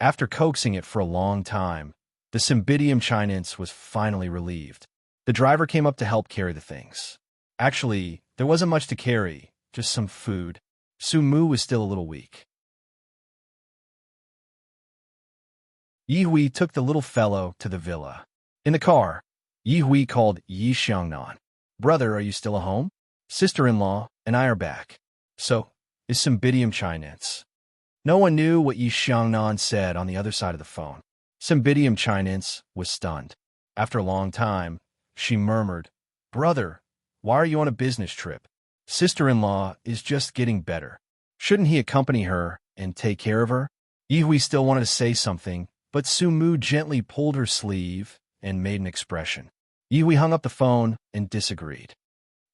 Speaker 1: After coaxing it for a long time, the Cymbidium chinense was finally relieved. The driver came up to help carry the things. Actually, there wasn't much to carry, just some food. Sumu was still a little weak. Yi Hui took the little fellow to the villa. In the car, Yi Hui called Yi Xiangnan. "Brother, are you still at home? Sister-in-law and I are back. So, is Cymbidium chinense." No one knew what Yi Xiangnan said on the other side of the phone. Cymbidium chinense was stunned. After a long time, she murmured, "Brother, why are you on a business trip? Sister-in-law is just getting better. Shouldn't he accompany her and take care of her?" Yi Hui still wanted to say something, but Su Mu gently pulled her sleeve and made an expression. Yi Hui hung up the phone and disagreed.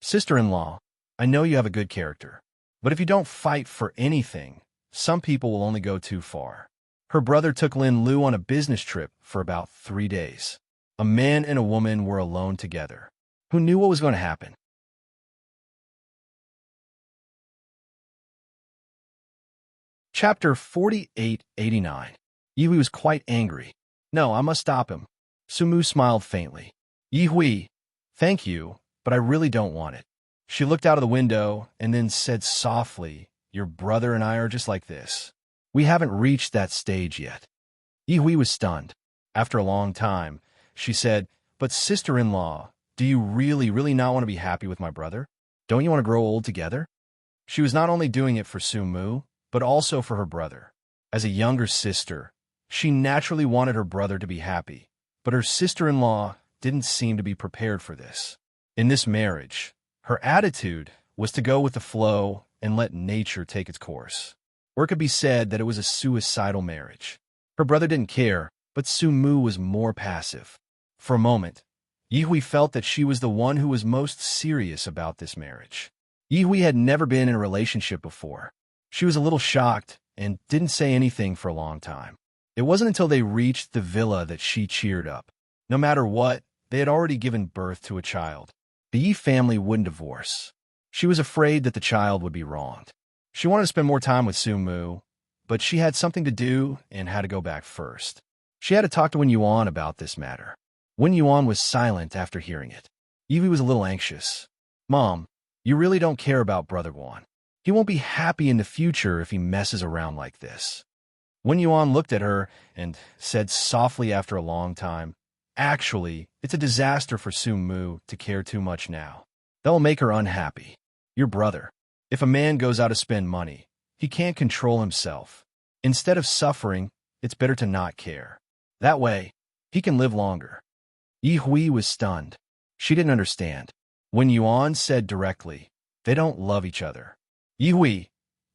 Speaker 1: "Sister-in-law, I know you have a good character, but if you don't fight for anything, some people will only go too far." Her brother took Lin Lu on a business trip for about 3 days. A man and a woman were alone together. Who knew what was going to happen? Chapter 4889. Yi Hui was quite angry. "No, I must stop him. Sumu smiled faintly. Yi Hui, thank you, but I really don't want it. She looked out of the window and then said softly, your brother and I are just like this. We haven't reached that stage yet. Yi Hui was stunned. After a long time, she said, but sister-in-law, do you really not want to be happy with my brother? Don't you want to grow old together? She was not only doing it for Sumu, but also for her brother. As a younger sister, she naturally wanted her brother to be happy, but her sister-in-law didn't seem to be prepared for this. In this marriage, her attitude was to go with the flow and let nature take its course. Or it could be said that it was a suicidal marriage. Her brother didn't care, but Sumu was more passive. For a moment, Yi Hui felt that she was the one who was most serious about this marriage. Yi Hui had never been in a relationship before. She was a little shocked and didn't say anything for a long time. It wasn't until they reached the villa that she cheered up. No matter what, they had already given birth to a child. The Yi family wouldn't divorce. She was afraid that the child would be wronged. She wanted to spend more time with Sumu, but she had something to do and had to go back first. She had to talk to Wen Yuan about this matter. Wen Yuan was silent after hearing it. Evie was a little anxious. Mom, you really don't care about Brother Yuan. He won't be happy in the future if he messes around like this. Wen Yuan looked at her and said softly after a long time, actually, it's a disaster for Sumu to care too much now. That will make her unhappy. Your brother. If a man goes out to spend money, he can't control himself. Instead of suffering, it's better to not care. That way, he can live longer. Yi Hui was stunned. She didn't understand. Wen Yuan said directly, they don't love each other. Yi Hui,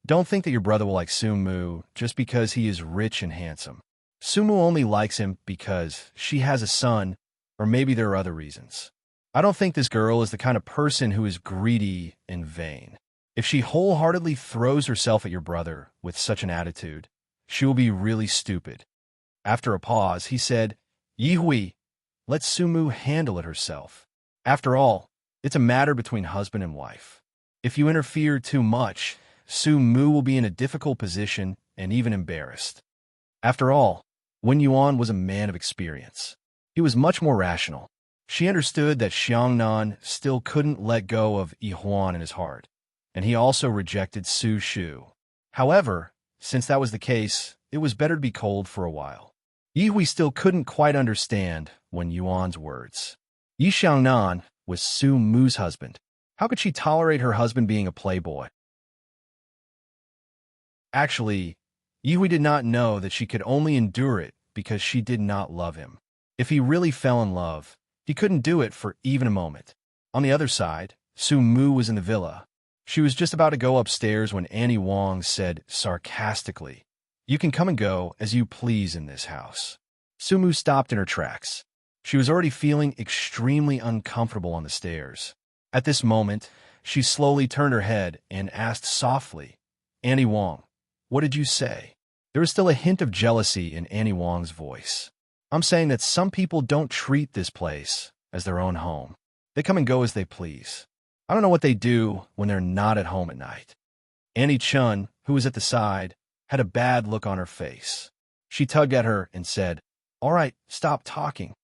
Speaker 1: don't think that your brother will like Sumu just because he is rich and handsome. Sumu only likes him because she has a son, or maybe there are other reasons. I don't think this girl is the kind of person who is greedy and vain. If she wholeheartedly throws herself at your brother with such an attitude, she will be really stupid. After a pause, he said, Yi Hui, let Sumu handle it herself. After all, it's a matter between husband and wife. If you interfere too much, Sumu will be in a difficult position and even embarrassed. After all, Wen Yuan was a man of experience. He was much more rational. She understood that Xiangnan still couldn't let go of Yi Huan in his heart, and he also rejected Su Shu. However, since that was the case, it was better to be cold for a while. Yi Hui still couldn't quite understand Wen Yuan's words. Yi Xiangnan was Su Mu's husband. How could she tolerate her husband being a playboy? Actually, Yi Hui did not know that she could only endure it because she did not love him. If he really fell in love, he couldn't do it for even a moment. On the other side, Su Mu was in the villa. She was just about to go upstairs when Annie Wong said sarcastically, you can come and go as you please in this house. Sumu stopped in her tracks. She was already feeling extremely uncomfortable on the stairs. At this moment, she slowly turned her head and asked softly, Annie Wong, what did you say? There was still a hint of jealousy in Annie Wong's voice. I'm saying that some people don't treat this place as their own home. They come and go as they please. I don't know what they do when they're not at home at night. Annie Chun, who was at the side, had a bad look on her face. She tugged at her and said, all right, stop talking.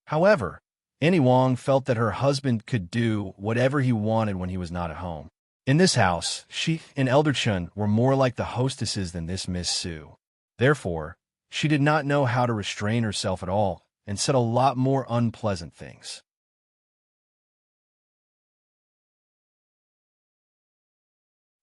Speaker 1: However, Annie Wong felt that her husband could do whatever he wanted when he was not at home. In this house, she and Elder Chun were more like the hostesses than this Miss Su. Therefore, she did not know how to restrain herself at all and said a lot more unpleasant things.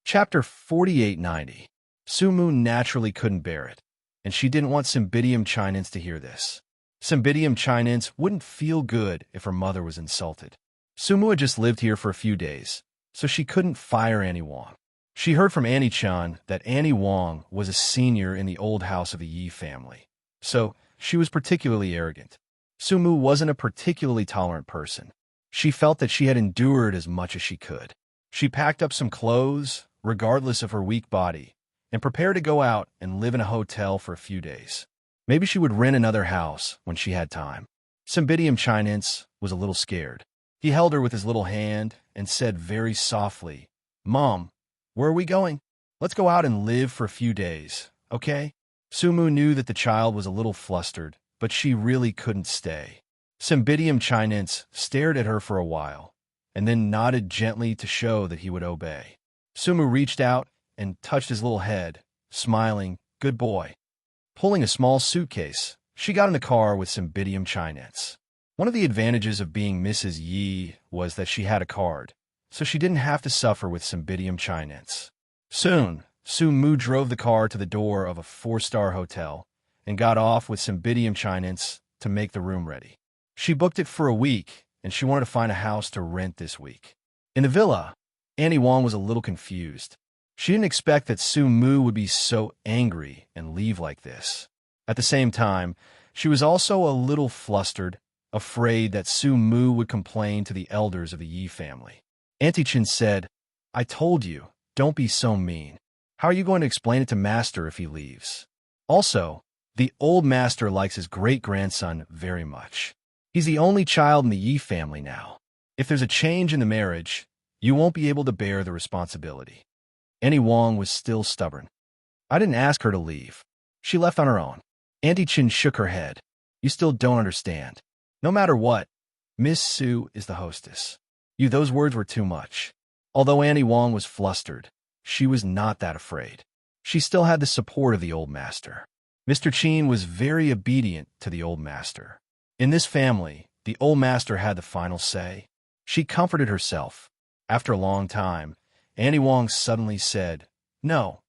Speaker 1: Chapter 4890. Sumu naturally couldn't bear it, and she didn't want Cymbidium Chinense to hear this. Cymbidium Chinense wouldn't feel good if her mother was insulted. Sumu had just lived here for a few days, so she couldn't fire Annie Wong. She heard from Annie Chan that Annie Wong was a senior in the old house of the Yi family, so she was particularly arrogant. Sumu wasn't a particularly tolerant person. She felt that she had endured as much as she could. She packed up some clothes, regardless of her weak body, and prepared to go out and live in a hotel for a few days. Maybe she would rent another house when she had time. Cymbidium Chinense was a little scared. He held her with his little hand and said very softly, Mom, where are we going? Let's go out and live for a few days, okay? Sumu knew that the child was a little flustered, but she really couldn't stay. Cymbidium Chinense stared at her for a while, and then nodded gently to show that he would obey. Sumu reached out and touched his little head, smiling, "Good boy." Pulling a small suitcase, she got in the car with Cymbidium Chinense. One of the advantages of being Mrs. Yi was that she had a card, so she didn't have to suffer with Cymbidium Chinense. Soon, Sumu drove the car to the door of a 4-star hotel and got off with Cymbidium Chinense to make the room ready. She booked it for a week, and she wanted to find a house to rent this week. In the villa, Annie Wong was a little confused. She didn't expect that Sumu would be so angry and leave like this. At the same time, she was also a little flustered, afraid that Sumu would complain to the elders of the Yi family. Auntie Chin said, "I told you, don't be so mean. How are you going to explain it to Master if he leaves? Also, the old master likes his great-grandson very much. He's the only child in the Yi family now. If there's a change in the marriage, you won't be able to bear the responsibility." Annie Wong was still stubborn. "I didn't ask her to leave. She left on her own." Auntie Chin shook her head. "You still don't understand. No matter what, Miss Su is the hostess. Those words were too much." Although Annie Wong was flustered, she was not that afraid. She still had the support of the old master. Mr. Chin was very obedient to the old master. In this family, the old master had the final say. She comforted herself. After a long time, Annie Wong suddenly said, "No,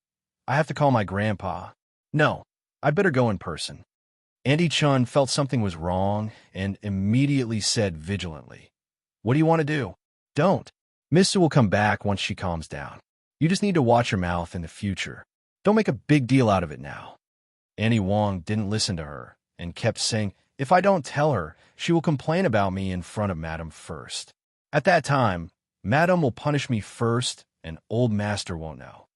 Speaker 1: I have to call my grandpa. No, I'd better go in person." Auntie Chun felt something was wrong and immediately said vigilantly, "What do you want to do?" "Don't. Miss Su will come back once she calms down. You just need to watch your mouth in the future. Don't make a big deal out of it now." Annie Wong didn't listen to her and kept saying, "If I don't tell her, she will complain about me in front of Madam first. At that time, Madam will punish me first and old master won't know."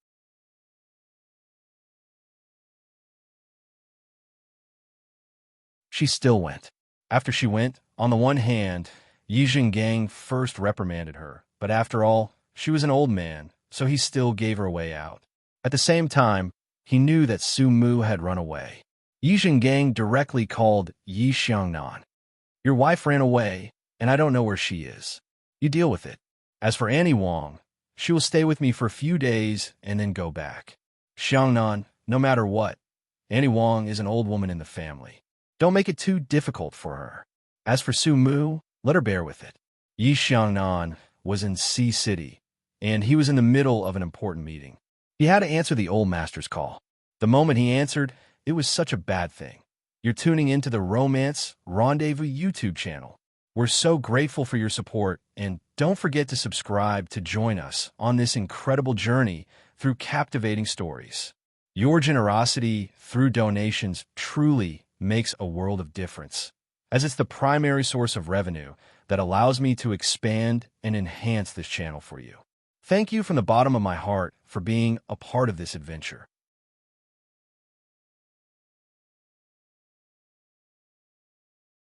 Speaker 1: She still went. After she went, on the one hand, Yi Jinggang first reprimanded her, but after all, she was an old man, so he still gave her a way out. At the same time, he knew that Su Mu had run away. Yi Jinggang directly called Yi Xiangnan. "Your wife ran away, and I don't know where she is. You deal with it. As for Annie Wong, she will stay with me for a few days and then go back. Xiangnan, no matter what, Annie Wong is an old woman in the family. Don't make it too difficult for her. As for Su Mu, let her bear with it." Yi Xiangnan was in Sea City, and he was in the middle of an important meeting. He had to answer the old master's call. The moment he answered, it was such a bad thing. "You're tuning into the Romance Rendezvous YouTube channel. We're so grateful for your support, and don't forget to subscribe to join us on this incredible journey through captivating stories. Your generosity through donations truly makes a world of difference, as it's the primary source of revenue that allows me to expand and enhance this channel for you. Thank you from the bottom of my heart for being a part of this adventure.